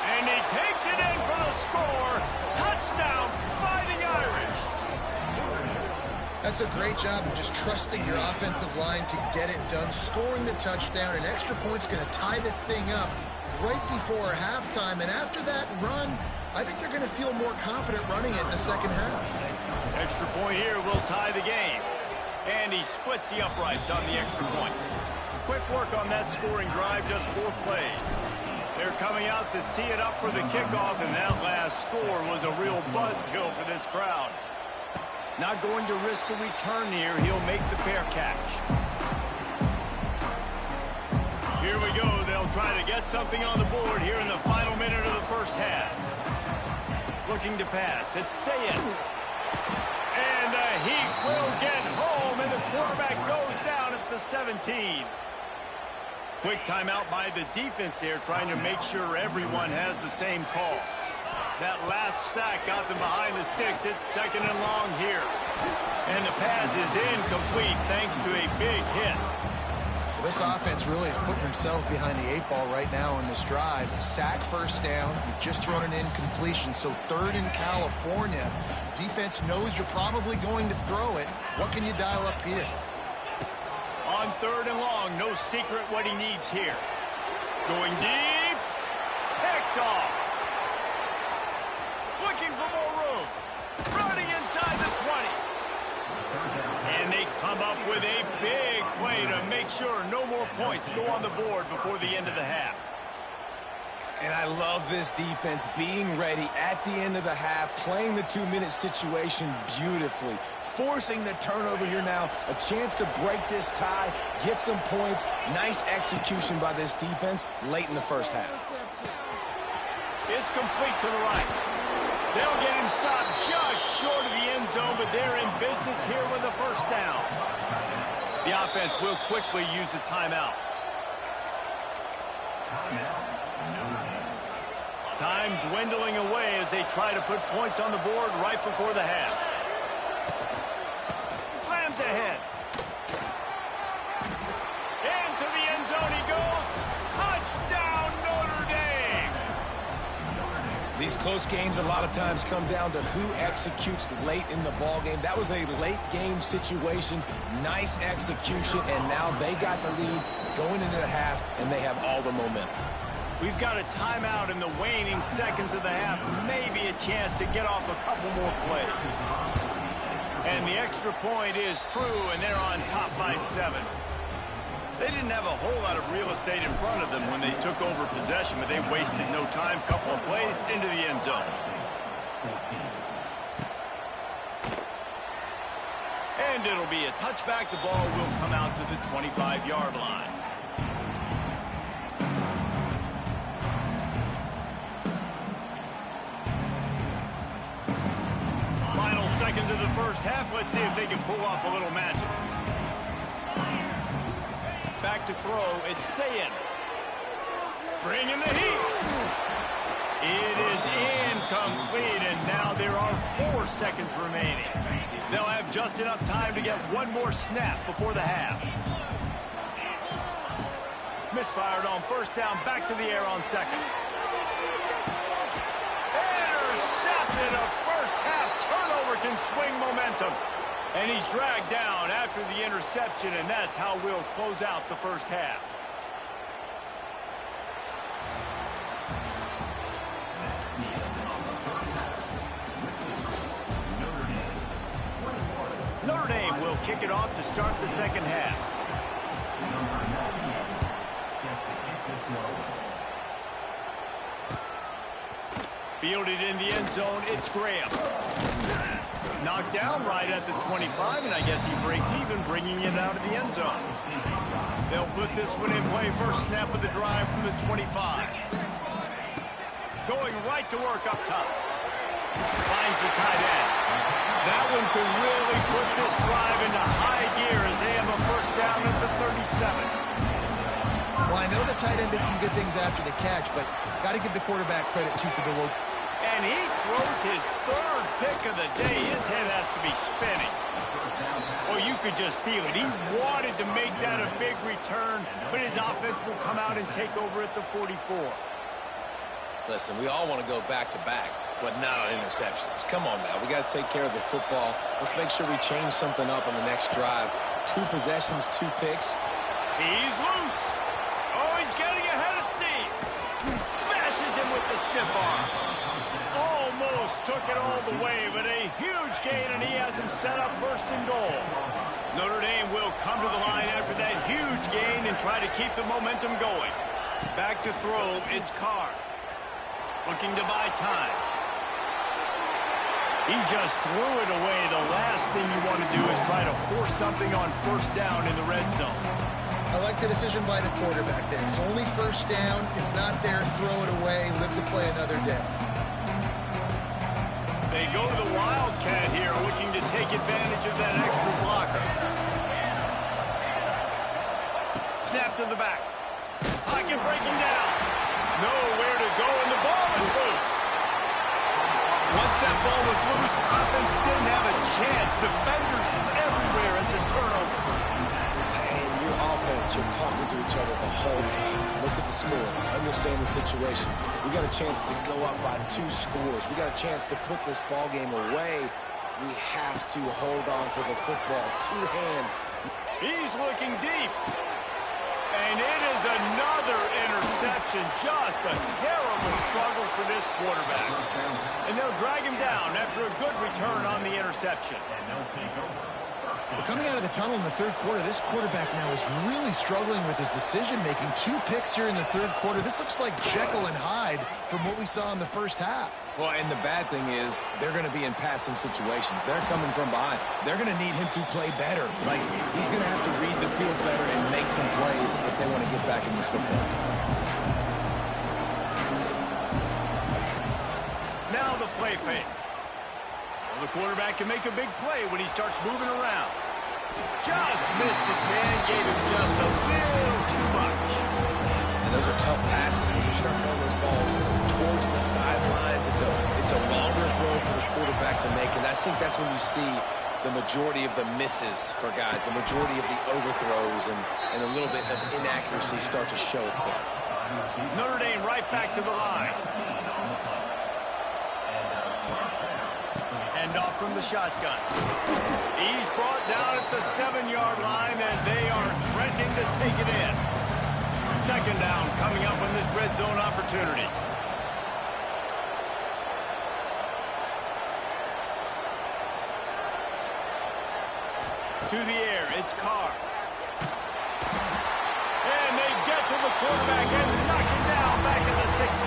And he takes it in for the score. Touchdown, Fighting Irish. That's a great job of just trusting your offensive line to get it done, scoring the touchdown. An extra point's going to tie this thing up right before halftime. And after that run, I think they're going to feel more confident running it in the second half. Extra point here will tie the game. And he splits the uprights on the extra point. Quick work on that scoring drive, just 4 plays. They're coming out to tee it up for the kickoff, and that last score was a real buzzkill for this crowd. Not going to risk a return here. He'll make the fair catch. Here we go. They'll try to get something on the board here in the final minute of the first half. Looking to pass. It's Sayed. And the Heat will get home, and the quarterback goes down at the 17. Quick timeout by the defense there, trying to make sure everyone has the same call. That last sack got them behind the sticks. It's second and long here. And the pass is incomplete thanks to a big hit. Well, this offense really is putting themselves behind the 8 ball right now on this drive. Sack, first down. You've just thrown an incompletion, so third in California. Defense knows you're probably going to throw it. What can you dial up here? On third and long, no secret what he needs here. Going deep. Picked off. Looking for more room. Running inside the 20. And they come up with a big play to make sure no more points go on the board before the end of the half. And I love this defense being ready at the end of the half, playing the 2-minute situation beautifully, forcing the turnover here now, a chance to break this tie, get some points. Nice execution by this defense late in the first half. It's complete to the right. They'll get him stopped just short of the end zone, but they're in business here with a first down. The offense will quickly use a timeout. Time dwindling away as they try to put points on the board right before the half. Slams ahead. Into the end zone he goes. Touchdown, Notre Dame. These close games a lot of times come down to who executes late in the ball game. That was a late game situation. Nice execution, and now they got the lead going into the half, and they have all the momentum. We've got a timeout in the waning seconds of the half. Maybe a chance to get off a couple more plays. And the extra point is true, and they're on top by 7. They didn't have a whole lot of real estate in front of them when they took over possession, but they wasted no time. Couple of plays into the end zone. And it'll be a touchback. The ball will come out to the 25-yard line. Final seconds of the first half. Let's see if they can pull off a little magic. Back to throw. It's Sayed. Bringing the heat. It is incomplete, and now there are 4 seconds remaining. They'll have just enough time to get one more snap before the half. Misfired on first down, back to the air on second. Intercepted. A first half turnover can swing momentum. And he's dragged down after the interception, and that's how we'll close out the first half. Notre Dame will kick it off to start the second half. Fielded in the end zone, it's Graham. Knocked down right at the 25, and I guess he breaks even, bringing it out of the end zone. They'll put this one in play. First snap of the drive from the 25. Going right to work up top. Finds the tight end. That one could really put this drive into high gear as they have a first down at the 37. Well, I know the tight end did some good things after the catch, but got to give the quarterback credit, too, for the work. And he throws his 3rd pick of the day. His head has to be spinning. Oh, you could just feel it. He wanted to make that a big return, but his offense will come out and take over at the 44. Listen, we all want to go back-to-back, but not on interceptions. Come on now. We got to take care of the football. Let's make sure we change something up on the next drive. 2 possessions, 2 picks. He's loose. Oh, he's getting ahead of steam. Smashes him with the stiff arm. Almost took it all the way, but a huge gain, and he has him set up first and goal. Notre Dame will come to the line after that huge gain and try to keep the momentum going. Back to throw, it's Carr. Looking to buy time. He just threw it away. The last thing you want to do is try to force something on first down in the red zone. I like the decision by the quarterback there. It's only first down. It's not there. Throw it away. Live to play another day. They go to the Wildcat here, looking to take advantage of that extra blocker. Snap to the back. Pocket breaking down. Nowhere to go, and the ball is loose. Once that ball was loose, offense didn't have a chance. Defenders everywhere. It's a turnover. And your offense, you're talking to each other the whole time. Look at the score. Understand the situation. We got a chance to go up by 2 scores. We got a chance to put this ball game away. We have to hold on to the football. 2 hands. He's looking deep. And it is another interception. Just a terrible struggle for this quarterback. And they'll drag him down after a good return on the interception. Well, coming out of the tunnel in the 3rd quarter, this quarterback now is really struggling with his decision-making. 2 picks here in the 3rd quarter. This looks like Jekyll and Hyde from what we saw in the first half. Well, and the bad thing is they're going to be in passing situations. They're coming from behind. They're going to need him to play better. Like, he's going to have to read the field better and make some plays if they want to get back in this football. Now the play fake. The quarterback can make a big play when he starts moving around. Just missed his man, gave him just a little too much. And those are tough passes when you start throwing those balls towards the sidelines. It's a longer throw for the quarterback to make, and I think that's when you see the majority of the misses for guys, the majority of the overthrows and a little bit of inaccuracy start to show itself. Notre Dame right back to the line. Off from the shotgun. He's brought down at the 7-yard line, and they are threatening to take it in. 2nd down coming up on this red zone opportunity. To the air, it's Carr. And they get to the quarterback and knock him down back at the 16.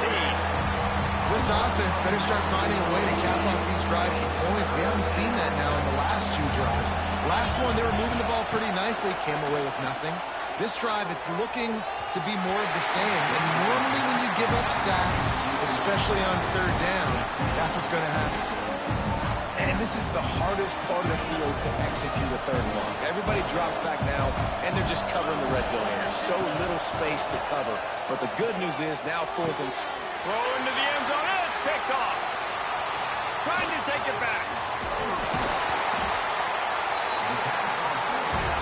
This offense better start finding a way to cap off these drives for points. We haven't seen that now in the last 2 drives. Last one, they were moving the ball pretty nicely, came away with nothing. This drive, it's looking to be more of the same. And normally when you give up sacks, especially on 3rd down, that's what's going to happen. And this is the hardest part of the field to execute a third and long. Everybody drops back now, and they're just covering the red zone area. So little space to cover. But the good news is now fourth and... Throw into the end zone, and it's picked off. Trying to take it back.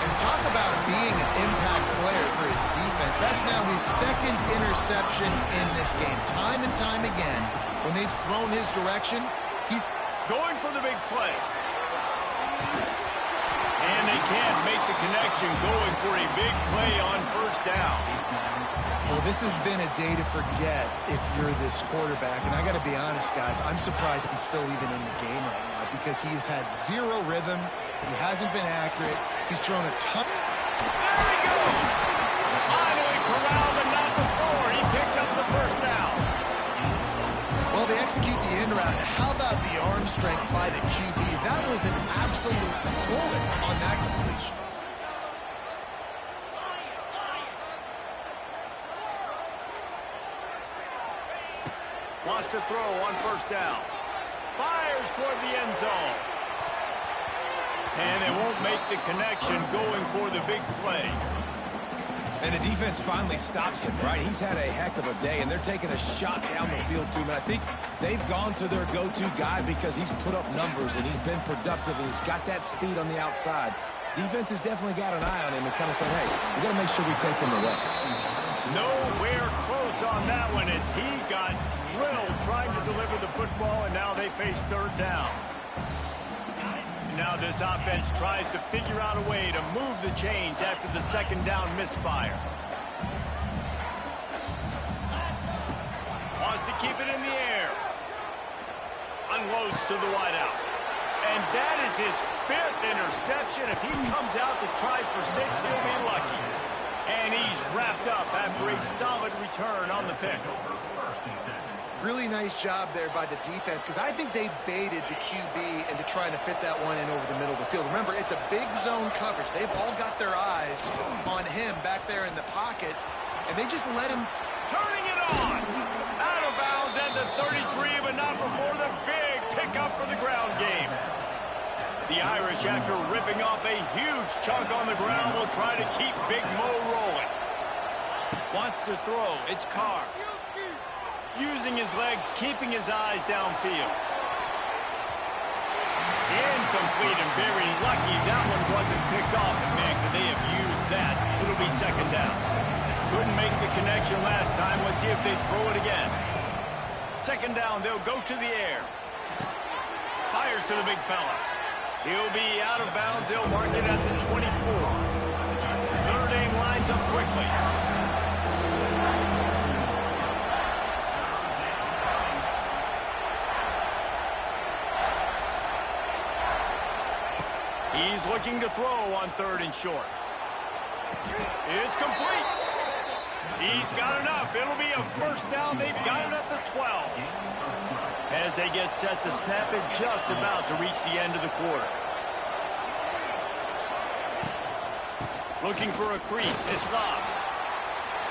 And talk about being an impact player for his defense. That's now his second interception in this game. Time and time again, when they've thrown his direction, he's going for the big play. And they can't make the connection, going for a big play on first down. Well, this has been a day to forget if you're this quarterback. And I got to be honest, guys, I'm surprised he's still even in the game right now because he's had zero rhythm. He hasn't been accurate. He's thrown a ton. There he goes. Finally corralled, but not before. He picks up the first down. Well, they execute the end route. How about the arm strength by the QB? That was an absolute bullet on that completion. Wants to throw on first down. Fires toward the end zone. And they won't make the connection, going for the big play. And the defense finally stops him, right? He's had a heck of a day, and they're taking a shot down the field to him. And I think they've gone to their go-to guy because he's put up numbers, and he's been productive, and he's got that speed on the outside. Defense has definitely got an eye on him and kind of said, hey, we got to make sure we take him away. Nowhere close on that one as he got drilled trying to deliver the football, and now they face third down. Now this offense tries to figure out a way to move the chains after the second down misfire. Wants to keep it in the air. Unloads to the wideout. And that is his fifth interception. If he comes out to try for 6, he'll be lucky. And he's wrapped up after a solid return on the pick. Really nice job there by the defense because I think they baited the QB into trying to fit that one in over the middle of the field. Remember, it's a big zone coverage. They've all got their eyes on him back there in the pocket, and they just let him... Turning it on! Out of bounds at the 33, but not before the big pickup for the ground game. The Irish, after ripping off a huge chunk on the ground, will try to keep Big Mo rolling. Wants to throw. It's Carr. Using his legs, keeping his eyes downfield. Incomplete, and very lucky that one wasn't picked off. And man, could they have used that? It'll be second down. Couldn't make the connection last time. Let's see if they throw it again. Second down, they'll go to the air. Fires to the big fella. He'll be out of bounds. They'll mark it at the 24. Notre Dame lines up quickly. He's looking to throw on third and short. It's complete. He's got enough. It'll be a first down. They've got it at the 12. As they get set to snap it, just about to reach the end of the quarter. Looking for a crease. It's Love.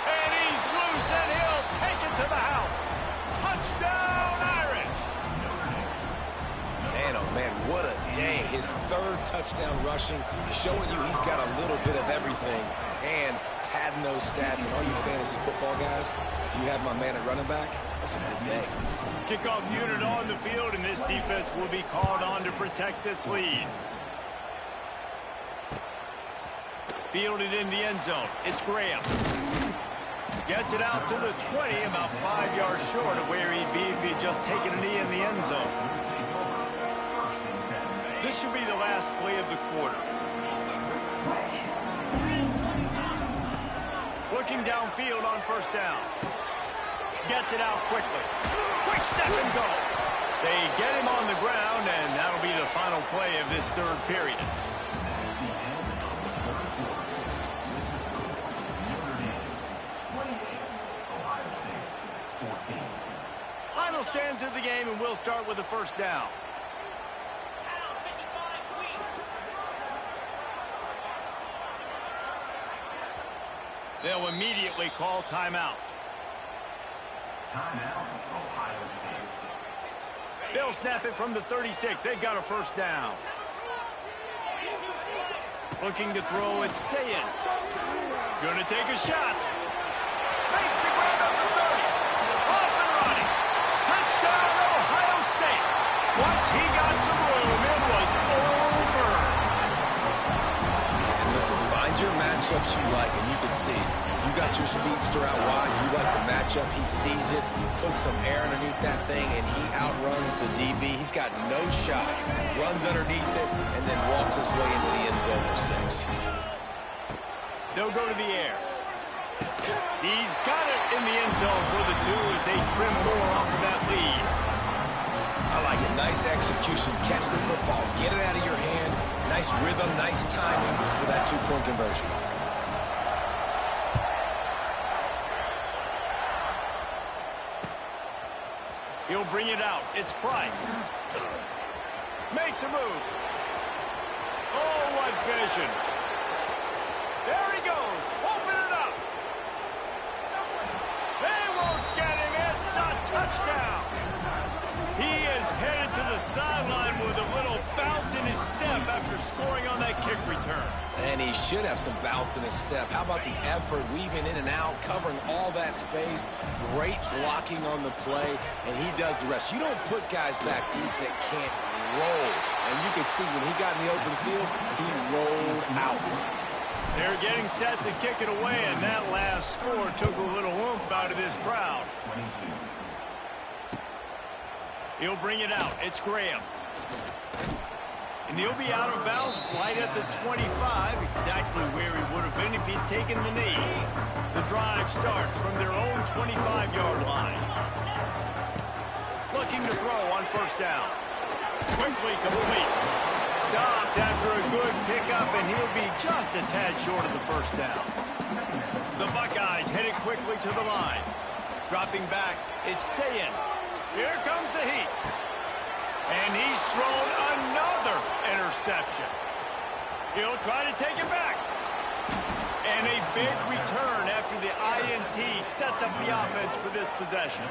And he's loose, and he'll take it to the house. Touchdown, Irish. Man, oh man, what a day. His third touchdown rushing, showing you he's got a little bit of everything and padding those stats. And all you fantasy football guys, if you have my man at running back, that's a good day. Kickoff unit on the field, and this defense will be called on to protect this lead. Fielded in the end zone. It's Graham. Gets it out to the 20, about 5 yards short of where he'd be if he'd just taken a knee in the end zone. This should be the last play of the quarter. Looking downfield on first down. Gets it out quickly. Quick step and go. They get him on the ground, and that'll be the final play of this third period. Final stands of the game, and we'll start with the first down. They'll immediately call timeout. Timeout, Ohio State. They'll snap it from the 36. They've got a first down. Looking to throw, it's Sayin. Gonna take a shot. Makes the grab at the 30. Off and running. Touchdown, Ohio State. Once he got some room, it was over. And listen, find your matchups you like, and you can see. You got your speedster out wide. You like the matchup. He sees it, puts some air underneath that thing, and he outruns the DB. He's got no shot. Runs underneath it, and then walks his way into the end zone for 6. They'll go to the air. He's got it in the end zone for the 2 as they trim more off of that lead. I like it. Nice execution. Catch the football. Get it out of your hand. Nice rhythm, nice timing for that 2-point conversion. He'll bring it out. It's Price. Makes a move. Oh, what vision. There he goes. Open it up. They won't get him. It's a touchdown. He is headed to the sideline with a little bounce in his step after scoring on that kick return. And he should have some bounce in his step. How about the effort, weaving in and out, covering all that space, great blocking on the play, and he does the rest. You don't put guys back deep that can't roll. And you can see when he got in the open field, he rolled out. They're getting set to kick it away, and that last score took a little oomph out of this crowd. He'll bring it out. It's Graham. And he'll be out of bounds right at the 25, exactly where he would have been if he'd taken the knee. The drive starts from their own 25-yard line. Looking to throw on first down. Quickly complete. Stopped after a good pickup, and he'll be just a tad short of the first down. The Buckeyes headed quickly to the line. Dropping back, it's Sayin. Here comes the heat. And he's thrown another interception. He'll try to take it back. And a big return after the INT sets up the offense for this possession.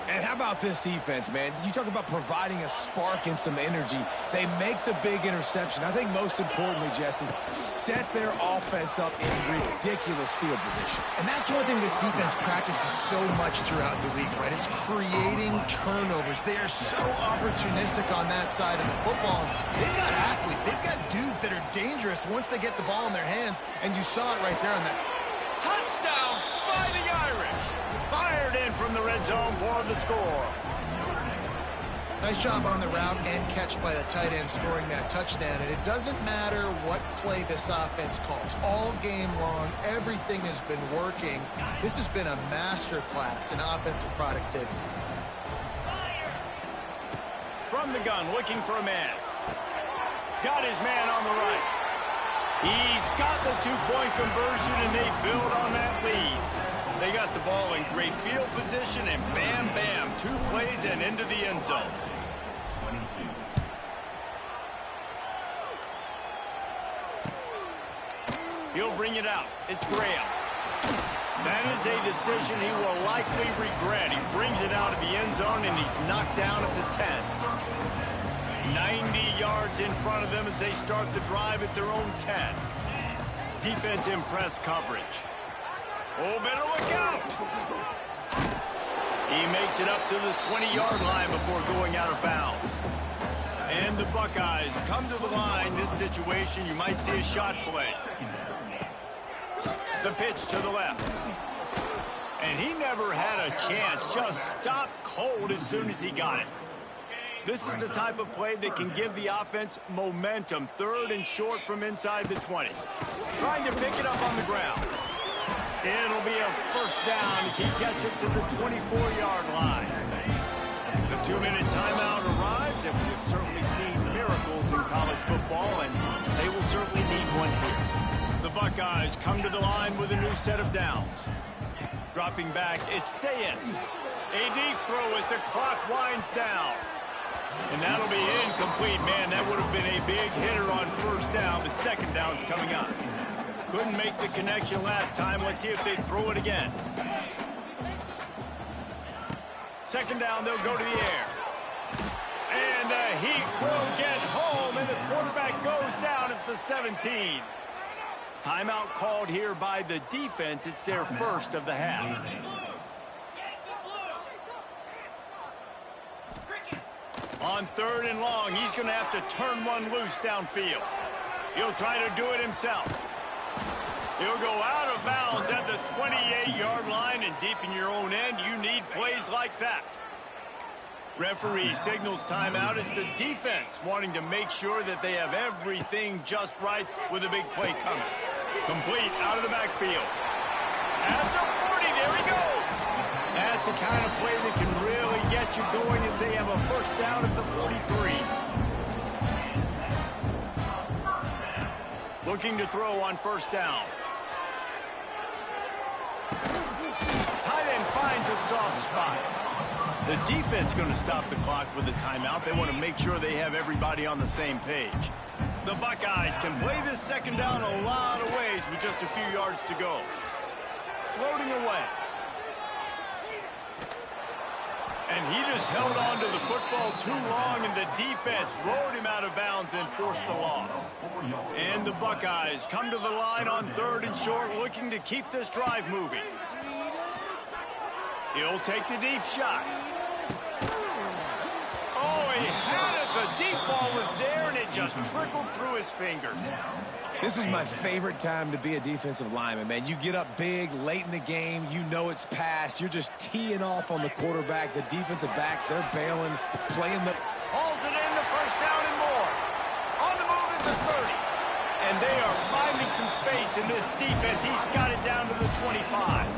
And how about this defense, man? You talk about providing a spark and some energy. They make the big interception. I think most importantly, Jesse, set their offense up in ridiculous field position. And that's one thing this defense practices so much throughout the week, right? It's creating turnovers. They are so opportunistic on that side of the football. They've got athletes. They've got dudes that are dangerous once they get the ball in their hands. And you saw it right there on that. Touchdown, Fighting Irish. Fired in from the red zone for the score. Nice job on the route and catch by the tight end scoring that touchdown. And it doesn't matter what play this offense calls. All game long, everything has been working. This has been a masterclass in offensive productivity. From the gun, looking for a man. Got his man on the right. He's got the 2-point conversion, and they build on that lead. They got the ball in great field position, and bam, bam, 2 plays and into the end zone. 22. He'll bring it out. It's Graham. That is a decision he will likely regret. He brings it out of the end zone, and he's knocked down at the 10. 90 yards in front of them as they start the drive at their own 10. Defense in press coverage. Oh, better look out. He makes it up to the 20-yard line before going out of bounds. And the Buckeyes come to the line. This situation, you might see a shot play. The pitch to the left. And he never had a chance. Just stopped cold as soon as he got it. This is the type of play that can give the offense momentum. 3rd and short from inside the 20. Trying to pick it up on the ground. It'll be a first down as he gets it to the 24-yard line. The 2-minute timeout arrives, and we've certainly seen miracles in college football, and they will certainly need one here. The Buckeyes come to the line with a new set of downs. Dropping back, it's Sayin. A deep throw as the clock winds down. And that'll be incomplete. Man, that would have been a big hitter on first down, but second down's coming up. Couldn't make the connection last time. Let's see if they throw it again. Second down, they'll go to the air. And the Heat will get home, and the quarterback goes down at the 17. Timeout called here by the defense. It's their first of the half. On 3rd and long, he's going to have to turn one loose downfield. He'll try to do it himself. He'll go out of bounds at the 28-yard line, and deep in your own end, you need plays like that. Referee signals timeout. It's the defense wanting to make sure that they have everything just right with a big play coming. Complete out of the backfield. At the 40, there he goes. That's the kind of play that can really get you going as they have a first down at the 43. Looking to throw on first down. Tight end finds a soft spot. The defense going to stop the clock with a timeout. They want to make sure they have everybody on the same page. The Buckeyes can play this second down a lot of ways with just a few yards to go. Floating away. And he just held on to the football too long, and the defense rode him out of bounds and forced a loss. And the Buckeyes come to the line on 3rd and short, looking to keep this drive moving. He'll take the deep shot. Oh, he had it. The deep ball was there, and it just trickled through his fingers. This was my favorite time to be a defensive lineman, man. You get up big, late in the game, you know it's past. You're just teeing off on the quarterback. The defensive backs, they're bailing, playing the... Hauls it in, the first down and more. On the move at the 30. And they are finding some space in this defense. He's got it down to the 25.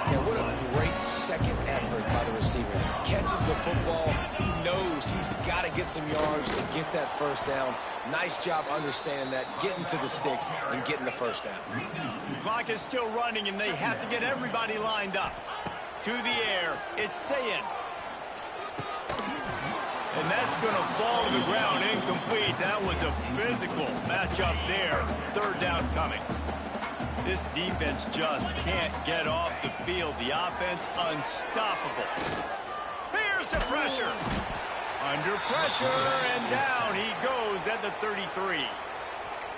Yeah, what a great second effort by the receiver. Catches the football. He knows he's got to get some yards to get that first down. Nice job understanding that, getting to the sticks and getting the first down. Clock is still running, and they have to get everybody lined up. To the air, it's Sayin. And that's going to fall to the ground incomplete. That was a physical matchup there. 3rd down coming. This defense just can't get off the field. The offense unstoppable. Here's the pressure. Under pressure, and down he goes at the 33.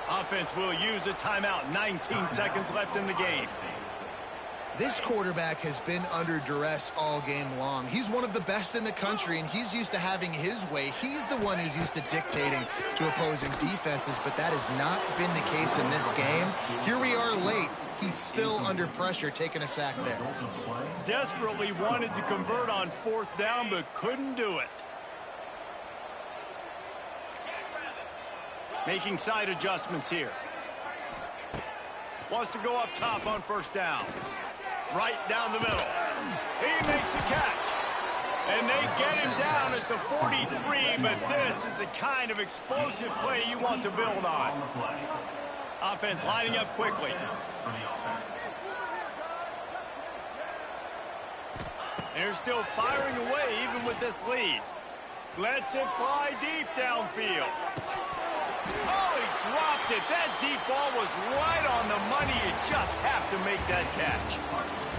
Offense will use a timeout. 19 seconds left in the game. This quarterback has been under duress all game long. He's one of the best in the country, and he's used to having his way. He's the one who's used to dictating to opposing defenses, but that has not been the case in this game. Here we are late. He's still under pressure, taking a sack there. Desperately wanted to convert on 4th down, but couldn't do it. Making side adjustments here. Wants to go up top on first down. Right down the middle. He makes the catch. And they get him down at the 43, but this is the kind of explosive play you want to build on. Offense lining up quickly. They're still firing away even with this lead. Lets it fly deep downfield. Oh, he dropped it. That deep ball was right on the money. You just have to make that catch.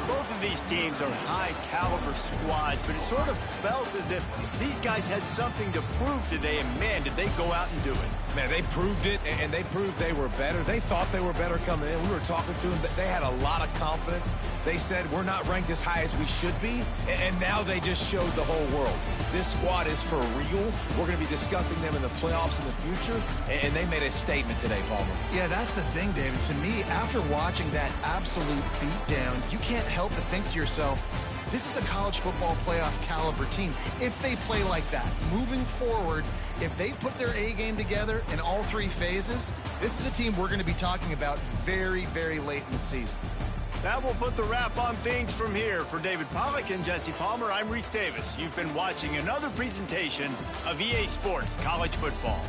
Both of these teams are high-caliber squads, but it sort of felt as if these guys had something to prove today, and, man, did they go out and do it. Man, they proved it, and they proved they were better. They thought they were better coming in. We were talking to them. They had a lot of confidence. They said, we're not ranked as high as we should be, and now they just showed the whole world. This squad is for real. We're going to be discussing them in the playoffs in the future, and they made a statement today, Palmer. Yeah, that's the thing, David. To me, after watching that absolute beatdown, you can't help but think to yourself, this is a college football playoff caliber team. If they play like that, moving forward, if they put their A game together in all 3 phases, this is a team we're going to be talking about very, very late in the season. That will put the wrap on things from here. For David Pollack and Jesse Palmer, I'm Reese Davis. You've been watching another presentation of EA Sports College Football.